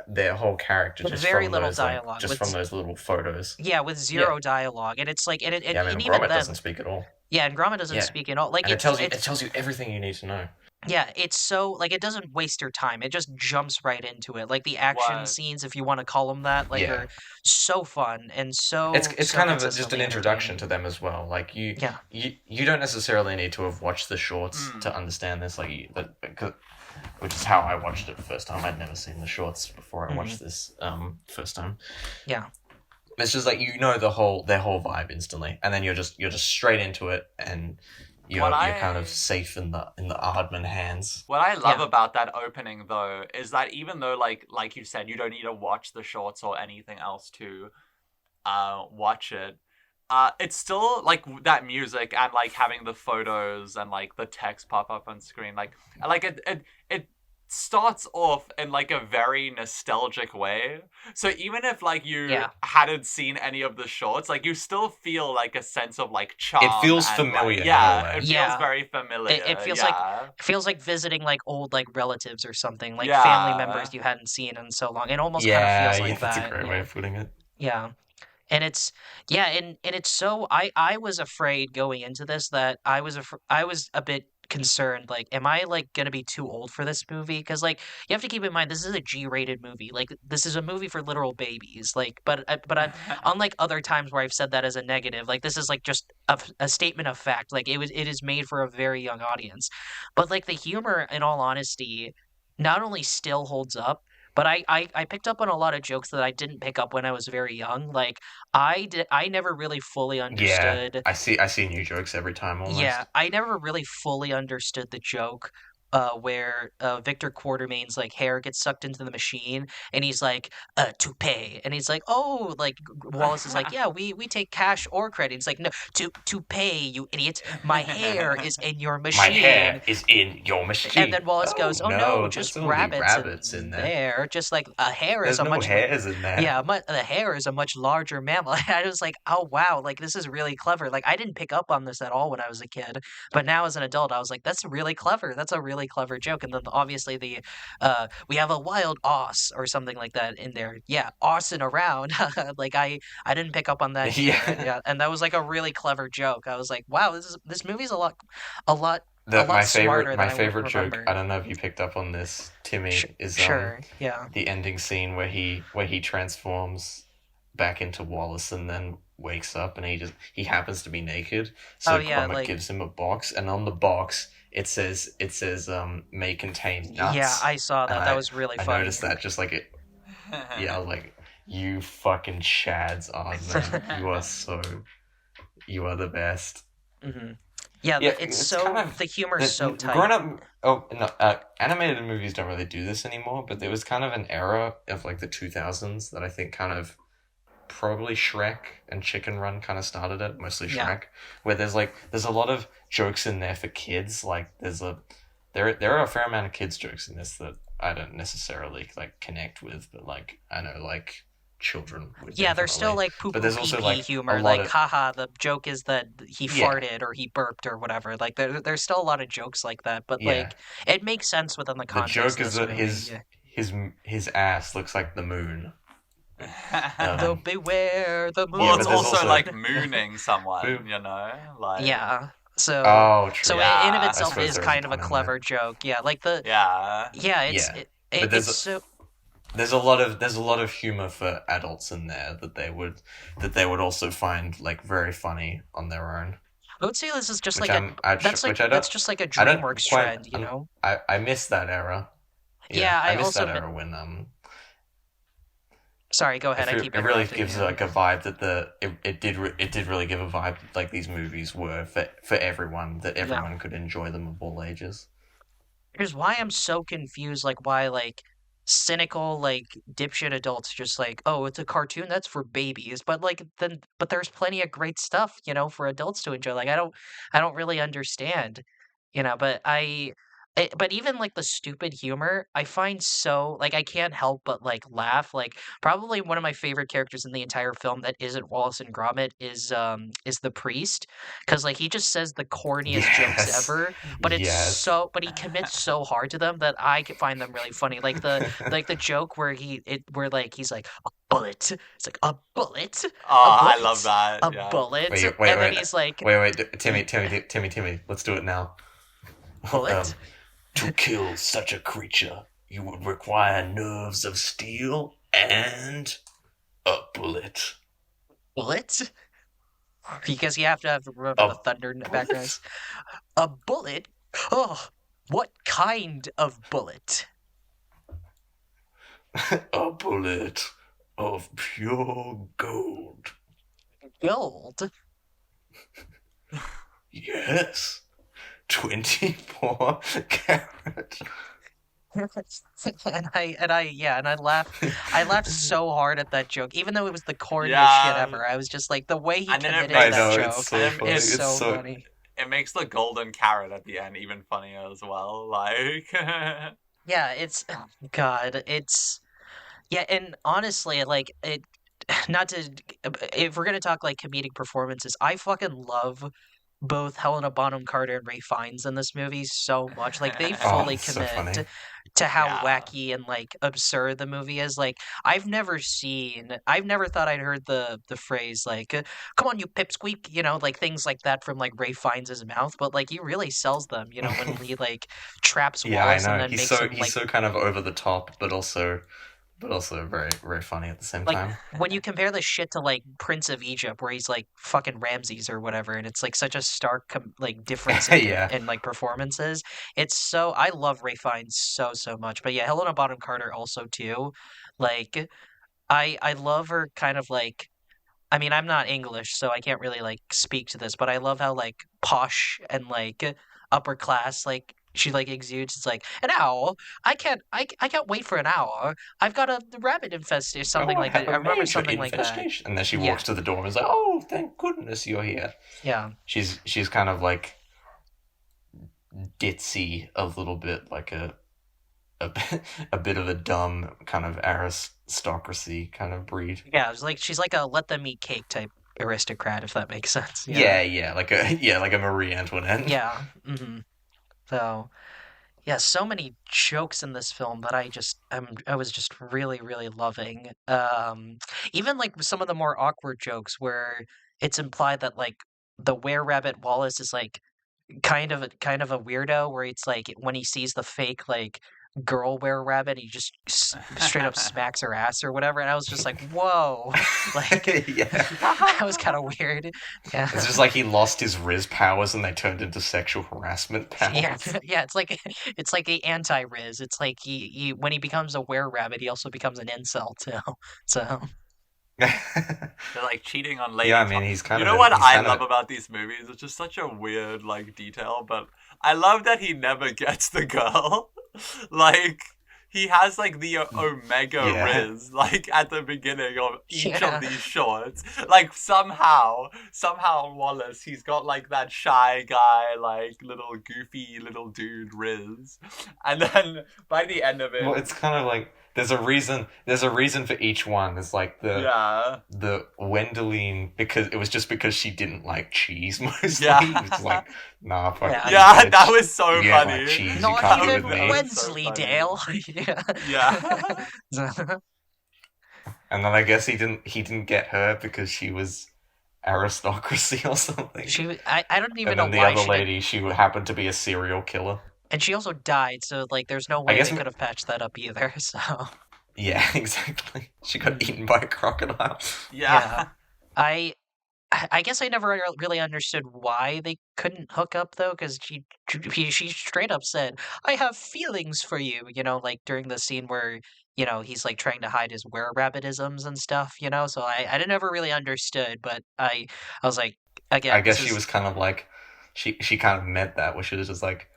their whole character with just very from little those like dialogue, just from those little photos. yeah, with Yeah. zero dialogue, and it's like Yeah, I and mean even Gromit then, doesn't speak at all. yeah, and Gromit doesn't Yeah. speak at all. Like And it it's tells you everything you need to know. yeah, it's so like it doesn't waste your time. It just jumps right into it. Like the action What? scenes, if you want to call them that, like Yeah. are so fun and It's so kind of just an consistently introduction entertaining. to them as well. Like Yeah. you don't necessarily need to have watched the shorts Mm. to understand this. Like which is how I watched it the first time. I'd never seen the shorts before I watched this first time. Yeah. It's just like you know their whole vibe instantly, and then you're just straight into it, and you're kind of safe in the Aardman hands. What I love Yeah. about that opening though is that even though like you said, you don't need to watch the shorts or anything else to watch it. It's still like that music and like having the photos and like the text pop up on screen. Like it starts off in like a very nostalgic way. So even if like you Yeah. hadn't seen any of the shorts, like you still feel like a sense of like charm. It feels and, familiar. Like, yeah, in a way. it feels Yeah. very familiar. It feels like visiting like old like relatives or something, like Yeah. family members you hadn't seen in so long. It almost kind of feels like that's that. a great way of putting it. Yeah. And it's yeah, and it's so I was afraid going into this that I was a bit concerned like am I like going to be too old for this movie because like you have to keep in mind this is a G-rated movie. Like this is a movie for literal babies. Like but I'm unlike other times where I've said that as a negative, like this is like just a statement of fact. Like it is made for a very young audience. But like the humor in all honesty not only still holds up, but I picked up on a lot of jokes that I didn't pick up when I was very young. Like I never really fully Yeah, understood. I see new jokes every time almost. Yeah, I never really fully understood the joke where Victor Quartermain's like hair gets sucked into the machine and he's like toupee and he's like oh like Wallace is like yeah we take cash or credit. He's like no toupee you idiot, my hair is in your machine. My hair is in your machine. And then Wallace goes, "Oh no, just there's only rabbits in there. Just like a hare There's is a no much hairs in there. yeah, the hare is a much larger mammal." And I was like, "Oh wow, like this is really clever." Like I didn't pick up on this at all when I was a kid, but now as an adult, I was like, "That's really clever. That's a really clever joke." And then obviously the we have a wild oss or something like that in there. Yeah, ossing around. Like I didn't pick up on that either. Yeah. Yeah, and that was like a really clever joke. I was like, "Wow, this movie's a lot a lot My smarter than my I would favorite joke. remember." I don't know if you picked up on this, Timmy, is Sure, yeah. the ending scene where he transforms back into Wallace and then wakes up and he happens to be naked. So Oh, yeah, Gromit like- gives him a box, and on the box it says may contain nuts. Yeah, I saw that. And That was really I funny. noticed that just like it. Yeah, I was like, you fucking shads, man. You are the best. Hmm. Yeah, Yeah, it's it's so kind of- the humor's so tight. Grown up, animated movies don't really do this anymore, but there was kind of an era of like the 2000s that I think kind of probably Shrek and Chicken Run kind of started it, mostly Shrek, Yeah. where there's a lot of jokes in there for kids. Like there are a fair amount of kids jokes in this that I don't necessarily like connect with, but like I know like children would. Yeah, there's still definitely. like poo But poo there's pee also, pee like, humor. a lot Like, of- haha, the joke is that he Yeah. farted or he burped or whatever. Like, there's still a lot of jokes like that, but Yeah. like, it makes sense within the The context joke of is this that movie. his ass looks like the moon. Though beware the moon. Well, but it's there's also also- like mooning someone, Moon. you know, like Yeah. So Oh, true. so Yeah, in of I itself suppose is there is a kind of a pun in clever joke. Yeah, like the yeah. yeah, it's Yeah. it, But there's it's so There's a lot of humor for adults in there that they would also find like very funny on their own. I would say this is just Which like I'm I, that's like which I that's don't just like a I don't DreamWorks quite trend, you know? I missed that era. Yeah, I I missed also that era when sorry, go ahead. I keep it really interrupting gives you. like a vibe that it did really give a vibe like these movies were for everyone, that everyone could enjoy them of all ages. Here's why I'm so confused, like why like cynical like dipshit adults just like, oh, it's a cartoon that's for babies, but there's plenty of great stuff, you know, for adults to enjoy. Like I don't really understand, you know, but even like the stupid humor, I find so like I can't help but like laugh. Like probably one of my favorite characters in the entire film that isn't Wallace and Gromit is the priest, because like he just says the corniest jokes Yes. ever, but Yes. but he commits so hard to them that find them really funny. Like the joke where where like he's like a bullet. It's like a bullet, Oh, a I bullet, love that. a Yeah. bullet, Wait, and then he's like Timmy, let's do it now. bullet. To kill such a creature, you would require nerves of steel and a bullet. Bullet? Because you have to remember A the thunder in the bullet? background. A bullet? Oh, what kind of bullet? A bullet of pure gold. Gold. Yes. 24 carat. And I laughed so hard at that joke, even though it was the corniest shit Yeah. ever. I was just like, the way he And then it committed makes- I know, that it's joke so funny. is It's so so- funny. It makes the golden carrot at the end even funnier as well. Like, Yeah, it's oh, God, it's yeah, and honestly, like it. Not to, if we're gonna talk like comedic performances, I fucking love both Helena Bonham Carter and Ray Fiennes in this movie so much. Like they Oh, fully it's so commit funny. to how Yeah. wacky and like absurd the movie is. Like I've never thought I'd heard the phrase like "Come on, you pipsqueak," you know, like things like that from like Ray Fiennes' mouth. But like he really sells them, you know, when he like traps Yeah, I Wallace and know. then He's makes so him like. so kind of over the top, but also very very funny at the same Like time. when you compare this shit to like Prince of Egypt, where he's like fucking Ramses or whatever, and it's like such a stark like difference in, Yeah. in like performances. It's so I love Ray Fiennes so much, but yeah, Helena Bonham Carter also too. Like I love her kind of like. I mean, I'm not English, so I can't really like speak to this, but I love how like posh and like upper class like she like exudes. It's like an owl. I can't wait for an hour. I've got a rabbit infestation, something Oh, like have that. a I remember major something like that. infestation. And then she Yeah. walks to the door and is like, "Oh, thank goodness you're here." Yeah. She's kind of like ditzy a little bit, like a bit of a dumb kind of aristocracy kind of breed. Yeah, it's like she's like a let them eat cake type aristocrat, if that makes sense. Yeah, like a Marie Antoinette. Yeah. Mm-hmm. So, yeah, so many jokes in this film that I was just really loving. Even like some of the more awkward jokes where it's implied that like the were-rabbit Wallace is like kind of a weirdo, where it's like when he sees the fake like girl were-rabbit, he just straight up smacks her ass or whatever, and I was just like, whoa, like Yeah. that was kind of weird. Yeah. It's just like he lost his Riz powers and they turned into sexual harassment powers. Yeah, yeah, it's like the anti-Riz. It's like he when he becomes a were-rabbit, he also becomes an incel too. So they're like cheating on lady. Yeah, I mean, he's kind You of know a- what he's I kind of love a- about these movies? It's just such a weird like detail, but I love that he never gets the girl. Like he has like the Omega Yeah. Riz like at the beginning of each Yeah. of these shorts. Like somehow Wallace, he's got like that shy guy, like little goofy little dude Riz, and then by the end of it, Well, it's kind of like There's a reason. There's a reason for each one. There's like the Wendeline because she didn't like cheese mostly. Yeah. It's like nah, fuck Yeah. you, Yeah, bitch. that was so You don't funny. like cheese. You Not can't be even with me. That was so Wensleydale. Yeah. And then I guess he didn't get her because she was aristocracy or something. I don't even And know then the why other she lady, she happened to be a serial killer. and she also died, so like there's no way guess they m- could have patched that up either. So Yeah, exactly. She got eaten by a crocodile. Yeah. I guess I never really understood why they couldn't hook up though, because she straight up said, "I have feelings for you," like during the scene where he's like trying to hide his were-rabbitisms and stuff, So I didn't ever really understood, but I was like, I again, guess this she is was kind of like, she kind of meant that, where she was just like,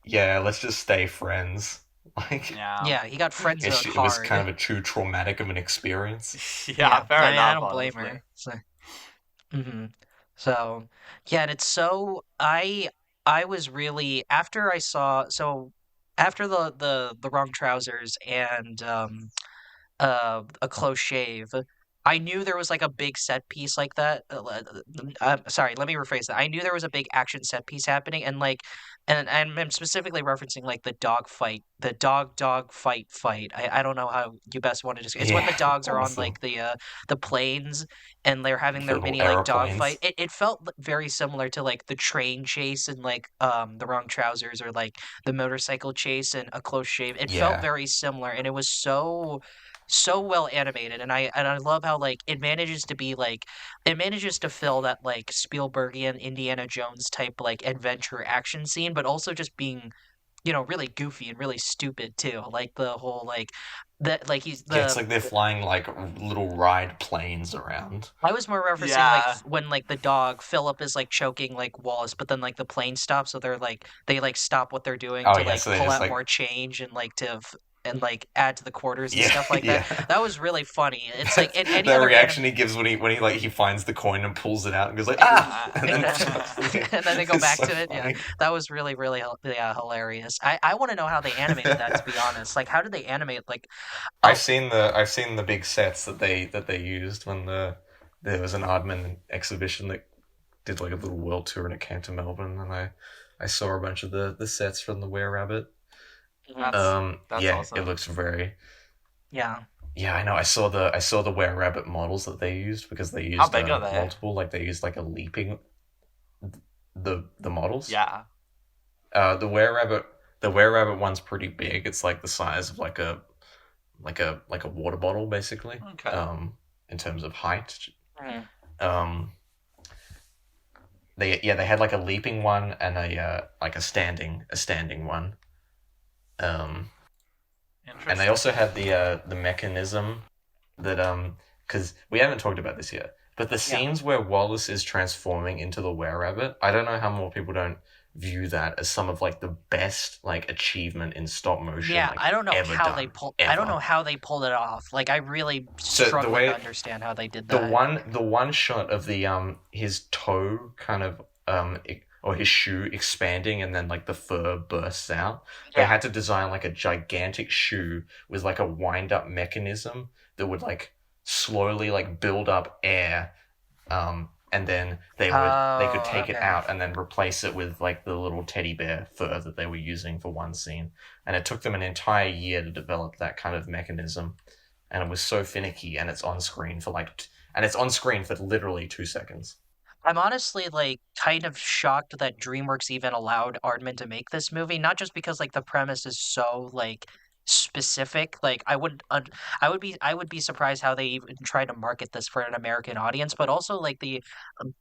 yeah, let's just stay friends. Like, yeah, he got friend zoned it was hard. kind of too traumatic of an experience. Yeah, fair I mean, enough. I don't blame honestly. her. So yeah, and it's so I was really after I saw after the wrong trousers and a close shave. I knew there was like a big set piece like that. Sorry, let me rephrase that. I knew there was a big action set piece happening, and like, and I'm specifically referencing like the dog fight, the dog fight. I don't know how you best want to describe. It's when the Yeah, dogs are on awesome. like the planes and they're having The their little mini like dog aeroplanes. fight. It felt very similar to like the train chase and like the wrong trousers or like the motorcycle chase and a close shave. It felt Yeah. very similar, and it was so well animated, and I love how like it manages to fill that like Spielbergian Indiana Jones type like adventure action scene, but also just being really goofy and really stupid too. Like the whole like that like he's Yeah, it's like they're flying like little ride planes around. I was more referencing like Yeah. when like the dog Philip is like choking like Wallace, but then like the plane stops, so they like stop what they're doing Oh to yeah, like so they pull just out like more change and like and like add to the quarters and yeah, stuff like that. yeah. That was really funny. It's like in any The other reaction he gives when he like he finds the coin and pulls it out and goes like ah, and then and then they go it's back so to it. Yeah, funny. that was really really hilarious. I want to know how they animated that. To be honest, like how did they animate like oh I've seen the big sets that they used when there was an Aardman exhibition that did like a little world tour and it came to Melbourne, and I saw a bunch of the sets from the Were Rabbit. That's Yeah, awesome. it looks very. yeah Yeah, I know. I saw the Were Rabbit models that they used because they used How big are they? multiple. Like they used like a leaping the models. Yeah. The Were Rabbit one's pretty big. It's like the size of like a water bottle basically. Okay. In terms of height. Mm. They had like a leaping one and like a standing one. Interesting. And they also had the mechanism that because we haven't talked about this yet, but the scenes where Wallace is transforming into the Were-Rabbit, I don't know how more people don't view that as some of like the best like achievement in stop motion. Yeah, like, I don't know ever how done, they pulled. ever. I don't know how they pulled it off. Like I really So the struggle way- to understand how they did The that. one shot of the his toe kind of or his shoe expanding and then like the fur bursts out. They Yeah. had to design like a gigantic shoe with like a wind up mechanism that would like slowly like build up air and then they could take it okay. out and then replace it with like the little teddy bear fur that they were using for one scene. And it took them an entire year to develop that kind of mechanism. And it was so finicky, and it's on screen for literally 2 seconds. I'm honestly like kind of shocked that DreamWorks even allowed Aardman to make this movie. Not just because like the premise is so like specific. Like I would be surprised how they even try to market this for an American audience. But also like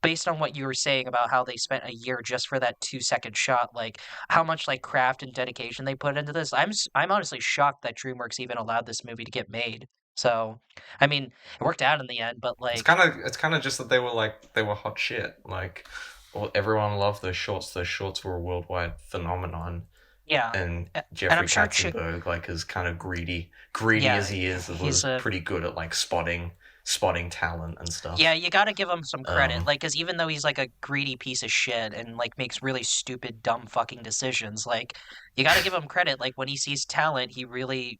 based on what you were saying about how they spent a year just for that 2 second shot, like how much like craft and dedication they put into this. I'm honestly shocked that DreamWorks even allowed this movie to get made. So, I mean, it worked out in the end, but like, It's kind of just that they were hot shit. Like, well, everyone loved those shorts. Those shorts were a worldwide phenomenon. yeah. And And Jeffrey I'm sure Katzenberg, like, is kind of greedy Yeah, as he is, he's was pretty good at like spotting talent and stuff. Yeah, you gotta give him some credit. Um, Like, because even though he's like a greedy piece of shit and like makes really stupid, dumb fucking decisions, like you gotta give him credit. Like when he sees talent, he really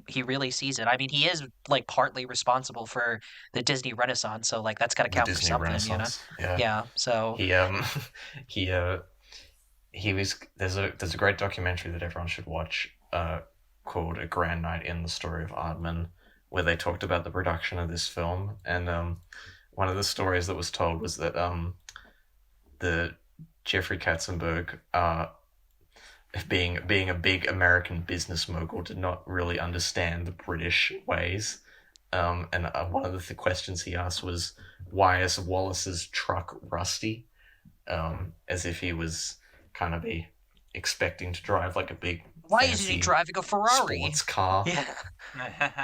he really sees it. I mean, he is like partly responsible for the Disney Renaissance, so like that's got to The count for Disney something, Renaissance. Yeah. Yeah. So He he he was there's a great documentary that everyone should watch called A Grand Night in the Story of Aardman, where they talked about the production of this film, and one of the stories that was told was that the Jeffrey Katzenberg, being a big American business mogul, did not really understand the British ways. And one of the questions he asked was, why is Wallace's truck rusty? As if he was kind of be expecting to drive like a big why isn't he fancy driving a Ferrari? sports car. Yeah.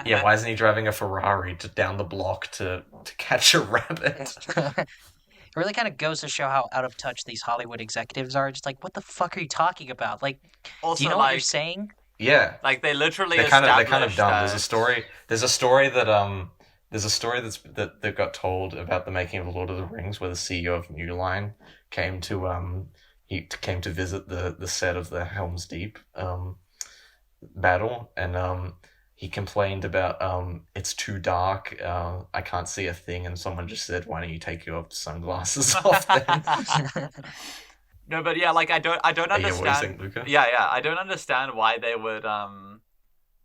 Yeah, why isn't he driving a Ferrari down the block to catch a rabbit? It really kind of goes to show how out of touch these Hollywood executives are. Just like, what the fuck are you talking about? Like, Also, do you know like, what you're saying? Yeah, like they literally they're kind of established dumb. that- There's a story that got told about the making of Lord of the Rings, where the CEO of New Line came to visit the set of the Helm's Deep battle, and he complained about it's too dark, I can't see a thing, and someone just said, why don't you take your sunglasses off then? No, but yeah, like I don't Yeah, what do you understand. think, Luca? Yeah, I don't understand why they would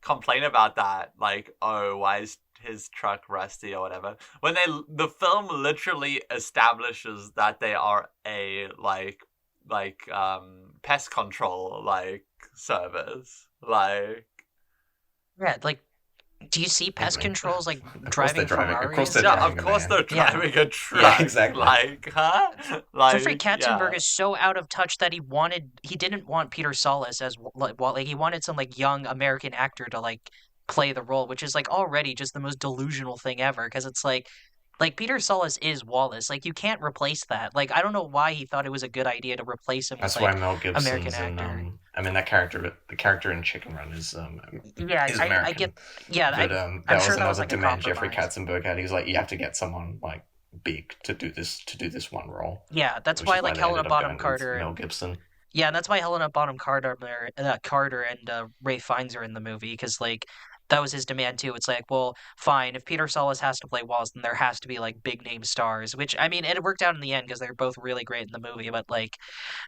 complain about that. Like, oh, why is his truck rusty or whatever? When the film literally establishes that they are a pest control service. Like, Yeah, like, do you see pest I mean, controls like of course they're driving driving- Ferraris? of course they're yeah, driving of a course van. they're Yeah. driving a truck. Yeah, exactly. Like, huh? Like, Jeffrey Katzenberg yeah. is so out of touch that he didn't want Peter Salas as like he wanted some like young American actor to like play the role, which is like already just the most delusional thing ever, because it's like Peter Salas is Wallace. Like, you can't replace that. Like, I don't know why he thought it was a good idea to replace him That's with why like Mel Gibson's American actor. I mean, the character in Chicken Run is Yeah, is I American. get. Yeah, But I'm that was sure that another was like a demand Jeffrey compromise. Katzenberg had. He was like, you have to get someone like big to do this one role. Yeah, that's Which why is like they Helena ended up Bonham going with Carter. Mel Gibson. Yeah, and that's why Helena Bonham Carter, Carter and Ray Fiennes are in the movie, because like that was his demand too. It's like, well, fine, if Peter Salas has to play Wallace, then there has to be like big name stars. Which, I mean, it worked out in the end because they're both really great in the movie. But like,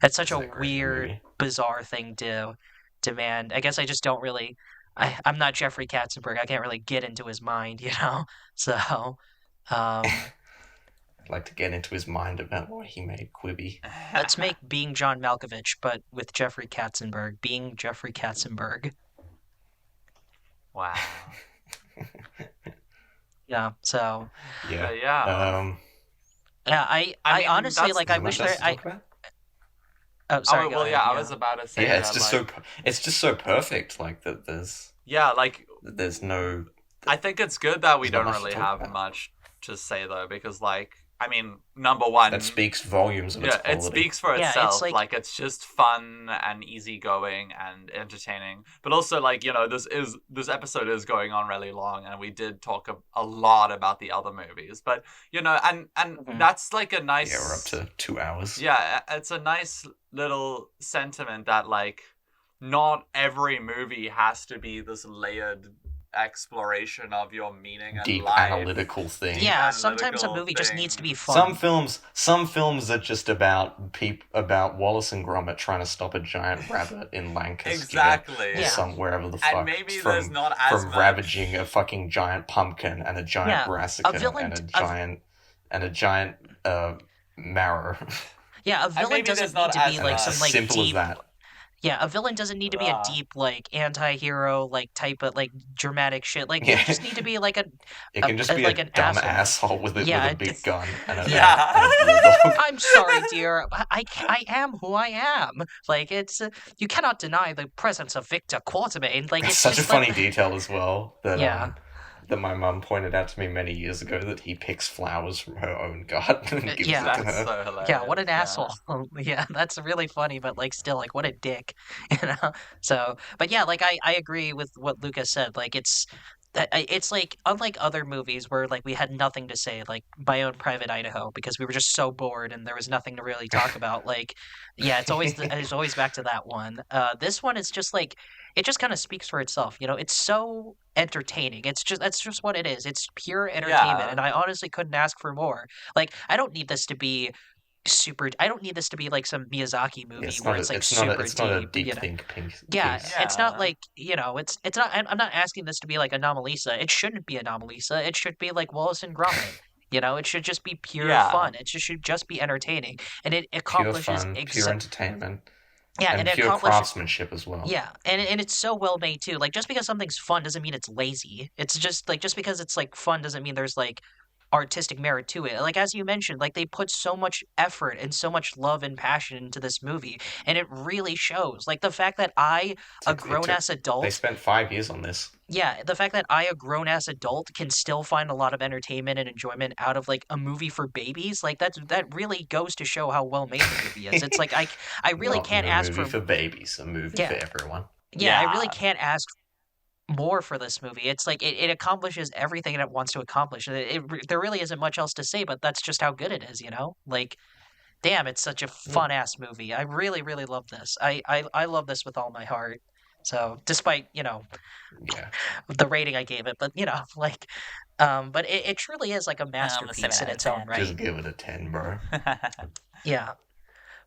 it's such a Isn't that great in the weird, movie? bizarre thing to demand. I guess I just don't really. I'm not Jeffrey Katzenberg. I can't really get into his mind, you know. So, um, I'd like to get into his mind about why he made Quibi. let's make Being John Malkovich, but with Jeffrey Katzenberg. Being Jeffrey Katzenberg. Wow. Yeah, so Yeah. Yeah. yeah, I mean, honestly that's- like I Is there wish much there else to I talk about? oh sorry, go well, ahead, yeah, I was about to say. Yeah, it's that, just like, it's just so perfect. Like that, Yeah, like there's no. I think it's good that we There's not don't much to really talk have about. much to say though, because like I mean, number one, That speaks volumes of its yeah, quality. it speaks for Yeah, it's itself. like- Like it's just fun and easygoing and entertaining. But also, like, you know, this episode is going on really long, and we did talk a lot about the other movies. But you know, and Mhm. that's like a nice. Yeah, we're up to 2 hours. Yeah, it's a nice little sentiment that like not every movie has to be this layered exploration of your meaning and Deep life. analytical thing. Yeah, sometimes a analytical movie just needs to be thing. fun. Some films are just about about Wallace and Gromit trying to stop a giant rabbit in Lancaster. Exactly. Or Yeah. wherever the fuck. And maybe there's not as from much. ravaging a fucking giant pumpkin and a giant Yeah, brassica a villain- and a giant marrow. Yeah, a villain maybe doesn't there's need not to be as like much. some like Simple as deep. that. Yeah, a villain doesn't need to be a Ah. deep like anti-hero like type of like dramatic shit. Like Yeah. you just need to be like a It can just be like a an dumb asshole. asshole with Yeah, a big gun and a, Yeah. and a bulldog. I'm sorry, dear. I am who I am. Like it's you cannot deny the presence of Victor Quartermain. Like That's it's such a just funny like, detail as well that Yeah. that my mum pointed out to me many years ago, that he picks flowers from her own garden and gives Yeah. it to That's her. so hilarious. Yeah, what an asshole. Yeah, that's really funny, but like still like what a dick, you know? So, but yeah, like I agree with what Lucas said. Like it's like unlike other movies where like we had nothing to say, like My Own Private Idaho, because we were just so bored and there was nothing to really talk about. Like, yeah, it's always back to that one. This one is just like it just kind of speaks for itself. You know, it's so entertaining. That's just what it is. It's pure entertainment, Yeah. and I honestly couldn't ask for more. Like, I don't need this to be super. I don't need this to be like some Miyazaki Yeah, movie where it's like super it's not a deep. deep You know, think yeah, piece. it's not Yeah. like, it's not. I'm not asking this to be like Anomalisa. It shouldn't be Anomalisa. It should be like Wallace and Gromit. You know, it should just be pure Yeah. fun. Should just be entertaining, and it Pure accomplishes fun, pure exact. entertainment, Yeah, and and it pure accomplishes. craftsmanship as well. Yeah, and it's so well made too. Like just because something's fun doesn't mean it's lazy. It's just like just because it's like fun doesn't mean there's like artistic merit to it. Like as you mentioned, like they put so much effort and so much love and passion into this movie, and it really shows. Like the fact that a It grown took ass they adult, spent 5 years on this. yeah, the fact that a grown ass adult can still find a lot of entertainment and enjoyment out of like a movie for babies, like that really goes to show how well made the movie is. It's like I really Not can't a ask movie for for babies, a movie for yeah. everyone. Yeah, I really Yeah. can't ask more for this movie. It's like it accomplishes everything that it wants to accomplish. There really isn't much else to say, but that's just how good it is, you know? Like, damn, it's such a Mm, fun ass movie. I really, really love this. I love this with all my heart. So, despite, yeah, the rating I gave it, but like, but it truly is like a The 7 masterpiece in out of its own 10. right. just give it a 10, bro. Yeah.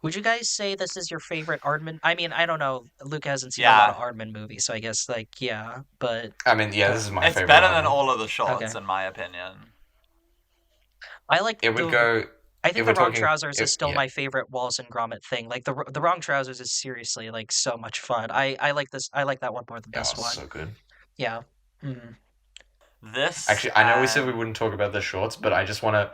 Would you guys say this is your favorite Aardman? I mean, I don't know. Luke hasn't seen a lot Yeah. of Aardman movies, so I guess like yeah, but I mean, yeah, this uh, is my It's favorite better than album. all of the shorts, okay. in my opinion. I like It would go I if think we're the Wrong talking. Trousers is If, still yeah, my favorite Wallace and Gromit thing. Like the Wrong Trousers is seriously like so much fun. I like this. I like that one more than oh, this it's one. so good. Yeah. Mhm. This Actually, I know we said we and wouldn't talk about the shorts, but I just wanna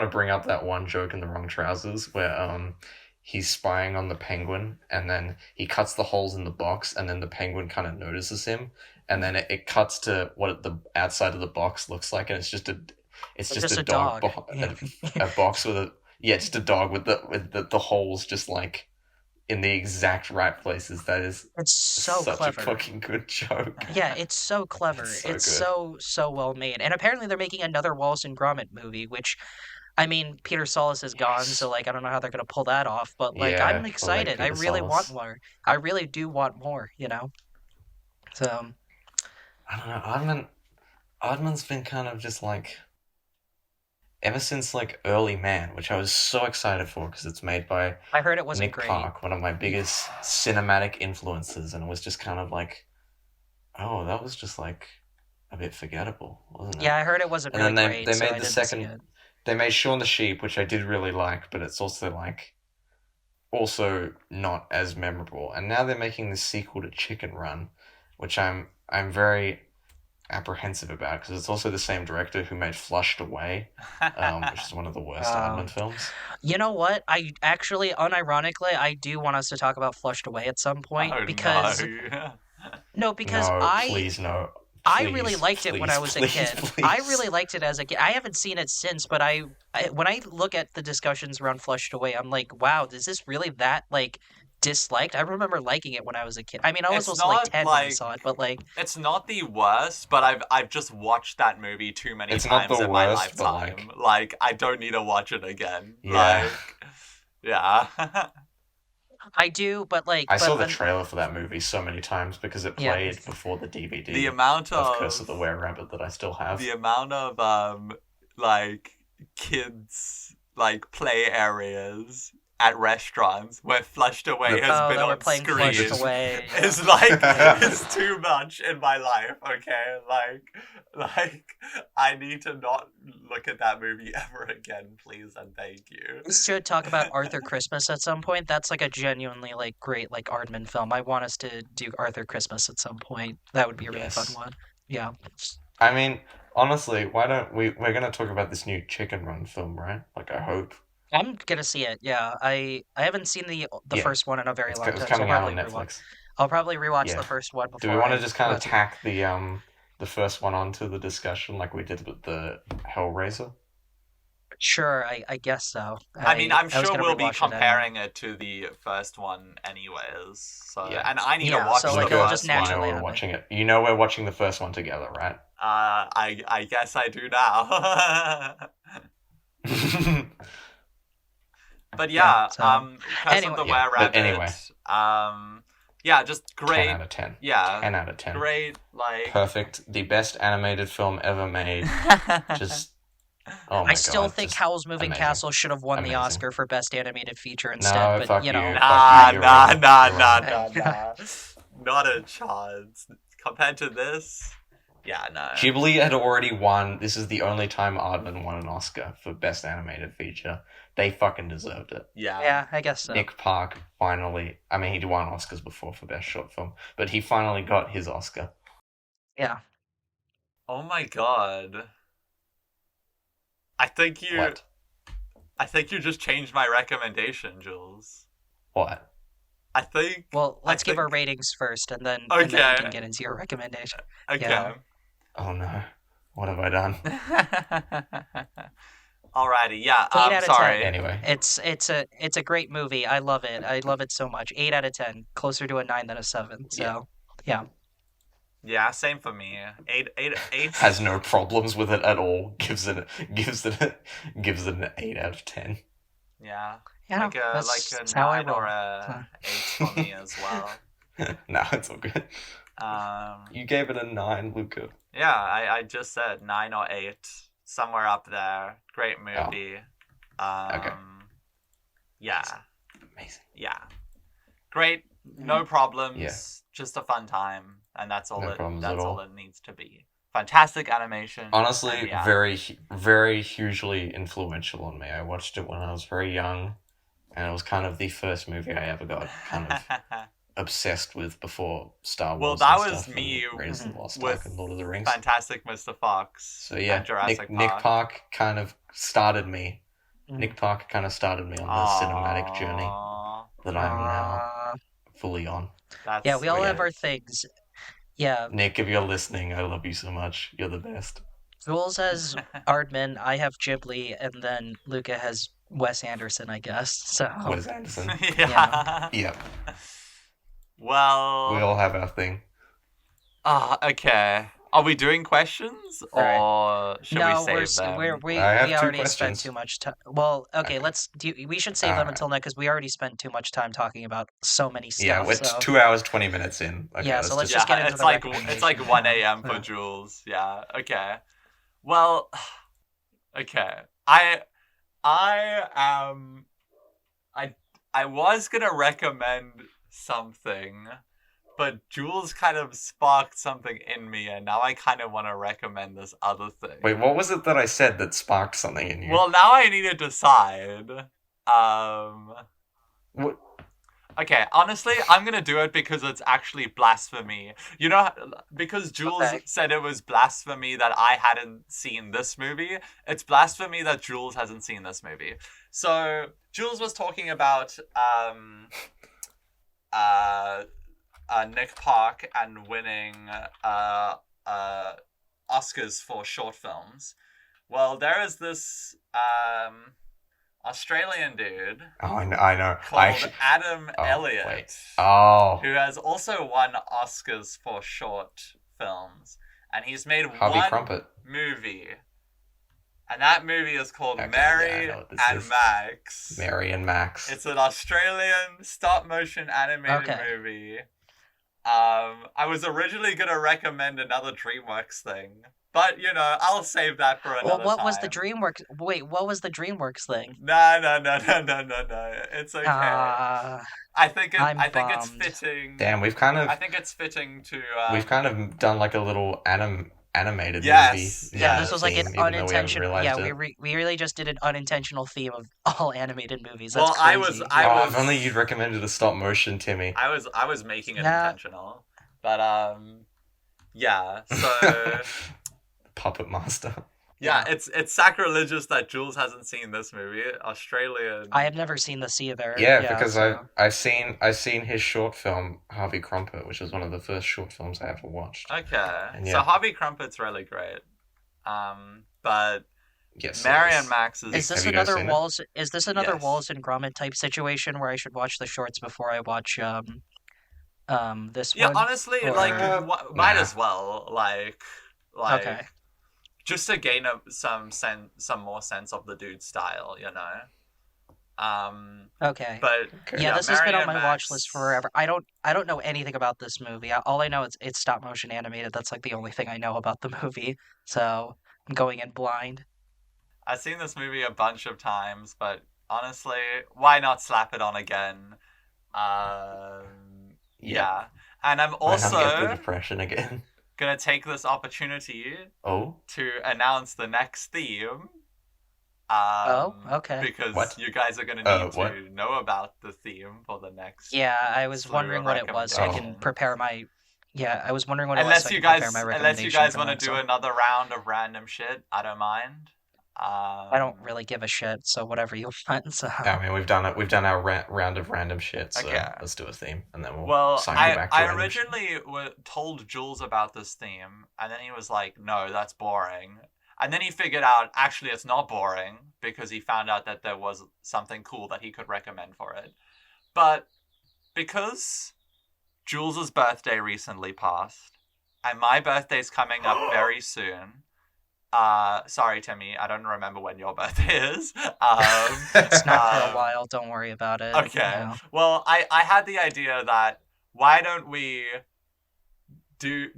bring up that one joke in the Wrong Trousers where he's spying on the penguin and then he cuts the holes in the box and then the penguin kind of notices him and then it cuts to what the outside of the box looks like and it's just Just a a dog. Yeah. a box with a yeah, just a dog with the holes just like in the exact right places. That is It's so such a clever. fucking good joke. Yeah, it's so clever. It's so It's good. so well made. And apparently they're making another Wallace and Gromit movie, which I mean, Peter Solis is gone, so Yes. like I don't know how they're gonna pull that off, but like Yeah, I'm the late excited. I Peter really want Sallis. more. I really do want more, you know? So I don't know. Aardman's been kind of just like ever since like Early Man, which I was so excited for because it's made by I heard it wasn't Nick great. Park, one of my biggest cinematic influences, and it was just kind of like, oh, that was just like a bit forgettable, wasn't it? Yeah, I heard it wasn't And really then great, they so I made the didn't see second. it. They made Shaun the Sheep, which I did really like, but it's also like also not as memorable. And now they're making this sequel to Chicken Run, which I'm very apprehensive about because it's also the same director who made Flushed Away, which is one of the worst Aardman films. You know what? I actually, unironically, I do want us to talk about Flushed Away at some point Oh because no. because No, please no. I really liked it when I please, was a please, kid. please. I really liked it as a kid. I haven't seen it since, but when I look at the discussions around Flushed Away, I'm like, wow, is this really that like disliked? I remember liking it when I was a kid. I mean, I was It's also like not 10 when I like saw it, but like, it's not the worst, but I've just watched that movie too many It's not times the in my worst, but, lifetime. Like I don't need to watch it again. Yeah. Like yeah. I do, but like, I but saw the un- trailer for that movie so many times because it Yeah. played before the DVD The amount of of Curse of the Were Rabbit that I still have. the amount of like kids like play areas at restaurants where Flushed Away has oh, been that we're on playing screen Flushed Away. is like is too much in my life. Okay, like I need to not look at that movie ever again, please and thank you. We should talk about Arthur Christmas at some point. That's like a genuinely like great like Aardman film. I want us to do Arthur Christmas at some point. That would be a really fun Yes. one. Yeah. I mean, honestly, why don't we're gonna talk about this new Chicken Run film, right? Like, I hope. I'm gonna see it. Yeah. I haven't seen the Yeah. first one in a very long It's time, so coming out on Netflix. I'll probably rewatch Yeah. the first one before Do we want to I just kind of watch it. tack the first one onto the discussion like we did with the Hellraiser? Sure, I guess so. I mean, I'm I was sure gonna we'll be rewatch it anyway. comparing it to the first one anyways. So, Yeah. and I need to Yeah, watch so, the like, it'll first just You know naturally one. we're happen. watching it. You know we're watching the first one together, right? I guess I do now. But yeah, so- because of the Anyway. Were But Rabbit, anyway. yeah, just 10 great. out of 10. Yeah, 10 out of 10. great. Like, Perfect. The best animated film ever made. Just, oh my I still god. think just Howl's Moving amazing. Castle should have won the Amazing. Oscar for Best Animated Feature No, instead, but fuck you know. you. nah, You're nah, wrong. nah, You're nah, wrong. nah, nah. Not a chance. Compared to this, yeah, no. Ghibli had already won. This is the only time Aardman won an Oscar for Best Animated Feature. They fucking deserved it. Yeah, I guess so. Nick Park finally... I mean, he'd won Oscars before for Best Short Film, but he finally got his Oscar. Yeah. Oh my god. I think you just changed my recommendation, Jules. What? I think. Well, let's give our think- ratings first, and then Okay. we can get into your recommendation. Okay. Yeah. Oh no. What have I done? Alrighty, yeah. 8 out of 10. Sorry. Anyway. It's a great movie. I love it. I love it so much. 8 out of 10, closer to a 9 than a 7. So, yeah. Yeah, same for me. Eight. Has no problems with it at all. Gives it an 8 out of 10. Yeah. Yeah, Like a that's how I 9 or roll. a 8 for me as well. No, it's all good. Um, You gave it a 9, Luca. yeah, I just said 9 or 8, somewhere up there. Great movie. Okay. Yeah, Amazing. yeah, great. No problems. Yeah. Just a fun time, and that's all. No problems at all. It needs to be. Fantastic animation. Honestly, and yeah. very hugely influential on me. I watched it when I was very young, and it was kind of the first movie I ever got kind of obsessed with before Star Wars. Well, that and was stuff, me and Raiders of the Lost with Ark and Lord of the Rings. Fantastic Mr. Fox. So yeah, and Jurassic Nick Park. Park kind of started me. Mhm. Nick Park kind of started me on the cinematic journey Aww, that I'm now fully on. that's Yeah, we all have sweet. our things. Yeah, Nick, if you're listening, I love you so much. You're the best. Jules has Aardman, I have Ghibli, and then Luca has Wes Anderson, I guess. So, Wes Anderson. yeah. Yep. Well. We all have our thing. Okay. Are we doing questions or Alright. should no, we save them? we I have two already questions. spent too much time. Well, okay, Okay. we should save them Alright. until now because we already spent too much time talking about so many stuff. Yeah, it's so. 2 hours 20 minutes in. Okay, Yeah, so let's Yeah, just get into it's the like recommendation. 1 a.m. for Yeah. Jules. Yeah. Okay. Well, okay. I am. I was gonna recommend something, but Jules kind of sparked something in me, and now I kind of want to recommend this other thing. Wait, what was it that I said that sparked something in you? Well, now I need to decide. What? Okay, honestly, I'm gonna do it because it's actually blasphemy. You know, because Jules Okay. said it was blasphemy that I hadn't seen this movie. It's blasphemy that Jules hasn't seen this movie. So Jules was talking about Nick Park and winning Oscars for short films. Well, there is this Australian dude Oh, I know. called Adam Oh, Elliott, wait. Oh, who has also won Oscars for short films, and he's made Harvey one Crumpet. movie, and that movie is called Okay, Mary yeah, I know what this and is. Max. Mary and Max. It's an Australian stop-motion animated Okay. movie. I was originally gonna recommend another DreamWorks thing, but you know, I'll save that for another Well, what time. was the DreamWorks? Wait, what was the DreamWorks thing? No. It's okay. Uh, I think it's I'm bummed. fitting. Damn, we've kind I of think it's fitting to. done like a little animated Yes, movie. yeah, Yeah, this was like theme, an even though we haven't unintentional. Yeah, realized it. we really just did an unintentional theme of all animated movies. That's Well, crazy. I If only you'd recommended a stop motion, Timmy. I was making it Yeah. intentional, but yeah. So Puppet Master. yeah, it's sacrilegious that Jules hasn't seen this movie. Australian. I have never seen the Sea of Error. Yeah, because so- I've seen his short film Harvey Crumpet, which is one of the first short films I ever watched. Okay, And so yeah. Harvey Crumpet's really great. But Yes. Mary it and Max Is is this Have you guys another seen it? Wallace? Is this another Yes. Wallace and Gromit type situation where I should watch the shorts before I watch this yeah. one? Honestly, Or like might Nah. as well okay, just to gain some more sense of the dude's style, you know. okay. But Okay. Yeah, yeah, this has been Mary on and my watch list Max. forever. I don't know anything about this movie. All I know is it's stop motion animated. That's like the only thing I know about the movie. So I'm going in blind. I've seen this movie a bunch of times, but honestly, why not slap it on again? Yeah. And I'm Why not get the also depression again? gonna take this opportunity Oh, to announce the next theme. Oh, okay. Because What? you guys are gonna need What? to know about the theme for the next. Yeah, I was slew wondering of what it was so I can recommendations. prepare my. Yeah, I was wondering what it was Unless so I you can prepare my guys recommendation for want to next do one. another round of random shit, I don't mind. I don't really give a shit, so whatever you want. So I mean, we've done it. We've done our round of random shit. So Okay. let's do a theme, and then we'll Well, cycle back to I random shit. originally told Jules about this theme, and then he was like, "No, that's boring." And then he figured out actually it's not boring because he found out that there was something cool that he could recommend for it. But because Jules's birthday recently passed, and my birthday's coming up very soon. Sorry, Timmy, I don't remember when your birthday is. it's not for a while. Don't worry about it. Okay. You know. Well, I had the idea that why don't we do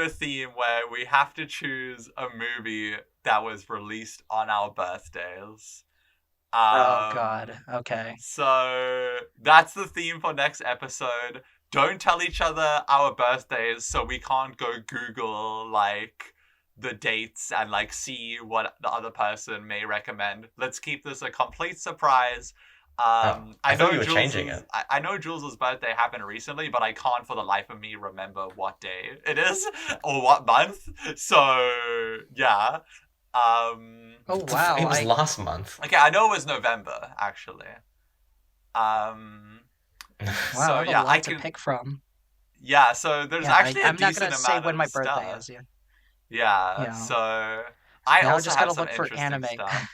a theme where we have to choose a movie that was released on our birthdays. Oh God. Okay. So that's the theme for next episode. Don't tell each other our birthdays so we can't go Google like the dates and like see what the other person may recommend. Let's keep this a complete surprise. I thought you were changing it. I know Jules's birthday happened recently, but I can't for the life of me remember what day it is or what month. So yeah. Oh wow. It was last month. Okay, I know it was November actually. Wow, So I have a yeah, lot I to can. pick from. Yeah, so there's Yeah, actually a I'm not decent gonna say amount when of my birthday stuff. is. Yeah. Yeah, Yeah. so I Now I also just have gotta some look for interesting anime. stuff.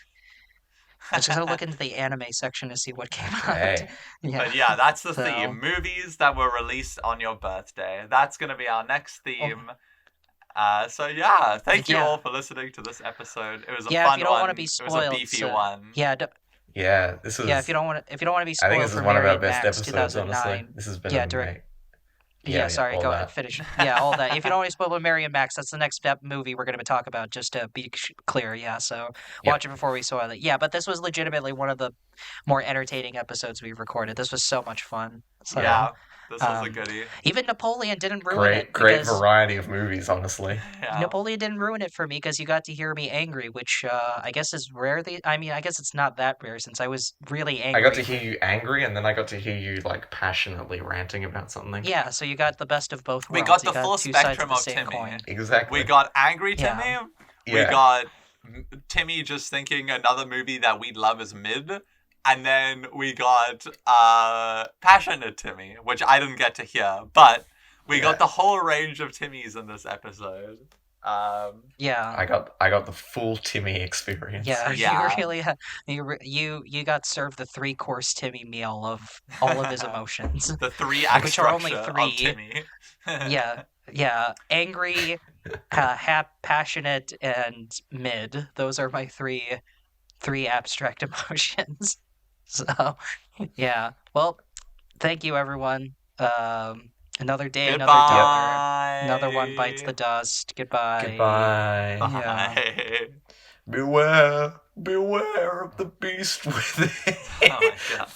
I just gotta look into the anime section to see what came out. Hey. Yeah. But yeah, that's the So- theme. Movies that were released on your birthday. That's gonna be our next theme. So yeah, thank you Yeah. all for listening to this episode. It was a Yeah, fun if you don't one. want to be It spoiled, was a beefy one. Yeah, Yeah, this was. yeah. If you don't want to be I spoiled think this is for one of Mary our and best Max, episodes. 2009. Honestly, this has been Yeah, amazing. Yeah, sorry, all go that. ahead, finish. Yeah, all that. If you don't want to spoil with Mary and Max, that's the next step movie we're going to talk about, just to be clear. Yeah, so watch it before we spoil it. Yeah, but this was legitimately one of the more entertaining episodes we've recorded. This was so much fun. So, Yeah, this was a goodie. Even Napoleon didn't ruin it. Great because variety of movies, honestly. Yeah. Napoleon didn't ruin it for me because you got to hear me angry, which I guess is rare. I mean, I guess it's not that rare since I was really I angry. got to hear you angry, and then I got to hear you like passionately ranting about something. Yeah, so you got the best of both worlds. We got You the full two sides spectrum the of same Timmy. coin. Exactly. We got angry Yeah. Timmy. Yeah. We got Timmy just thinking another movie that we'd love is mid. And then we got passionate Timmy, which I didn't get to hear. But we got the whole range of Timmys in this episode. Yeah. I got the full Timmy experience. Yeah, Yeah. you really you got served the 3-course Timmy meal of all of his emotions. The 3-act Which are only structure 3. of Timmy. Yeah, angry, passionate, and mid. Those are my three abstract emotions. So, yeah. Well, thank you, everyone. Another day, another dollar. Another one bites the dust. Goodbye. Goodbye. Yeah. Beware of the beast within. Oh my god.